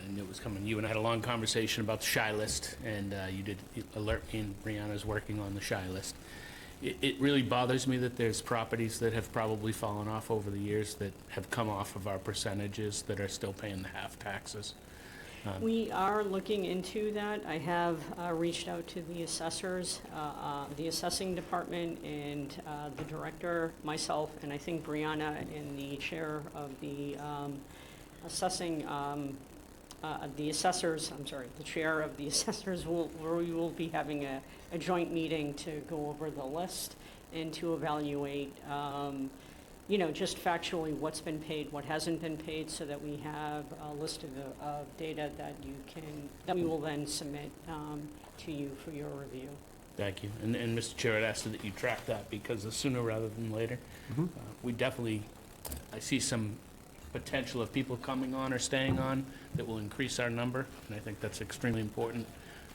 And it was coming. You and I had a long conversation about the shy list, and you did alert me, and Brianna's working on the shy list. It really bothers me that there's properties that have probably fallen off over the years that have come off of our percentages that are still paying the half taxes. We are looking into that. I have reached out to the assessors, the assessing department, and the director, myself, and I think Brianna, and the chair of the assessing, the assessors, I'm sorry, the chair of the assessors, we will be having a joint meeting to go over the list and to evaluate, just factually what's been paid, what hasn't been paid, so that we have a list of data that we will then submit to you for your review. Thank you. And Mr. Chair, I'd ask that you track that, because the sooner rather than later, we definitely, I see some potential of people coming on or staying on that will increase our number, and I think that's extremely important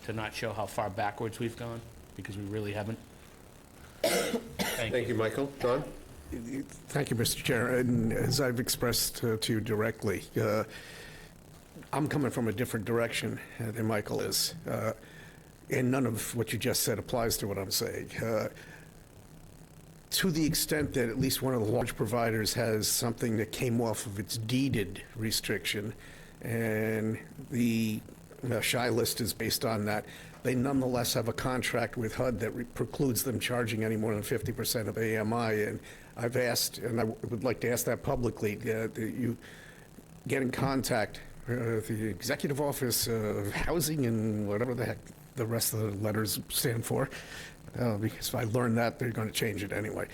to not show how far backwards we've gone, because we really haven't. Thank you, Michael. Don? Thank you, Mr. Chair. And as I've expressed to you directly, I'm coming from a different direction than Michael is. And none of what you just said applies to what I'm saying. To the extent that at least one of the large providers has something that came off of its deeded restriction, and the shy list is based on that, they nonetheless have a contract with HUD that precludes them charging any more than 50% of AMI. And I've asked, and I would like to ask that publicly, that you get in contact with the Executive Office of Housing and whatever the heck the rest of the letters stand for, because if I learn that, they're going to change it anyway.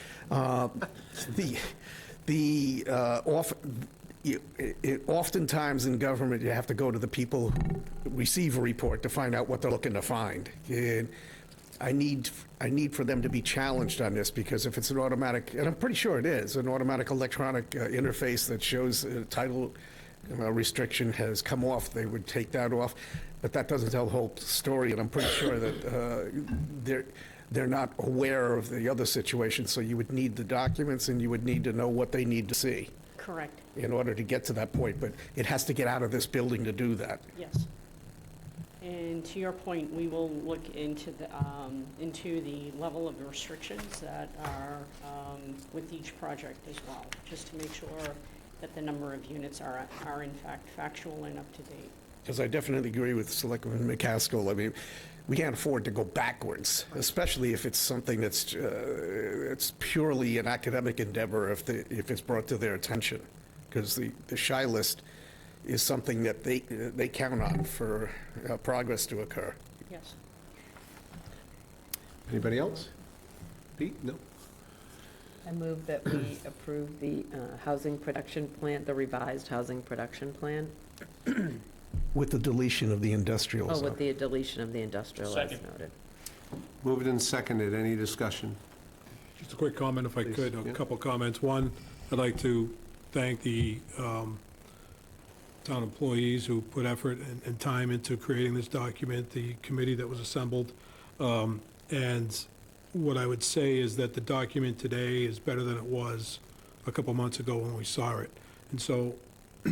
Oftentimes in government, you have to go to the people who receive a report to find out what they're looking to find. And I need for them to be challenged on this, because if it's an automatic, and I'm pretty sure it is, an automatic electronic interface that shows title restriction has come off, they would take that off. But that doesn't tell the whole story, and I'm pretty sure that they're not aware of the other situation. So you would need the documents, and you would need to know what they need to see. Correct. In order to get to that point, but it has to get out of this building to do that. Yes. And to your point, we will look into the level of restrictions that are with each project as well, just to make sure that the number of units are in fact factual and up to date. Because I definitely agree with Selectman McCaskill. I mean, we can't afford to go backwards, especially if it's something that's it's purely an academic endeavor if it's brought to their attention. Because the shy list is something that they count on for progress to occur. Yes. Anybody else? Pete? No? I move that we approve the housing production plan, the revised housing production plan. With the deletion of the industrial Oh, zone. with the deletion of the industrial, as Second. noted. Moved and seconded. Any discussion? Just a quick comment, if I Please, could, yeah. a couple comments. One, I'd like to thank the town employees who put effort and time into creating this document, the committee that was assembled. And what I would say is that the document today is better than it was a couple months ago when we saw it. And so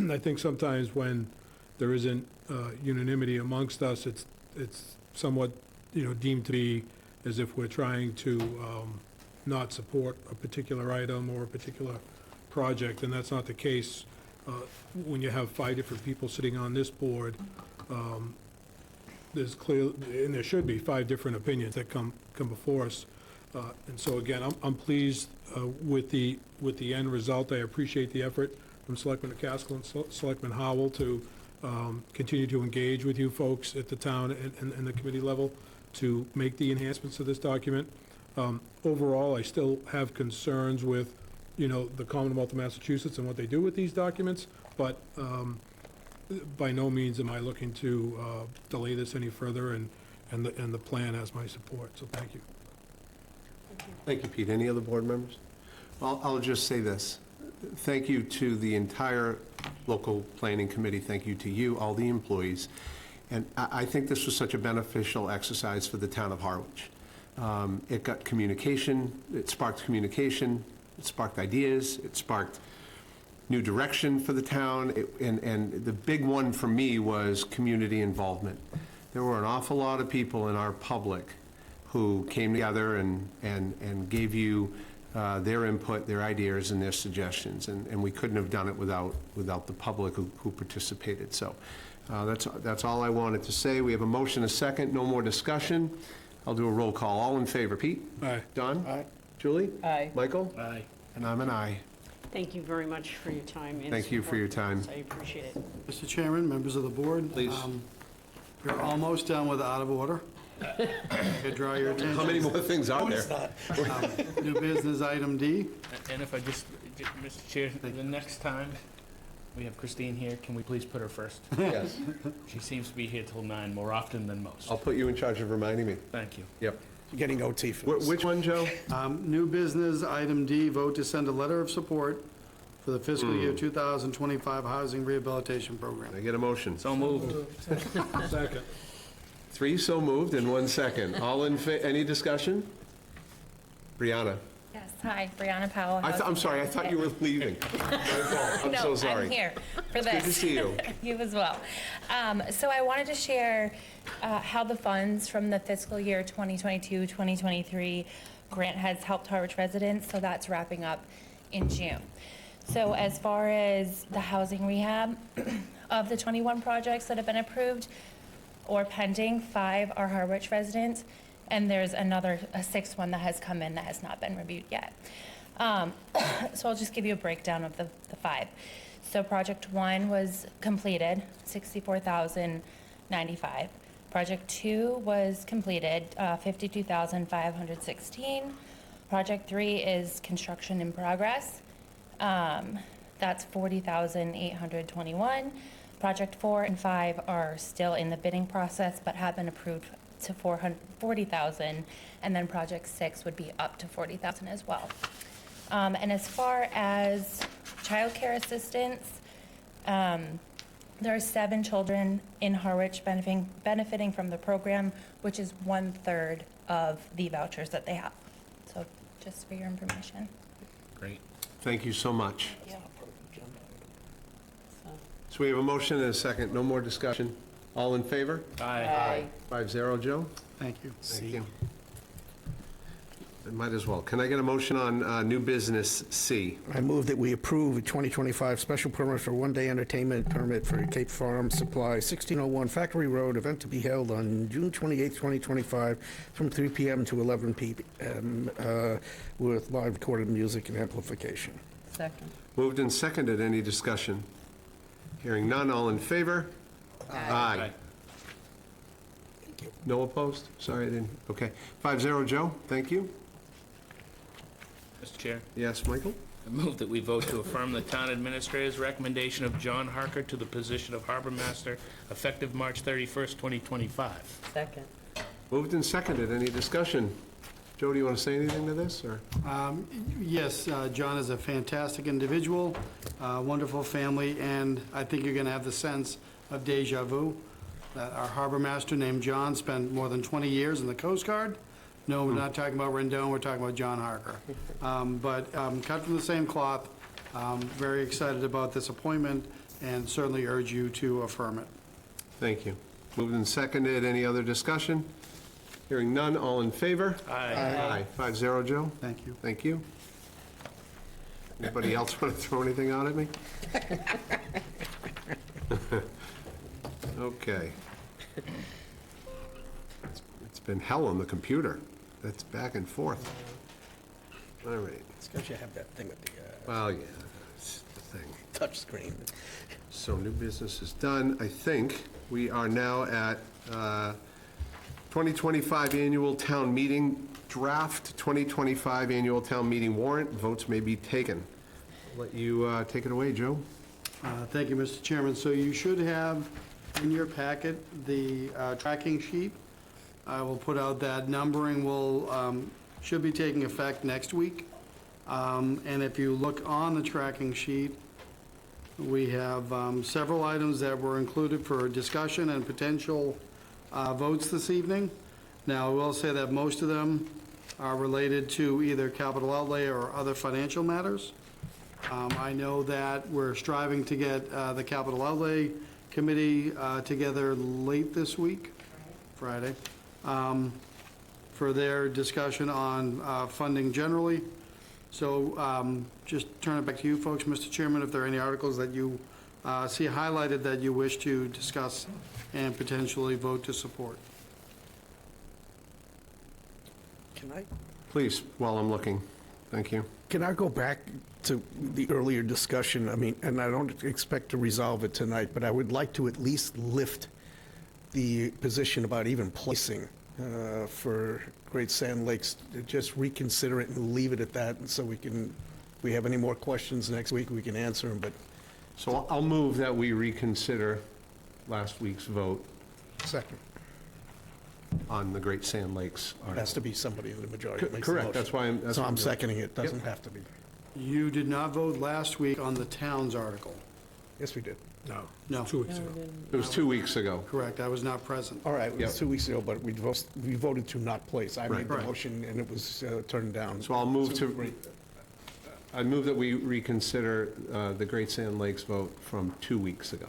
I think sometimes when there isn't unanimity amongst us, it's somewhat, deemed to be as if we're trying to not support a particular item or a particular project, and that's not the case. when you have 5 different people sitting on this board, there's clear, and there should be 5 different opinions that come before us. And so again, I'm pleased with the end result. I appreciate the effort from Selectman McCaskill and Selectman Howell to continue to engage with you folks at the town and the committee level to make the enhancements to this document. Overall, I still have concerns with, the Commonwealth of Massachusetts and what they do with these documents, but by no means am I looking to delay this any further, and the plan has my support, so thank you. Thank you, Pete. Any other board members? Well, I'll just say this. Thank you to the entire local planning committee. Thank you to you, all the employees. And I think this was such a beneficial exercise for the town of Harwich. It got communication, it sparked communication, it sparked ideas, it sparked new direction for the town, and the big one for me was community involvement. There were an awful lot of people in our public who came together and gave you their input, their ideas, and their suggestions, and we couldn't have done it without the public who participated. So that's all I wanted to say. We have a motion, a second, no more discussion. I'll do a roll call. All in favor? Pete? Aye. Don? Aye. Julie? Aye. Michael? Aye. And I'm an aye. Thank you very much for your time and Thank you for your support. time. I appreciate it. Mr. Chairman, members of the board. Please. You're almost done with out of order. Could draw your attention. How many more things are there? New business item D. And if I just, Mr. Chair, the next time we have Christine here, can we please put her first? Yes. She seems to be here till 9 more often than most. I'll put you in charge of reminding me. Thank you. Yep. You're getting OT for this. Which one, Joe? New business item D, vote to send a letter of support for the fiscal year 2025 Housing Rehabilitation Program. Can I get a motion? So moved. Second. 3 so moved and 1 second. All in any discussion? Brianna? Yes, hi, Brianna Powell. I'm sorry, I thought you were leaving. I'm so sorry. No, I'm here for this. Good to see you. You as well. So I wanted to share how the funds from the fiscal year 2022-2023 grant has helped Harwich residents, so that's wrapping up in June. So as far as the housing rehab, of the 21 projects that have been approved or pending, 5 are Harwich residents, and there's a 6th one that has come in that has not been reviewed yet. So I'll just give you a breakdown of the 5. So project 1 was completed, $64,095. Project 2 was completed, $52,516. Project 3 is construction in progress. That's $40,821. Project 4 and 5 are still in the bidding process, but have been approved to $40,000, and then Project 6 would be up to $40,000 as well. And as far as childcare assistance, there are 7 children in Harwich benefiting from the program, which is 1/3 of the vouchers that they have. So just for your information. Great. Thank you so much. Yeah. So we have a motion and a second. No more discussion. All in favor? Aye. 5-0, Joe? Thank you. Thank you. I might as well. Can I get a motion on new business C? I move that we approve a 2025 special permit for one-day entertainment permit for Cape Farm Supply, 1601 Factory Road, event to be held on June 28, 2025, from 3 p.m. to 11 p.m. With live recorded music and amplification. Second. Moved and seconded. Any discussion? Hearing none. All in favor? Aye. No opposed? Sorry, I didn't. Okay. 5-0, Joe. Thank you. Mr. Chair, Yes, Michael? I move that we vote to affirm the town administrator's recommendation of John Harker to the position of Harbor Master effective March 31st, 2025. Second. Moved and seconded. Any discussion? Joe, do you want to say anything to this, or? Yes, John is a fantastic individual, wonderful family, and I think you're going to have the sense of deja vu, that our harbor master named John spent more than 20 years in the Coast Guard. No, we're not talking about Rendon, we're talking about John Harker. But cut from the same cloth, very excited about this appointment, and certainly urge you to affirm it. Thank you. Moved and seconded. Any other discussion? Hearing none. All in favor? Aye. 5-0, Joe. Thank you. Thank you. Anybody else want to throw anything out at me? Okay. It's been hell on the computer. It's back and forth. All right. It's because you have that thing with the Well, yeah, it's the thing. touch screen. So new business is done. I think we are now at 2025 Annual Town Meeting Draft, 2025 Annual Town Meeting Warrant. Votes may be taken. I'll let you take it away, Joe. Thank you, Mr. Chairman. So you should have in your packet the tracking sheet. I will put out that numbering should be taking effect next week. And if you look on the tracking sheet, we have several items that were included for discussion and potential votes this evening. Now, I will say that most of them are related to either capital outlay or other financial matters. I know that we're striving to get the capital outlay committee together late this week, Friday, for their discussion on funding generally. So just turn it back to you folks, Mr. Chairman, if there are any articles that you see highlighted that you wish to discuss and potentially vote to support. Can I? Please, while I'm looking. Thank you. Can I go back to the earlier discussion? I mean, and I don't expect to resolve it tonight, but I would like to at least lift the position about even placing for Great Sand Lakes, just reconsider it and leave it at that, and so we have any more questions next week, we can answer them, but. So I'll move that we reconsider last week's vote Second. on the Great Sand Lakes It article. has to be somebody in the majority that makes the Correct, motion. that's why I'm. that's So what I'm doing. seconding it, doesn't have to be. You did not vote last week on the town's article. Yes, we did. No. No. 2 weeks ago. It was 2 weeks ago. Correct, I was not present. All right, it Yep. was 2 weeks ago, but we voted to not place. I made the Right. motion, and it was turned down. So I'll move I move that we reconsider the Great Sand Lakes vote from 2 weeks ago.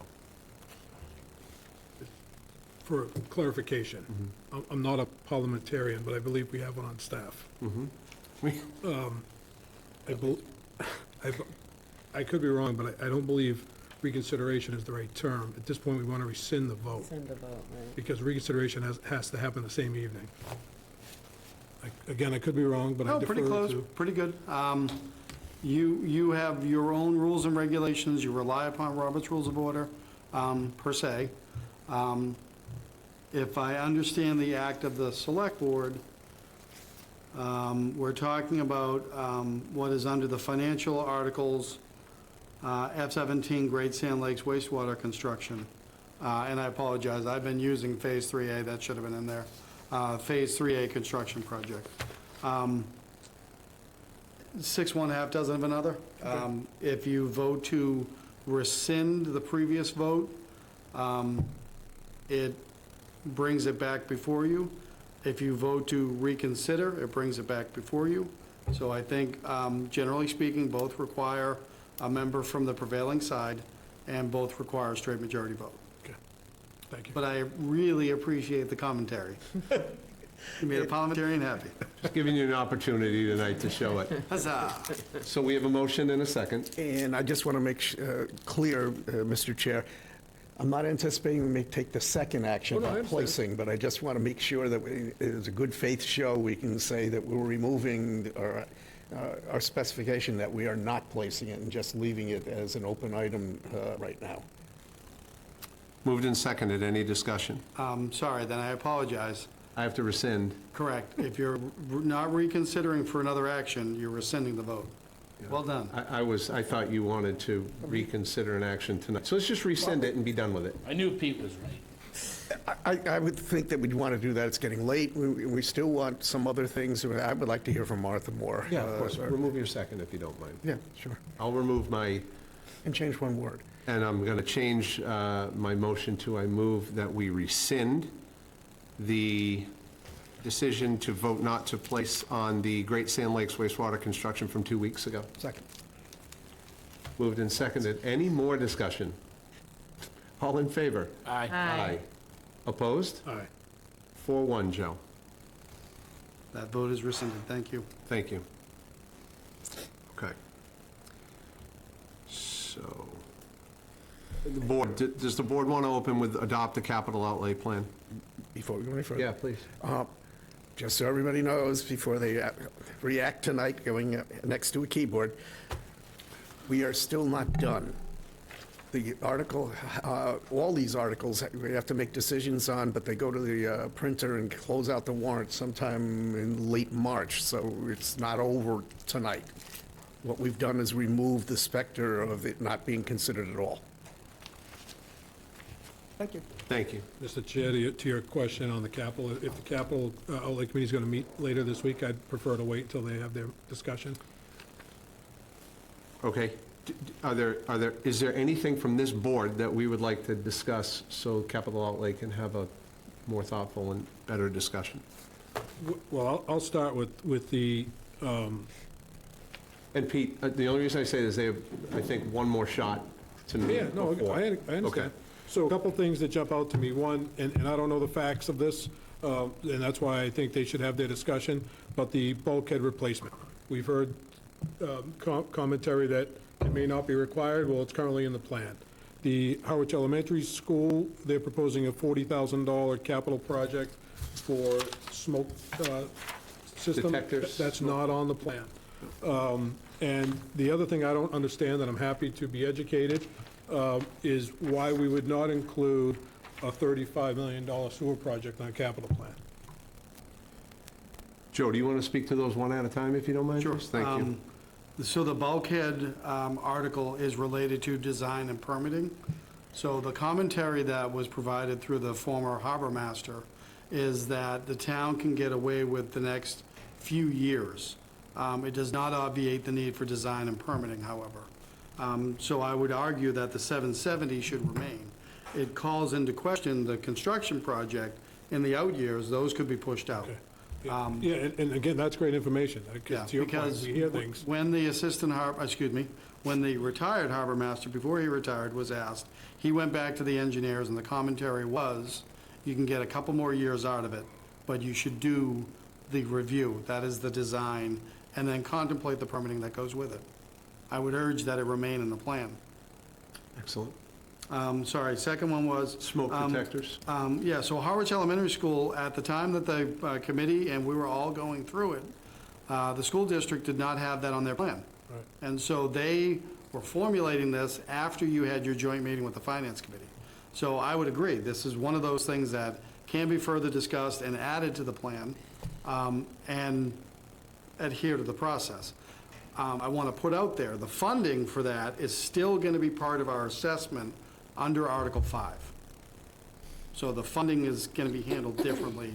For clarification, I'm not a parliamentarian, but I believe we have one on staff. I could be wrong, but I don't believe reconsideration is the right term. At this point, we want to rescind the vote, Send the vote, right? because reconsideration has to happen the same evening. Again, I could be wrong, but I Oh, defer pretty close, to. pretty good. You have your own rules and regulations, you rely upon Robert's Rules of Order, per se. If I understand the act of the Select Board, we're talking about what is under the financial articles, F-17 Great Sand Lakes wastewater construction. And I apologize, I've been using Phase 3A, that should have been in there. Phase 3A construction project. 6 1/2 dozen of another. If you vote to rescind the previous vote, it brings it back before you. If you vote to reconsider, it brings it back before you. So I think, generally speaking, both require a member from the prevailing side, and both require a straight majority vote. Okay, thank you. But I really appreciate the commentary. You made a parliamentarian happy. Just giving you an opportunity tonight to show it. Huzzah! So we have a motion and a second. And I just want to make clear, Mr. Chair, I'm not anticipating we may take the second action Oh, no, I about understand. placing, but I just want to make sure that it's a good faith show. We can say that we're removing our specification that we are not placing it and just leaving it as an open item right now. Moved and seconded. Any discussion? Sorry, then I apologize. I have to rescind. Correct. If you're not reconsidering for another action, you're rescinding the vote. Well done. I thought you wanted to reconsider an action tonight. So let's just rescind it and be done with it. I knew Pete was right. I would think that we'd want to do that. It's getting late. We still want some other things. I would like to hear from Martha more. Yeah, of course. Remove your second if you don't mind. Yeah, sure. I'll remove my, And change one word. and I'm going to change my motion to I move that we rescind the decision to vote not to place on the Great Sand Lakes wastewater construction from 2 weeks ago. Second. Moved and seconded. Any more discussion? All in favor? Aye. Aye. Opposed? Aye. 4-1, Joe. That vote is rescinded. Thank you. Thank you. Okay. so, the board, does the board want to open with adopt a capital outlay plan? Before we go any further. Yeah, please. Just so everybody knows, before they react tonight going next to a keyboard, we are still not done. The article, all these articles, we have to make decisions on, but they go to the printer and close out the warrant sometime in late March, so it's not over tonight. What we've done is remove the specter of it not being considered at all. Thank you. Thank you. Mr. Chair, to your question on the capital, if the capital outlay committee is going to meet later this week, I'd prefer to wait until they have their discussion. Okay. Is there anything from this board that we would like to discuss so capital outlay can have a more thoughtful and better discussion? Well, I'll start with the, And Pete, the only reason I say this, they have, I think, one more shot to me. yeah, no, before. I understand. Okay. So a couple things that jump out to me. One, and I don't know the facts of this, and that's why I think they should have their discussion, but the bulkhead replacement. We've heard commentary that it may not be required. Well, it's currently in the plan. The Harwich Elementary School, they're proposing a $40,000 capital project for smoke system. Detectors. That's not on the plan. And the other thing I don't understand, and I'm happy to be educated, is why we would not include a $35 million sewer project on a capital plan. Joe, do you want to speak to those one at a time, if you don't mind? Sure. please? Thank you. So the bulkhead article is related to design and permitting. So the commentary that was provided through the former harbor master is that the town can get away with the next few years. It does not obviate the need for design and permitting, however. So I would argue that the 770 should remain. It calls into question the construction project in the out years. Those could be pushed out. Yeah, and again, that's great information. Yeah, To your point, because we hear things. when the when the retired harbor master, before he retired, was asked, he went back to the engineers, and the commentary was, you can get a couple more years out of it, but you should do the review, that is the design, and then contemplate the permitting that goes with it. I would urge that it remain in the plan. Excellent. Sorry, second one was... Smoke detectors? Yeah, so Harwich Elementary School, at the time that the committee, and we were all going through it, the school district did not have that on their plan. Right. And so they were formulating this after you had your joint meeting with the finance committee. So I would agree, this is one of those things that can be further discussed and added to the plan, and adhere to the process. I want to put out there, the funding for that is still going to be part of our assessment under Article 5. So the funding is going to be handled differently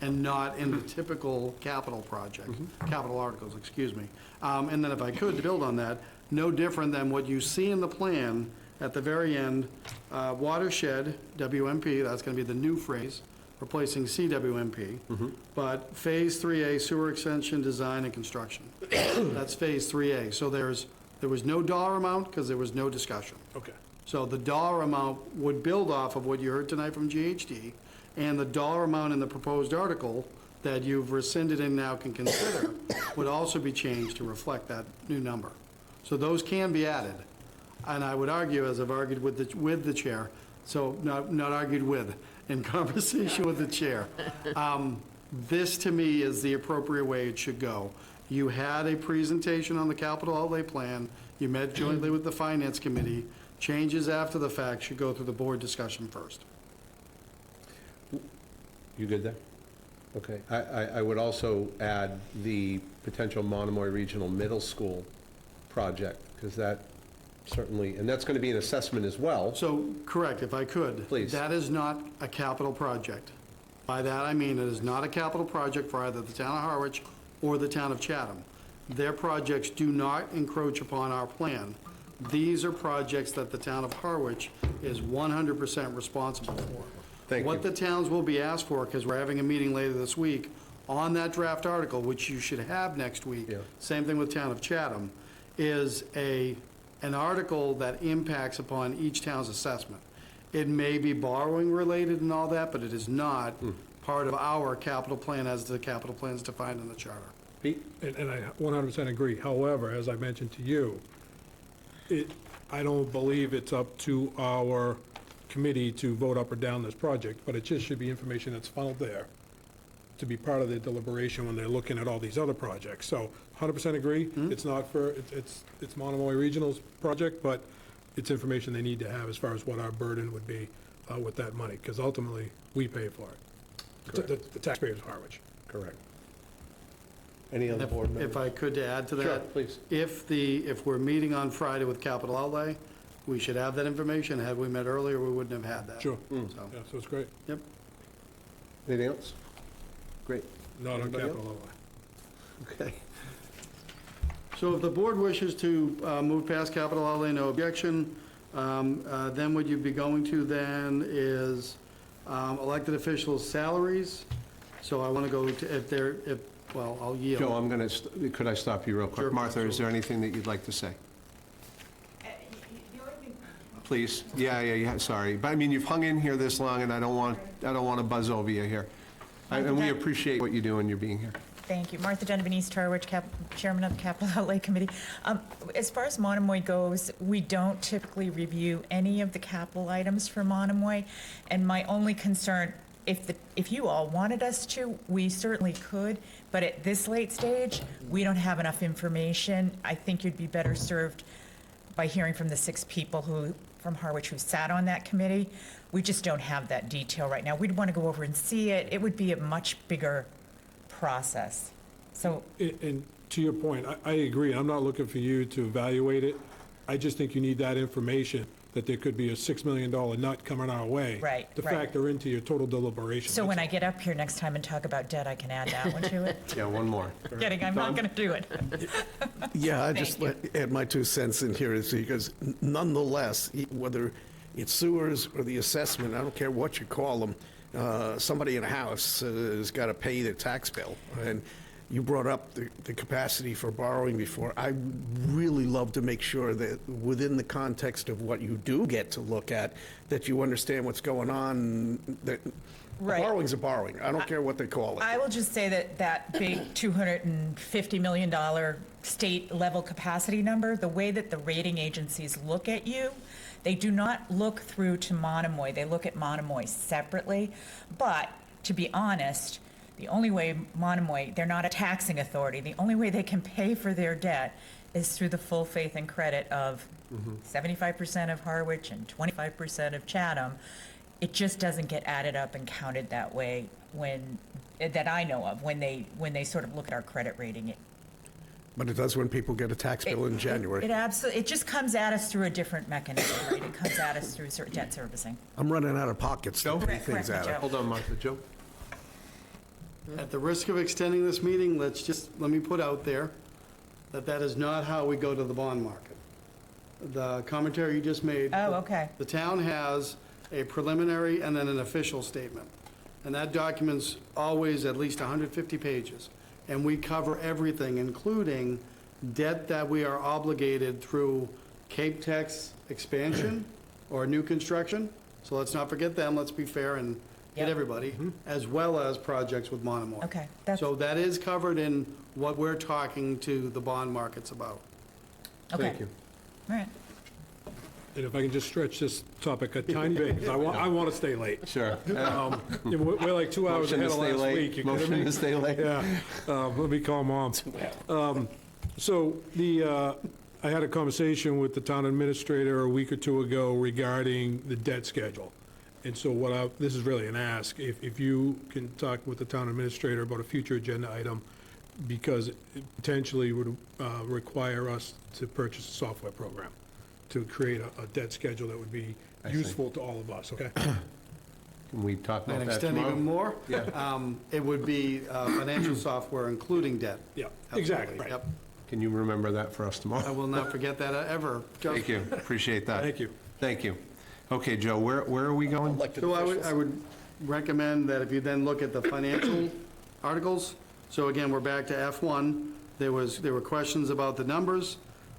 and not in the typical capital project, capital articles, excuse me. And then if I could, to build on that, no different than what you see in the plan at the very end, watershed, WMP, that's going to be the new phrase, replacing CWMP. But Phase 3A, sewer extension, design, and construction. That's Phase 3A. So there was no dollar amount because there was no discussion. Okay. So the dollar amount would build off of what you heard tonight from GHD, and the dollar amount in the proposed article that you've rescinded and now can consider would also be changed to reflect that new number. So those can be added. And I would argue, as I've argued with the chair, so not argued with, in conversation with the chair, this to me is the appropriate way it should go. You had a presentation on the capital outlay plan, you met jointly with the finance committee. Changes after the fact should go through the board discussion first. You good there? Okay. I would also add the potential Monomoy Regional Middle School project, because that certainly, and that's going to be an assessment as well. So, correct, if I could. Please. That is not a capital project. By that I mean it is not a capital project for either the town of Harwich or the town of Chatham. Their projects do not encroach upon our plan. These are projects that the town of Harwich is 100% responsible for. Thank What you. the towns will be asked for, because we're having a meeting later this week on that draft article, which you should have next week, Yeah. same thing with town of Chatham, is an article that impacts upon each town's assessment. It may be borrowing related and all that, but it is not part of our capital plan as the capital plan is defined in the charter. Pete? And I 100% agree. However, as I mentioned to you, I don't believe it's up to our committee to vote up or down this project, but it just should be information that's funneled there to be part of the deliberation when they're looking at all these other projects. So 100% agree, it's not for, it's Monomoy Regional's project, but it's information they need to have as far as what our burden would be with that money, because ultimately, we pay for it. The taxpayers of Harwich. Correct. Any other board members? If I could add to that? Sure, please. If we're meeting on Friday with capital outlay, we should have that information. Had we met earlier, we wouldn't have had that. Sure. So, Yeah, so it's great. yep. Anything else? Great. Not on Anybody capital else? outlay. Okay. So if the board wishes to move past capital outlay, no objection, then what you'd be going to then is elected officials' salaries. So I want to go to, well, I'll yield. Joe, I'm going to, could I stop you real quick? Sure. Martha, is there anything that you'd like to say? Please. Yeah, sorry. But I mean, you've hung in here this long, and I don't want to buzz over you here. And we appreciate what you do and you being here. Thank you. Martha Donovan, East Harwich, Chairman of the Capital Outlay Committee. As far as Monomoy goes, we don't typically review any of the capital items for Monomoy, and my only concern, if you all wanted us to, we certainly could, but at this late stage, we don't have enough information. I think you'd be better served by hearing from the 6 people from Harwich who sat on that committee. We just don't have that detail right now. We'd want to go over and see it. It would be a much bigger process. So, And to your point, I agree. I'm not looking for you to evaluate it. I just think you need that information, that there could be a $6 million nut coming our way. Right, To right. factor into your total deliberation. so when I get up here next time and talk about debt, I can add that one to it. Yeah, one more. Kidding, I'm not going to do it. Yeah, I just add my 2 cents in here, is because nonetheless, whether it's sewers or the assessment, I don't care what you call them, somebody in a house has got to pay their tax bill. And you brought up the capacity for borrowing before. I really love to make sure that within the context of what you do get to look at, that you understand what's going on, that Right. borrowing's a borrowing. I don't care what they call it. I will just say that big $250 million state-level capacity number, the way that the rating agencies look at you, they do not look through to Monomoy. They look at Monomoy separately. But to be honest, the only way Monomoy, they're not a taxing authority, the only way they can pay for their debt is through the full faith and credit of 75% of Harwich and 25% of Chatham. It just doesn't get added up and counted that way that I know of, when they sort of look at our credit rating. But it does when people get a tax bill in January. It just comes at us through a different mechanism, right? It comes at us through debt servicing. I'm running out of pockets to pay things out of. Hold on, Martha. Joe? At the risk of extending this meeting, let me put out there that is not how we go to the bond market. The commentary you just made. Oh, okay. The town has a preliminary and then an official statement. And that document's always at least 150 pages. And we cover everything, including debt that we are obligated through Cape Tex expansion or new construction. So let's not forget them, let's be fair and hit everybody, as well as projects with Monomoy. Okay. So that is covered in what we're talking to the bond markets about. Okay. Thank you. All right. And if I can just stretch this topic a tiny bit, 'cause I want to stay late. Sure. We're like 2 hours Motion to ahead of stay last late. week. You kidding Motion me? to stay late. Yeah. Let me call Mom. So I had a conversation with the town administrator a week or 2 ago regarding the debt schedule. And so this is really an ask, if you can talk with the town administrator about a future agenda item, because it potentially would require us to purchase a software program to create a debt schedule that would be useful to all of us, okay? Can we talk about And that extend tomorrow? even more? Yeah. It would be financial software, including debt. Yeah, Absolutely. exactly, right. Yep. Can you remember that for us tomorrow? I will not forget that ever. Thank you. Appreciate that. Thank you. Thank you. Okay, Joe, where are we going? So I would recommend that if you then look at the financial articles, so again, we're back to F1. There were questions about the numbers.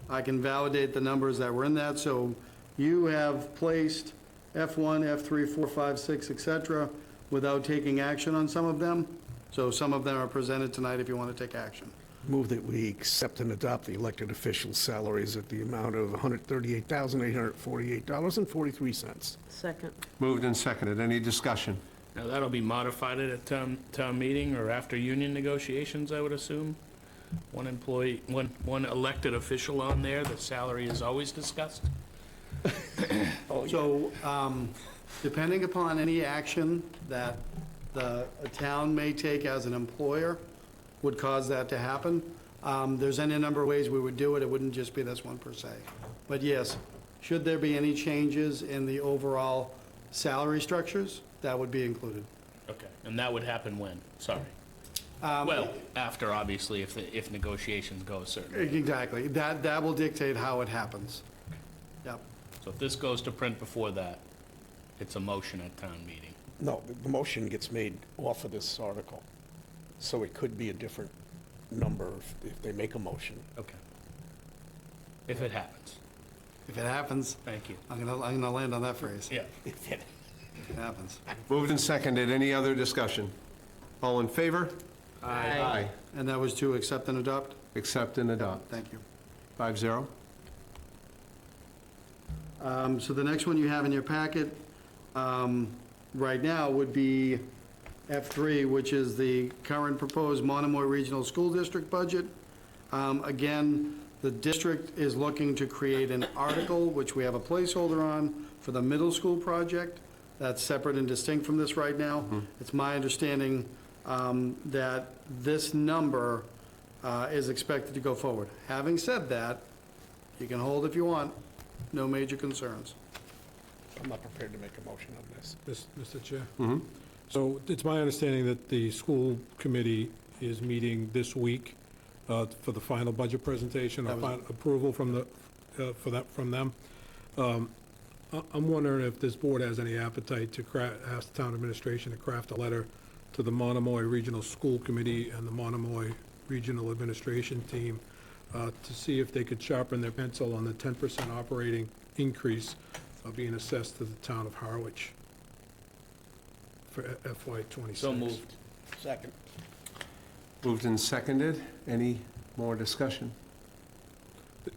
I can validate the numbers that were in that. So you have placed F1, F3, 4, 5, 6, et cetera, without taking action on some of them. So some of them are presented tonight if you want to take action. Move that we accept and adopt the elected officials' salaries at the amount of $138,848.43. Second. Moved and seconded. Any discussion? Now, that'll be modified at a town meeting or after union negotiations, I would assume? One employee, one elected official on there, the salary is always discussed? So, depending upon any action that a town may take as an employer would cause that to happen, there's any number of ways we would do it. It wouldn't just be this one per se. But yes, should there be any changes in the overall salary structures, that would be included. Okay, and that would happen when? Sorry. Well, after, obviously, if negotiations go a certain way. Exactly. That will dictate how it happens. Yep. So if this goes to print before that, it's a motion at town meeting. No, the motion gets made off of this article, so it could be a different number if they make a motion. Okay. If it happens. If it happens. Thank you. I'm gonna land on that phrase. Yeah. If it happens. Moved and seconded. Any other discussion? All in favor? Aye. And that was to accept and adopt? Accept and adopt. Thank you. 5-0. So the next one you have in your packet right now would be F3, which is the current proposed Monomoy Regional School District budget. Again, the district is looking to create an article, which we have a placeholder on, for the middle school project. That's separate and distinct from this right now. It's my understanding that this number is expected to go forward. Having said that, you can hold if you want, no major concerns. I'm not prepared to make a motion on this. Mr. Chair? So it's my understanding that the school committee is meeting this week for the final budget presentation, or final approval from from them. I'm wondering if this board has any appetite to ask the town administration to craft a letter to the Monomoy Regional School Committee and the Monomoy Regional Administration Team to see if they could sharpen their pencil on the 10% operating increase being assessed to the town of Harwich for FY '26. So moved. Second. Moved and seconded. Any more discussion?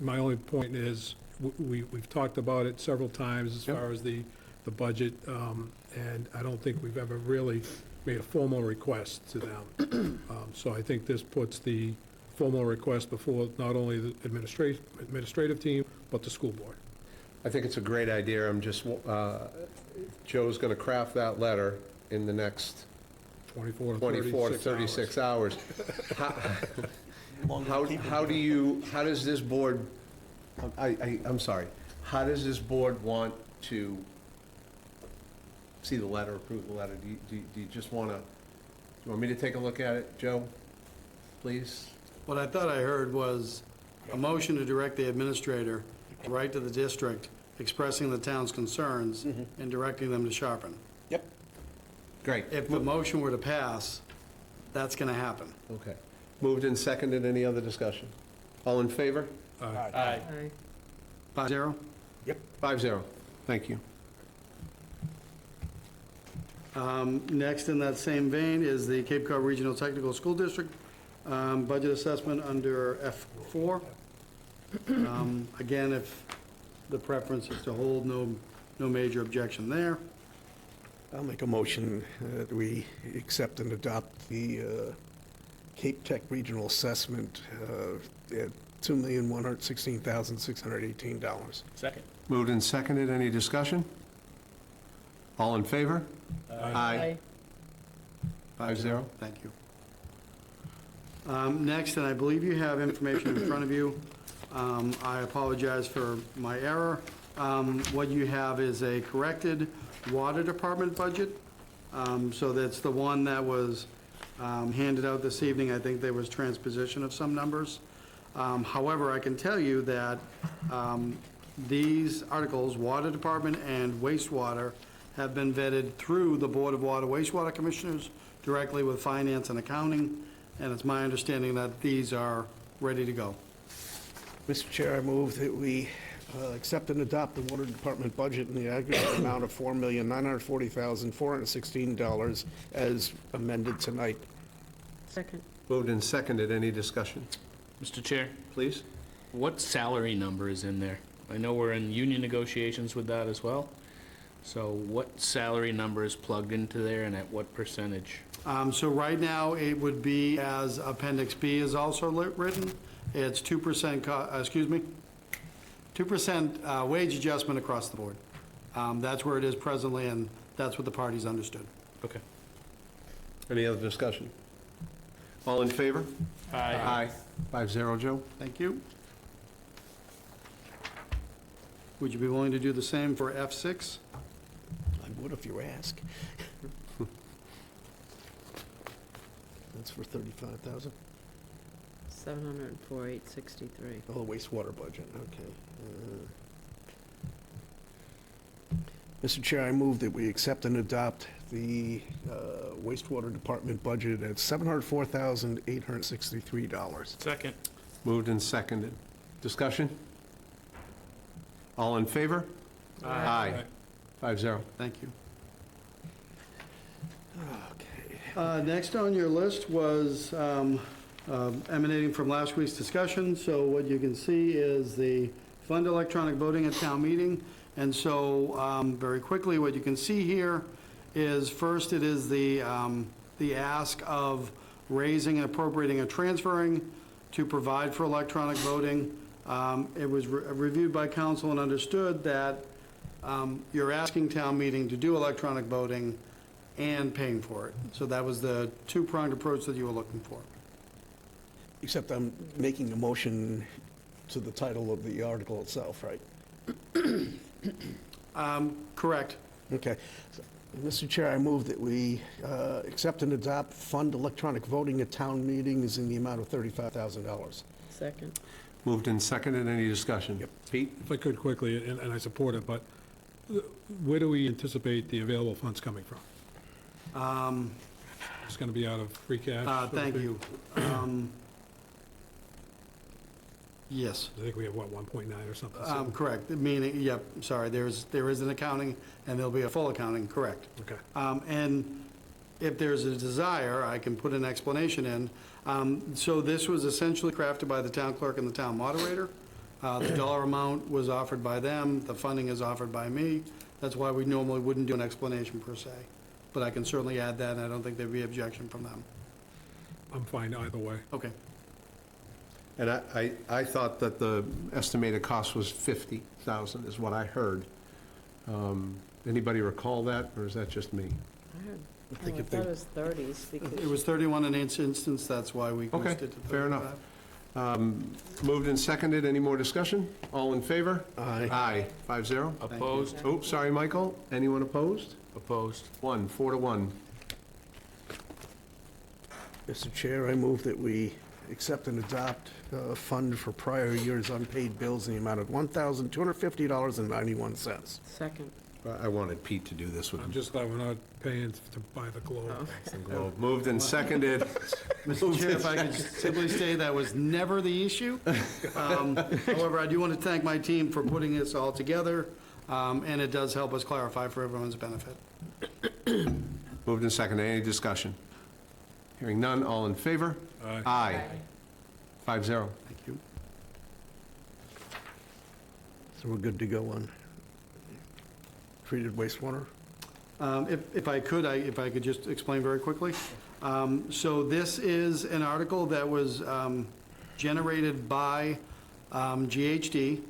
My only point is, we've talked about it several times as far as the budget, and I don't think we've ever really made a formal request to them. So I think this puts the formal request before not only the administrative team, but the school board. I think it's a great idea. I'm just, Joe's going to craft that letter in the next 24 to 36 hours. How does this board, I'm sorry, how does this board want to see the letter, approve the letter? Do you just want to, do you want me to take a look at it, Joe, please? What I thought I heard was a motion to direct the administrator to write to the district expressing the town's concerns and directing them to sharpen. Yep. Great. If the motion were to pass, that's going to happen. Okay. Moved and seconded. Any other discussion? All in favor? Aye. 5-0? Yep. 5-0. Thank you. Next in that same vein is the Cape Cod Regional Technical School District budget assessment under F4. Again, if the preference is to hold, no major objection there. I'll make a motion that we accept and adopt the Cape Tech Regional Assessment at $2,116,618. Second. Moved and seconded. Any discussion? All in favor? Aye. 5-0. Thank you. Next, and I believe you have information in front of you. I apologize for my error. What you have is a corrected water department budget. So that's the one that was handed out this evening. I think there was transposition of some numbers. However, I can tell you that these articles, water department and wastewater, have been vetted through the Board of Water Wastewater Commissioners directly with finance and accounting, and it's my understanding that these are ready to go. Mr. Chair, I move that we accept and adopt the water department budget in the aggregate amount of $4,940,416 as amended tonight. Second. Moved and seconded. Any discussion? Mr. Chair, Please? what salary number is in there? I know we're in union negotiations with that as well. So what salary number is plugged into there and at what percentage? So right now, it would be as Appendix B is also written. It's 2%, 2% wage adjustment across the board. That's where it is presently, and that's what the parties understood. Okay. Any other discussion? All in favor? Aye. 5-0, Joe? Thank you. Would you be willing to do the same for F6? I would if you ask. That's for 35,000. 704,863. Oh, the wastewater budget, okay. Mr. Chair, I move that we accept and adopt the wastewater department budget at $704,863. Second. Moved and seconded. Discussion? All in favor? Aye. 5-0. Thank you. Next on your list was emanating from last week's discussion. So what you can see is the fund electronic voting at town meeting. And so very quickly, what you can see here is first it is the ask of raising and appropriating and transferring to provide for electronic voting. It was reviewed by council and understood that you're asking town meeting to do electronic voting and paying for it. So that was the two-pronged approach that you were looking for. Except I'm making a motion to the title of the article itself, right? Correct. Okay. So, Mr. Chair, I move that we accept and adopt fund electronic voting at town meetings in the amount of $35,000. Second. Moved and seconded. Any discussion? Yep. Pete? If I could quickly, and I support it, but where do we anticipate the available funds coming from? It's going to be out of free cash? so to Thank speak? you. Yes. I think we have, what, 1.9 or something? Correct, meaning, yep, sorry, there is an accounting, and there'll be a full accounting, correct. Okay. And if there's a desire, I can put an explanation in. So this was essentially crafted by the town clerk and the town moderator. The dollar amount was offered by them, the funding is offered by me. That's why we normally wouldn't do an explanation per se. But I can certainly add that, and I don't think there'd be objection from them. I'm fine either way. Okay. And I thought that the estimated cost was 50,000 is what I heard. Anybody recall that, or is that just me? I think I if thought they, it was 30s because. It was 31 in each instance, that's why we Okay, pushed it to 35. fair enough. Moved and seconded. Any more discussion? All in favor? Aye. Aye. 5-0. Opposed? Oh, sorry, Michael. Anyone opposed? Opposed. 4-1. Mr. Chair, I move that we accept and adopt a fund for prior years' unpaid bills in the amount of $1,250.91. Second. I wanted Pete to do this with I'm just glad we're not paying to buy the Globe. the Globe. Moved and seconded. Mr. Chair, if I could simply say that was never the issue. However, I do want to thank my team for putting this all together, and it does help us clarify for everyone's benefit. Moved and seconded. Any discussion? Hearing none. All in favor? Aye. 5-0. Thank you. So we're good to go on treated wastewater? If I could just explain very quickly. So this is an article that was generated by GHD.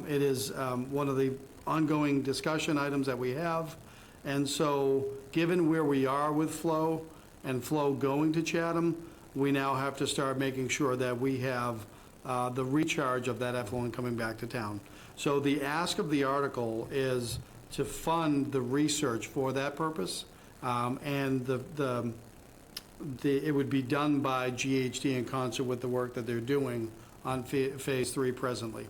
It is one of the ongoing discussion items that we have. And so, given where we are with flow and flow going to Chatham, we now have to start making sure that we have the recharge of that effluent coming back to town. So the ask of the article is to fund the research for that purpose, and it would be done by GHD in concert with the work that they're doing on Phase 3 presently.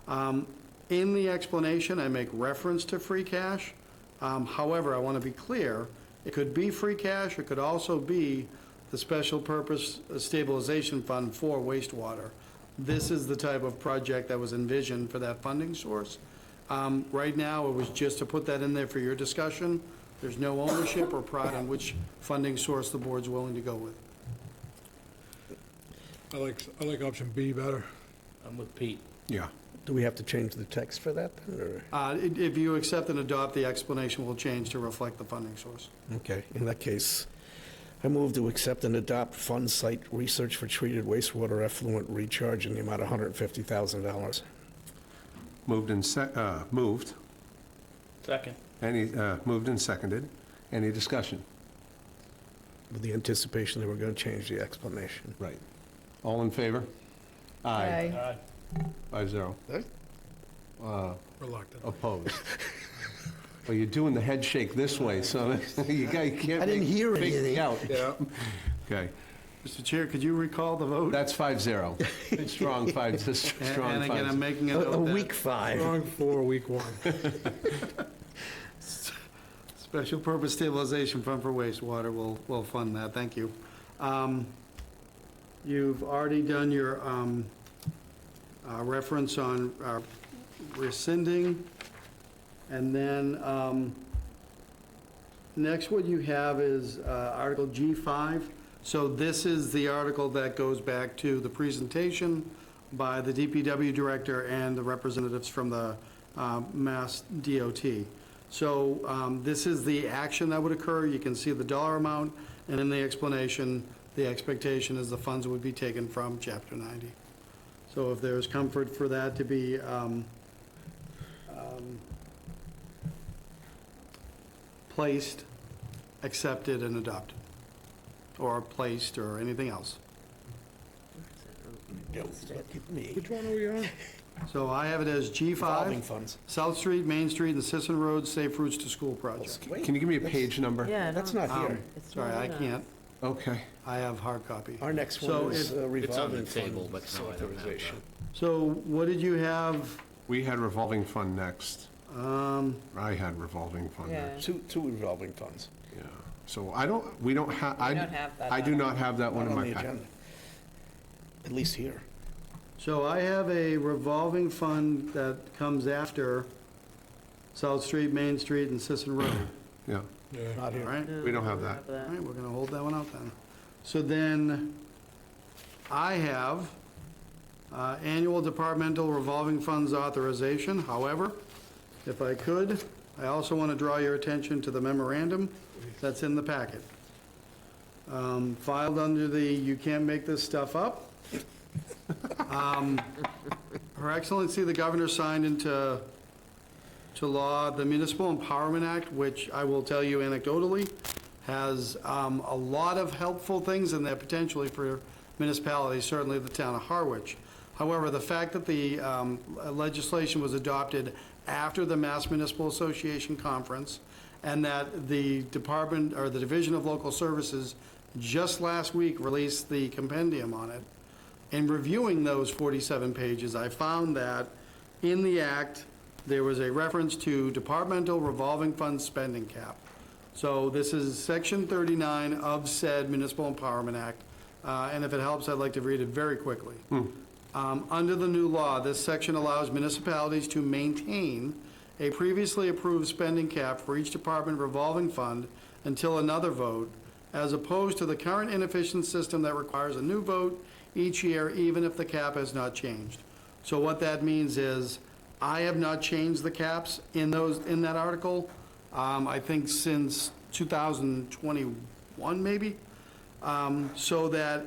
In the explanation, I make reference to free cash. However, I want to be clear, it could be free cash, it could also be the special purpose stabilization fund for wastewater. This is the type of project that was envisioned for that funding source. Right now, it was just to put that in there for your discussion. There's no ownership or pride on which funding source the board's willing to go with. I like option B better. I'm with Pete. Yeah. Do we have to change the text for that, then, or? If you accept and adopt, the explanation will change to reflect the funding source. Okay, in that case, I move to accept and adopt fund site research for treated wastewater effluent recharge in the amount of $150,000. Moved. Second. Moved and seconded. Any discussion? With the anticipation that we're going to change the explanation. Right. All in favor? Aye. 5-0. Reluctant. Opposed. Well, you're doing the head shake this way, so you can't. I didn't hear anything. Out. Yeah. Okay. Mr. Chair, could you recall the vote? That's 5-0. Strong 5. Strong And again, 5. I'm making a A note that week 5. Strong 4, week 1. Special Purpose Stabilization Fund for wastewater will fund that. Thank you. You've already done your reference on rescinding. And then next what you have is Article G5. So this is the article that goes back to the presentation by the DPW director and the representatives from the Mass DOT. So this is the action that would occur. You can see the dollar amount, and in the explanation, the expectation is the funds would be taken from Chapter 90. So if there's comfort for that to be placed, accepted, and adopted, or placed, or anything else. Which one are we on? So I have it as Revolving G5, funds. South Street, Main Street, and Sisson Road Safe Routes to School Project. Can you give me a page number? Yeah, That's not here. It's Sorry, not I in a- can't. Okay. I have hard copy. Our next So one is if- revolving table, fund but no, I don't have authorization. So what did you have? We had revolving fund next. I had revolving fund Yeah. next. Two revolving funds. Yeah. So we don't have, We don't have that I do on not have that one Not in on my the packet. agenda. At least here. So I have a revolving fund that comes after South Street, Main Street, and Sisson Road. Yeah. Yeah. Not All here. right? We don't have that. All right, we're going to hold that one out then. So then, I have annual departmental revolving funds authorization. However, if I could, I also want to draw your attention to the memorandum that's in the packet. Filed under the "you can't make this stuff up." Her Excellency, the Governor signed into law the Municipal Empowerment Act, which I will tell you anecdotally, has a lot of helpful things in there potentially for municipalities, certainly the town of Harwich. However, the fact that the legislation was adopted after the Mass Municipal Association Conference, and that the Department, or the Division of Local Services, just last week released the compendium on it. In reviewing those 47 pages, I found that in the act, there was a reference to departmental revolving fund spending cap. So this is Section 39 of said Municipal Empowerment Act, and if it helps, I'd like to read it very quickly. Under the new law, this section allows municipalities to maintain a previously approved spending cap for each department revolving fund until another vote, as opposed to the current inefficient system that requires a new vote each year, even if the cap has not changed. So what that means is, I have not changed the caps in that article, I think since 2021, maybe, so that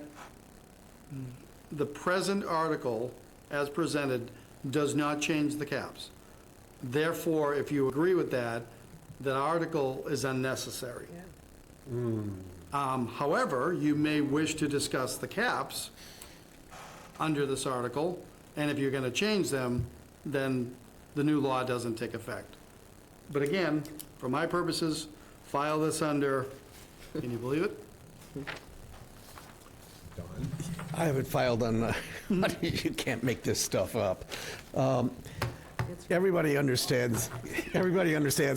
the present article, as presented, does not change the caps. Therefore, if you agree with that, that article is unnecessary. However, you may wish to discuss the caps under this article, and if you're going to change them, then the new law doesn't take effect. But again, for my purposes, file this under, can you believe it? I have it filed on, you can't make this stuff up. Everybody understands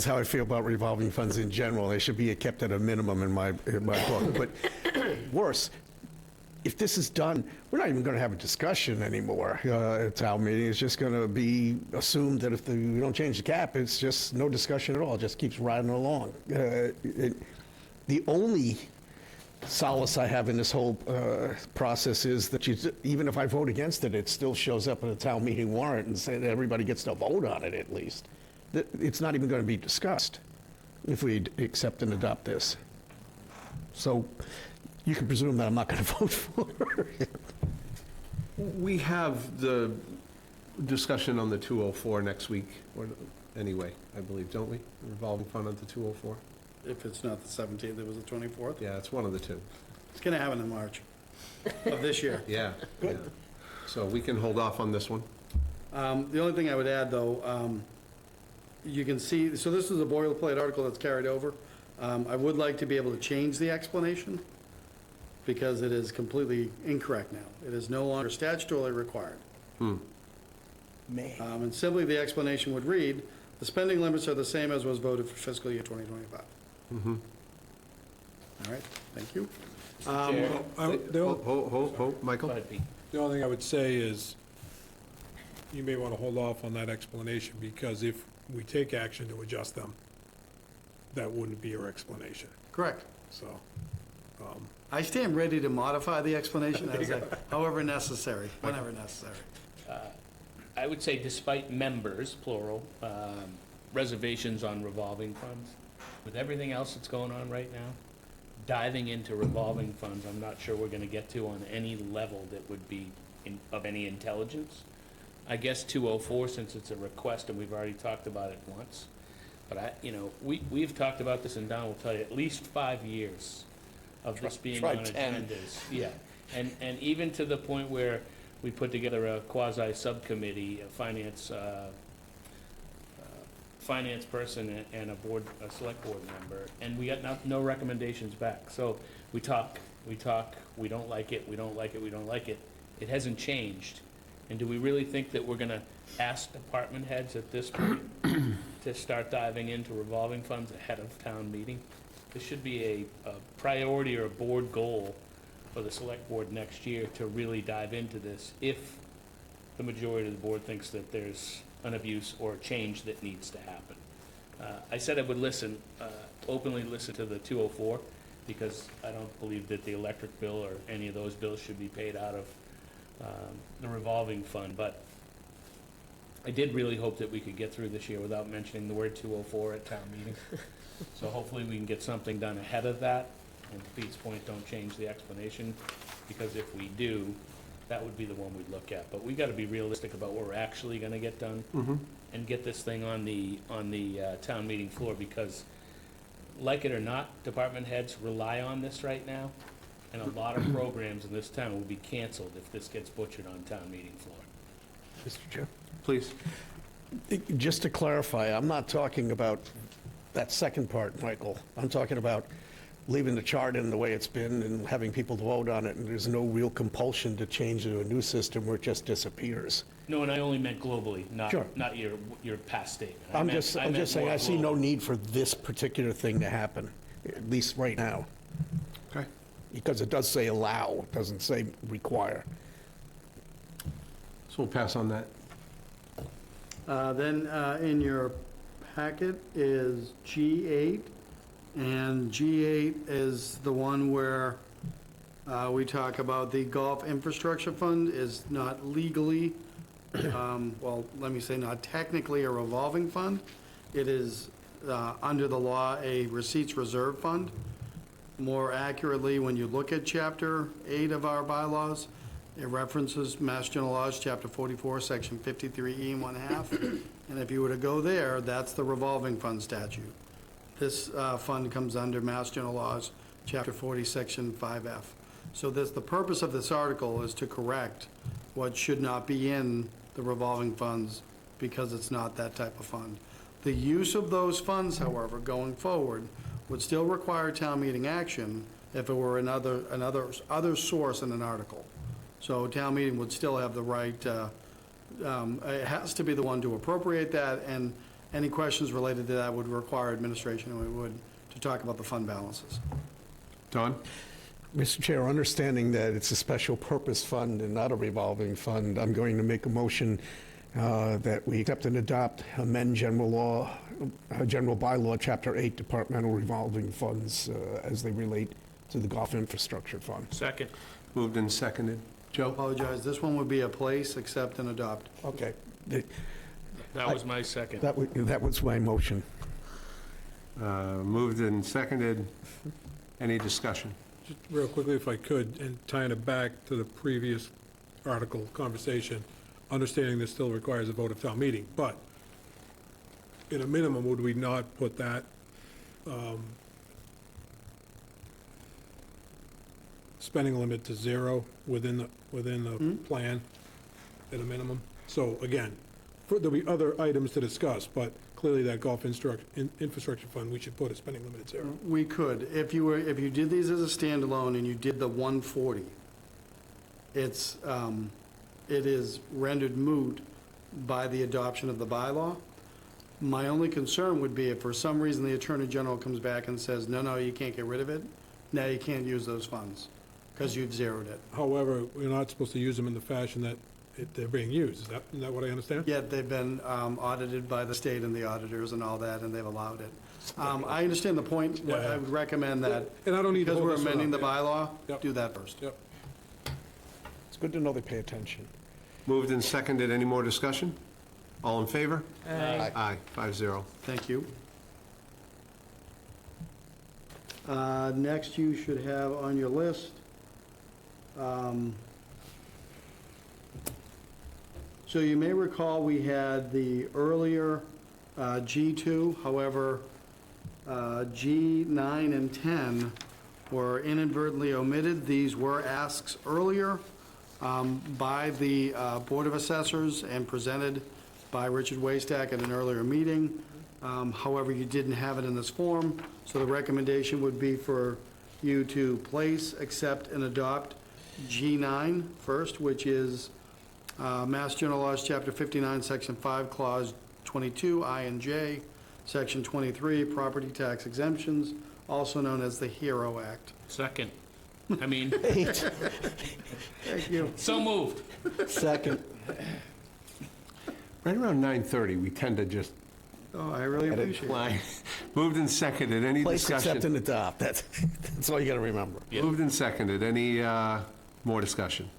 how I feel about revolving funds in general. They should be kept at a minimum in my book. But worse, if this is done, we're not even going to have a discussion anymore at town meeting. It's just going to be assumed that if we don't change the cap, it's just no discussion at all. It just keeps riding along. The only solace I have in this whole process is that even if I vote against it, it still shows up in a town meeting warrant and say that everybody gets to vote on it at least. It's not even going to be discussed if we accept and adopt this. So you can presume that I'm not going to vote for it. We have the discussion on the 204 next week, or anyway, I believe, don't we? The revolving fund of the 204? If it's not the 17th, it was the 24th. Yeah, it's one of the two. It's going to happen in March of this year. Yeah. Yeah. So we can hold off on this one. The only thing I would add, though, you can see, so this is a boilerplate article that's carried over. I would like to be able to change the explanation because it is completely incorrect now. It is no longer statutorily required. And simply the explanation would read, the spending limits are the same as was voted for fiscal year 2025. All right, thank you. Hold, Michael? Go ahead, Pete. The only thing I would say is, you may want to hold off on that explanation, because if we take action to adjust them, that wouldn't be your explanation. Correct. So, I stand ready to modify the explanation as however necessary, whenever necessary. I would say despite members, plural, reservations on revolving funds, with everything else that's going on right now, diving into revolving funds, I'm not sure we're gonna get to on any level that would be of any intelligence. I guess 204, since it's a request and we've already talked about it once. But we've talked about this, and Don will tell you, at least 5 years of this being on agendas. Yeah, and even to the point where we put together a quasi-subcommittee, a finance person and a select board member, and we got no recommendations back. So we talk, we don't like it, we don't like it, we don't like it. It hasn't changed. And do we really think that we're gonna ask department heads at this point to start diving into revolving funds ahead of town meeting? This should be a priority or a board goal for the select board next year to really dive into this if the majority of the board thinks that there's an abuse or a change that needs to happen. I said I would listen, openly listen to the 204, because I don't believe that the electric bill or any of those bills should be paid out of the revolving fund, but I did really hope that we could get through this year without mentioning the word 204 at town meeting. So hopefully we can get something done ahead of that, and to Pete's point, don't change the explanation, because if we do, that would be the one we'd look at. But we gotta be realistic about what we're actually gonna get done and get this thing on the town meeting floor, because like it or not, department heads rely on this right now, and a lot of programs in this town will be canceled if this gets butchered on town meeting floor. Mr. Chair? Please. Just to clarify, I'm not talking about that second part, Michael. I'm talking about leaving the chart in the way it's been and having people vote on it, and there's no real compulsion to change to a new system where it just disappears. No, and I only meant globally, Sure. not your past statement. I'm just saying, more I see no global. need for this particular thing to happen, at least right now. Okay. Because it does say allow, it doesn't say require. So we'll pass on that. Then in your packet is G8, and G8 is the one where we talk about the Golf Infrastructure Fund is not legally, well, let me say not technically a revolving fund. It is, under the law, a receipts reserve fund. More accurately, when you look at Chapter 8 of our bylaws, it references Mass General Laws, Chapter 44, Section 53E and 1/2. And if you were to go there, that's the revolving fund statute. This fund comes under Mass General Laws, Chapter 40, Section 5F. So the purpose of this article is to correct what should not be in the revolving funds, because it's not that type of fund. The use of those funds, however, going forward, would still require town meeting action if it were other source in an article. So town meeting would still have the right, it has to be the one to appropriate that, and any questions related to that would require administration, and we would, to talk about the fund balances. Don? Mr. Chair, understanding that it's a special purpose fund and not a revolving fund, I'm going to make a motion that we accept and adopt, amend general bylaw, Chapter 8, departmental revolving funds as they relate to the Golf Infrastructure Fund. Second. Moved and seconded. Joe? Apologize, this one would be a place, accept, and adopt. Okay. That was my second. That was my motion. Moved and seconded. Any discussion? Just real quickly, if I could, and tying it back to the previous article conversation, understanding this still requires a vote of town meeting, but in a minimum, would we not put that spending limit to zero within the plan at a minimum? So again, there'll be other items to discuss, but clearly that golf infrastructure fund, we should put a spending limit at zero. We could. If you did these as a standalone and you did the 140, it is rendered moot by the adoption of the bylaw. My only concern would be if for some reason the Attorney General comes back and says, no, you can't get rid of it, now you can't use those funds, because you've zeroed it. However, we're not supposed to use them in the fashion that they're being used. Is that what I understand? Yet they've been audited by the state and the auditors and all that, and they've allowed it. I understand the point. Yeah. I would recommend that, And I don't need to because hold we're this one amending the up. bylaw, Yep. do that first. Yep. It's good to know they pay attention. Moved and seconded. Any more discussion? All in favor? Aye. Aye, 5-0. Thank you. Next, you should have on your list, so you may recall we had the earlier G2, however, G9 and 10 were inadvertently omitted. These were asks earlier by the Board of Assessors and presented by Richard Waystack at an earlier meeting. However, you didn't have it in this form, so the recommendation would be for you to place, accept, and adopt G9 first, which is Mass General Laws, Chapter 59, Section 5, Clause 22, I and J, Section 23, Property Tax Exemptions, also known as the HERO Act. Second. I mean, Thank you. so moved. Second. Right around 9:30, we tend to just Oh, I really appreciate it. line. Moved and seconded. Any Place, accept, discussion? and adopt. That's all you got to remember. Yeah. Moved and seconded. Any more discussion?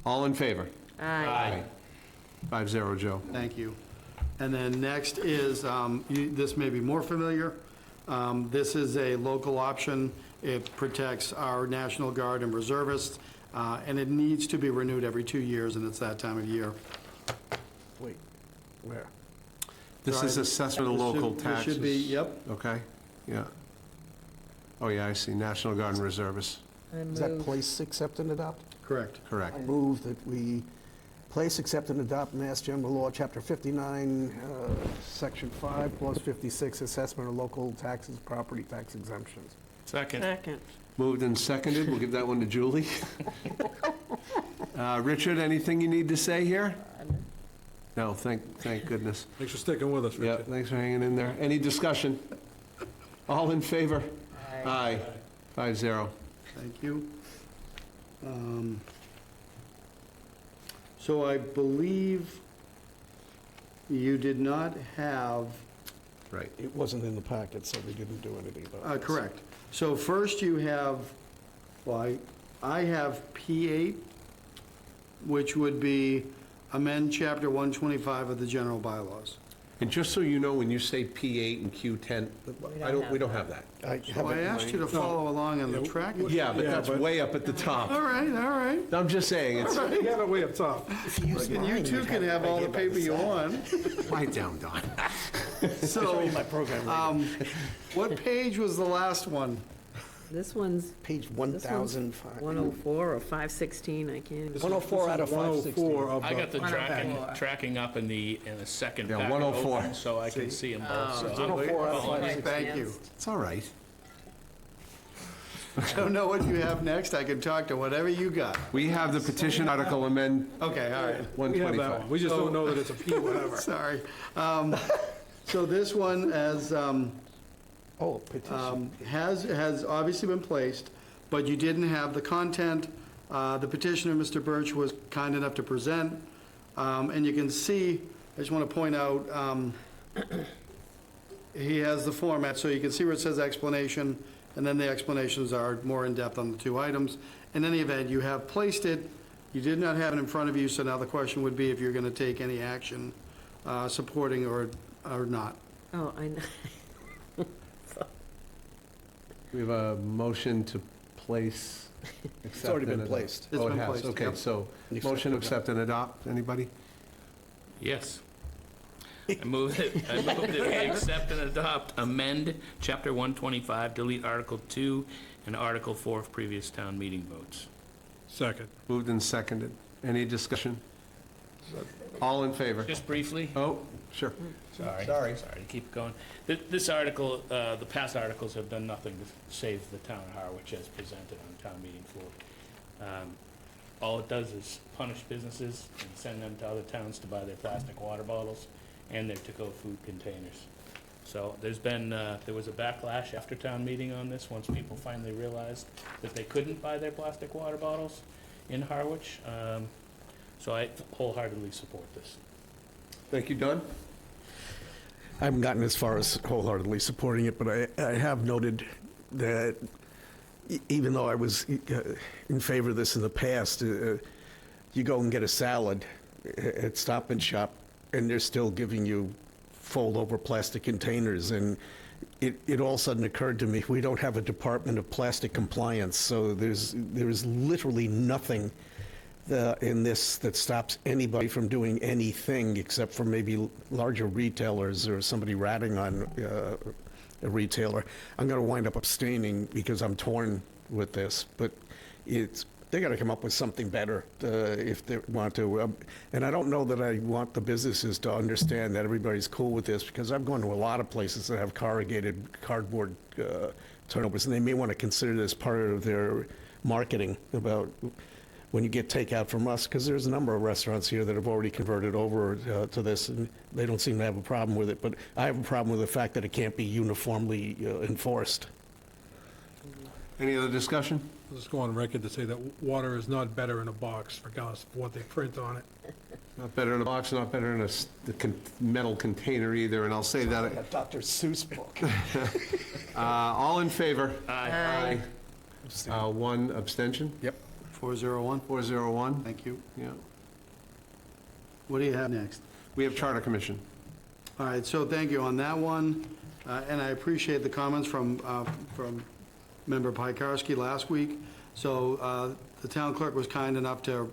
All in favor? Aye. 5-0, Joe. Thank you. And then next is, this may be more familiar. This is a local option. It protects our National Guard and reservists, and it needs to be renewed every 2 years, and it's that time of year. Wait, where? This is Sorry. assessment of This should- local this taxes. should be, yep. Okay, yeah. Oh, yeah, I see. National Guard and Reservists. I Is that move, place, accept, and adopt? Correct. Correct. I move that we place, accept, and adopt Mass General Law, Chapter 59, Section 5, Clause 56, assessment of local taxes, property tax exemptions. Second. Second. Moved and seconded. We'll give that one to Julie. Richard, anything you need to say here? No, thank goodness. Thanks for sticking with us, Yeah, Richard. thanks for hanging in there. Any discussion? All in favor? Aye. 5-0. Thank you. So I believe you did not have, Right. It wasn't in the packet, so we didn't do anything about it. correct. So first you have, well, I have P8, which would be amend Chapter 125 of the general bylaws. And just so you know, when you say P8 and Q10, we don't have that. So I asked you to follow along on the tracking. Yeah, but Yeah, that's but- way up at the top. All right. I'm just saying, it's, You have it way up top. And you too can have all the paper you want. quiet down, Don. So, My program, what page was the last one? this one's page this one's 1005. 104 or 516, I can't even. 104 out of 516. 104 of I got the One tracking up in the second Yeah, packet 104. open, so I can see them both. So I'm 104 out of following. 516. Thank you. It's all right. I don't know what you have next. I can talk to whatever you got. We have the petition article amend Okay, all right. We have that 125. one. We just don't know that it's a P whatever. Sorry. So this one Petition. has obviously been placed, but you didn't have the content. The petitioner, Mr. Birch, was kind enough to present. And you can see, I just want to point out, he has the format, so you can see where it says explanation, and then the explanations are more in-depth on the two items. In any event, you have placed it, you did not have it in front of you, so now the question would be if you're going to take any action supporting or not. Oh, I know. We have a motion to place, accept. It's already been and adopt. placed. It's Oh, it been has, placed, okay, yep. so, Accept motion to and accept and adopt, anybody? Yes. I move that we accept and adopt, amend Chapter 125, delete Article 2 and Article 4 of previous town meeting votes. Second. Moved and seconded. Any discussion? All in favor? Just briefly. Oh, sure. Sorry to keep going. This article, the past articles have done nothing to save the town of Harwich as presented on town meeting floor. All it does is punish businesses and send them to other towns to buy their plastic water bottles and their to-go food containers. So there was a backlash after town meeting on this, once people finally realized that they couldn't buy their plastic water bottles in Harwich. So I wholeheartedly support this. Thank you, Don. I haven't gotten as far as wholeheartedly supporting it, but I have noted that even though I was in favor of this in the past, you go and get a salad at Stop and Shop, and they're still giving you fold-over plastic containers. And it all of a sudden occurred to me, we don't have a Department of Plastic Compliance, so there's literally nothing in this that stops anybody from doing anything except for maybe larger retailers or somebody ratting on a retailer. I'm going to wind up abstaining because I'm torn with this, but they got to come up with something better if they want to. And I don't know that I want the businesses to understand that everybody's cool with this, because I've gone to a lot of places that have corrugated cardboard turnovers, and they may want to consider this part of their marketing about when you get takeout from us, because there's a number of restaurants here that have already converted over to this, and they don't seem to have a problem with it. But I have a problem with the fact that it can't be uniformly enforced. Any other discussion? I'll just go on record to say that water is not better in a box, regardless of what they print on it. Not better in a box, not better in a metal container either, and I'll say that. Like a Dr. Seuss book. All in favor? Aye. Aye. One abstention? Yep. 401. 401? Thank you. Yeah. What do you have next? We have Charter Commission. All right, so thank you on that one, and I appreciate the comments from Member Piekarski last week. So the town clerk was kind enough to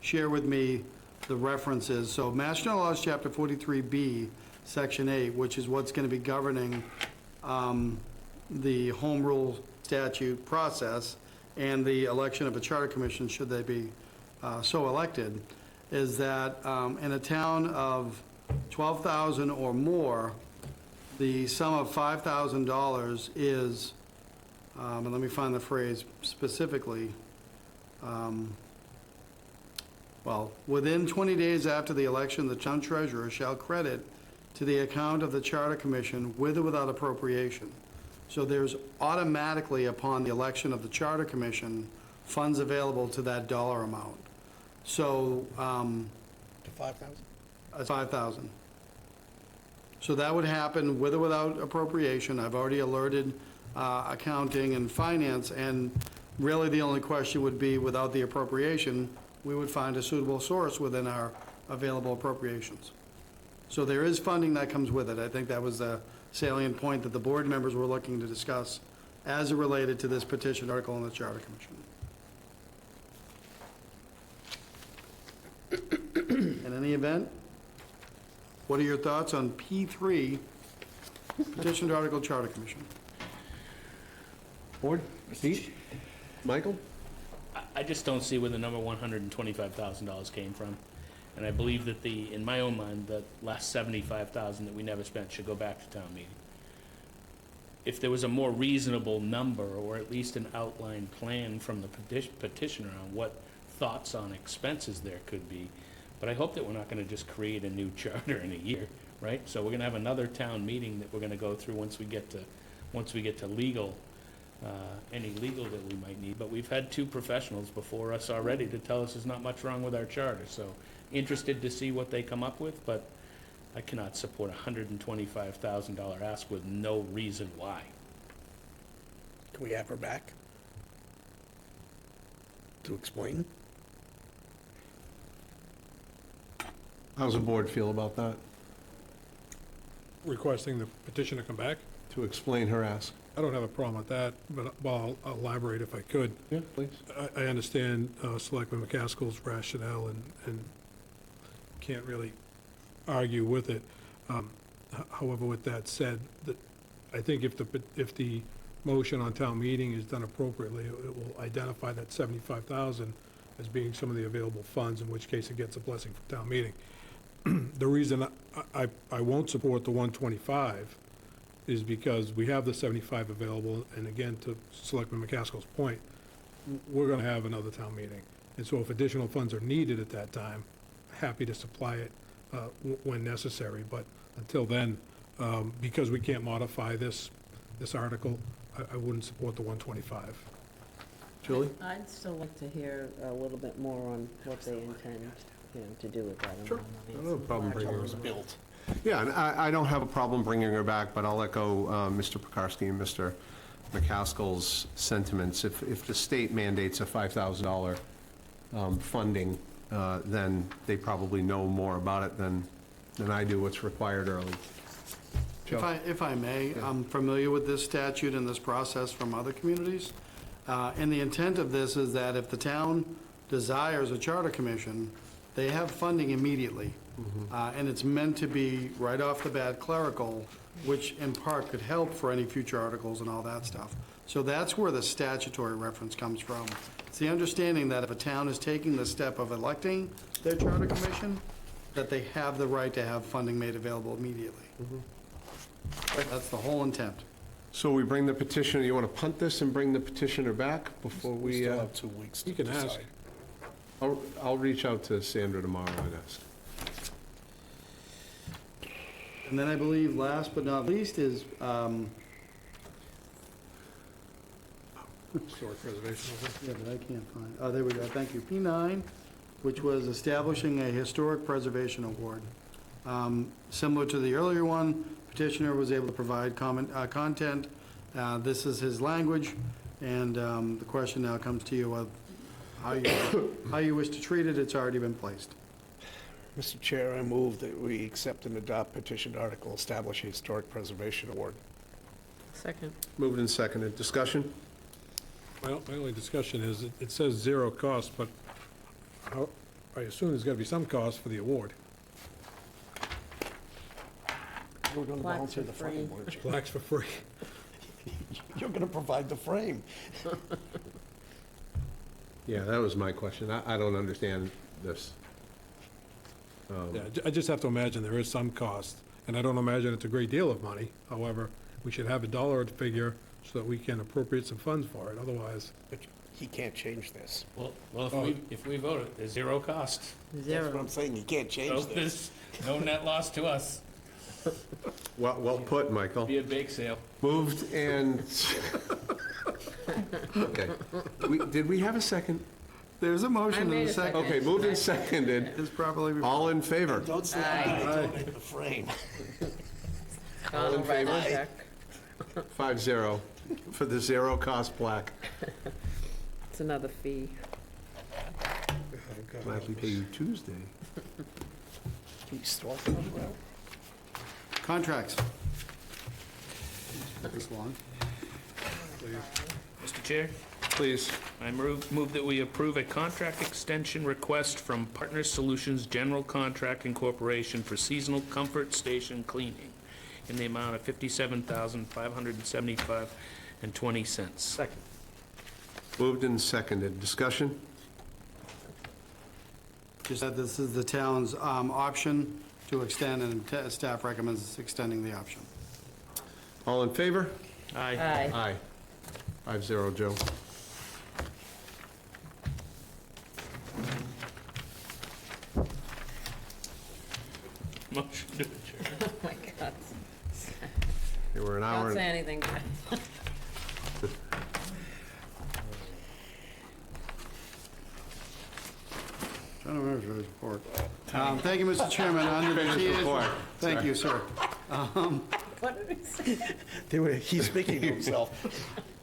share with me the references. So Mass General Laws, Chapter 43B, Section 8, which is what's going to be governing the home rule statute process and the election of a charter commission, should they be so elected, is that in a town of 12,000 or more, the sum of $5,000 is, and let me find the phrase specifically, well, within 20 days after the election, the town treasurer shall credit to the account of the charter commission with or without appropriation. So there's automatically, upon the election of the charter commission, funds available to that dollar amount. So, To 5,000? 5,000. So that would happen with or without appropriation. I've already alerted accounting and finance, and really the only question would be, without the appropriation, we would find a suitable source within our available appropriations. So there is funding that comes with it. I think that was the salient point that the board members were looking to discuss as it related to this petition article in the Charter Commission. In any event, what are your thoughts on P3, Petition Article Charter Commission? Board? Pete? Michael? I just don't see where the number $125,000 came from. And I believe that in my own mind, the last $75,000 that we never spent should go back to town meeting. If there was a more reasonable number, or at least an outline plan from the petitioner on what thoughts on expenses there could be, but I hope that we're not gonna just create a new charter in a year, right? So we're gonna have another town meeting that we're gonna go through once we get to legal, any legal that we might need. But we've had two professionals before us already to tell us there's not much wrong with our charter, so interested to see what they come up with, but I cannot support a $125,000 ask with no reason why. Can we have her back to explain? How's the board feel about that? Requesting the petitioner come back? To explain her ask? I don't have a problem with that, but I'll elaborate if I could. Yeah, please. I understand Selectman McCaskill's rationale and can't really argue with it. However, with that said, I think if the motion on town meeting is done appropriately, it will identify that 75,000 as being some of the available funds, in which case it gets a blessing from town meeting. The reason I won't support the 125 is because we have the 75 available, and again, to Selectman McCaskill's point, we're gonna have another town meeting. And so if additional funds are needed at that time, happy to supply it when necessary. But until then, because we can't modify this article, I wouldn't support the 125. Julie? I'd still like to hear a little bit more on what they intend, to do with that. Sure. I don't have a problem bringing her back. Built. Yeah, and I don't have a problem bringing her back, but I'll echo Mr. Pekarsky and Mr. McCaskill's sentiments. If the state mandates a $5,000 funding, then they probably know more about it than I do what's required early. Joe? If I may, I'm familiar with this statute and this process from other communities. And the intent of this is that if the town desires a charter commission, they have funding immediately. And it's meant to be right off the bat clerical, which in part could help for any future articles and all that stuff. So that's where the statutory reference comes from. It's the understanding that if a town is taking the step of electing their charter commission, that they have the right to have funding made available immediately. That's the whole intent. So we bring the petitioner, you want to punt this and bring the petitioner back before We we... still have 2 weeks to You can ask. decide. I'll reach out to Sandra tomorrow and ask. And then I believe, last but not least, is Historic preservation. yeah, but I can't find, oh, there we go, thank you. P9, which was establishing a historic preservation award. Similar to the earlier one, petitioner was able to provide content. This is his language, and the question now comes to you of how you wish to treat it. It's already been placed. Mr. Chair, I move that we accept and adopt petition article establishing historic preservation award. Second. Moved and seconded. Discussion? My only discussion is, it says zero cost, but I assume there's got to be some cost for the award. We're going to Plaques volunteer for the frame, free. weren't you? Plaques for free. You're going to provide the frame. Yeah, that was my question. I don't understand this. Yeah, I just have to imagine there is some cost, and I don't imagine it's a great deal of money. However, we should have a dollar figure so that we can appropriate some funds for it. Otherwise, But he can't change this. Well, if we vote it, there's zero cost. That's what Zero. I'm saying, he can't So change this. there's no net loss to us. Well put, Michael. Be a bake sale. Moved and... Okay. Did we have a second? There's a motion I and made a a second. Okay, moved and seconded. Is properly. All in favor? Don't say I donate the frame. All in Write a favor? check. 5-0 for the zero cost plaque. It's another fee. Gladly pay you Tuesday. He's talking about. Contracts. This long. Mr. Chair, Please. I move that we approve a contract extension request from Partner Solutions General Contracting Corporation for seasonal comfort station cleaning in the amount of $57,575.20. Second. Moved and seconded. Discussion? Just that this is the town's option to extend, and staff recommends extending the option. All in favor? Aye. Aye. 5-0, Joe. Motion to adjourn. Oh, my God. Okay, we're an hour Don't and... say anything. Trying to remember his report. Thank you, Mr. Chairman. Under the Finish report. Thank you, sir. What did he say? He's speaking to himself.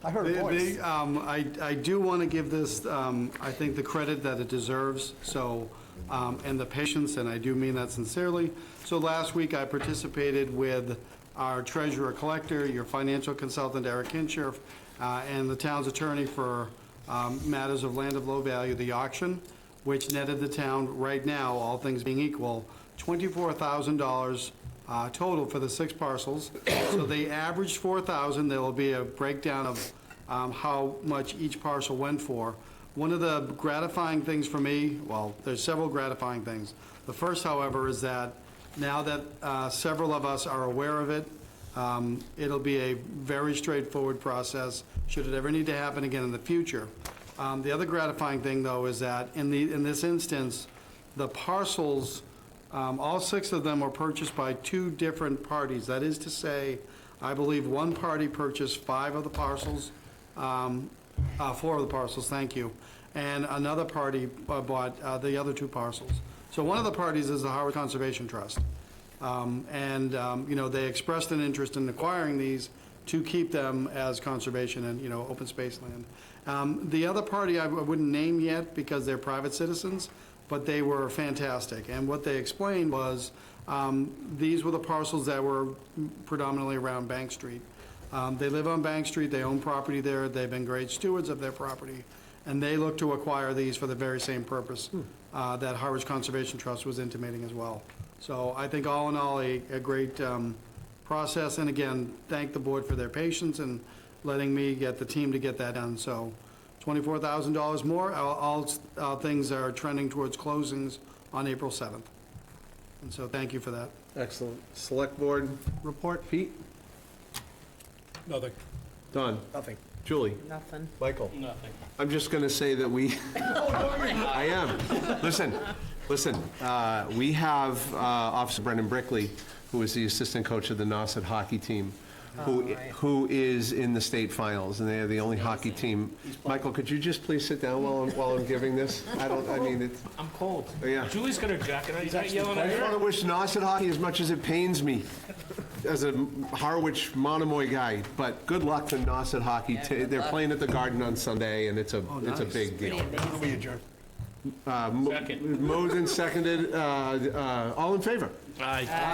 I heard a voice. I do want to give this, I think, the credit that it deserves, so, and the patience, and I do mean that sincerely. So last week, I participated with our treasurer collector, your financial consultant, Eric Kinshirf, and the town's attorney for matters of land of low value, the auction, which netted the town, right now, all things being equal, $24,000 total for the 6 parcels. So they averaged 4,000. There will be a breakdown of how much each parcel went for. One of the gratifying things for me, well, there's several gratifying things. The first, however, is that now that several of us are aware of it, it'll be a very straightforward process, should it ever need to happen again in the future. The other gratifying thing, though, is that in this instance, the parcels, all 6 of them were purchased by 2 different parties. That is to say, I believe one party purchased 5 of the parcels, 4 of the parcels, thank you, and another party bought the other 2 parcels. So one of the parties is the Harwich Conservation Trust. They expressed an interest in acquiring these to keep them as conservation and, open space land. The other party I wouldn't name yet because they're private citizens, but they were fantastic. And what they explained was these were the parcels that were predominantly around Bank Street. They live on Bank Street, they own property there, they've been great stewards of their property, and they look to acquire these for the very same purpose that Harwich Conservation Trust was intimating as well. So I think all in all, a great process, and again, thank the board for their patience and letting me get the team to get that done. So $24,000 more, all things are trending towards closings on April 7th. And so thank you for that. Excellent. Select Board report, Pete? Nothing. Don? Nothing. Julie? Nothing. Michael? Nothing. I'm just going to say that we... I am. Listen, we have Officer Brendan Brickley, who is the assistant coach of the Nauset hockey team, who is in the state finals, and they are the only hockey team. Michael, could you just please sit down while I'm giving this? I'm cold. Yeah. Julie's got her jacket on. He's not yelling I at just want her. to wish Nauset hockey as much as it pains me as a Harwich Monomoy guy, but good luck to Nauset hockey. They're playing at the Garden on Sunday, and it's a big deal. We adjourn. Second. Moved and seconded. All in favor? Aye.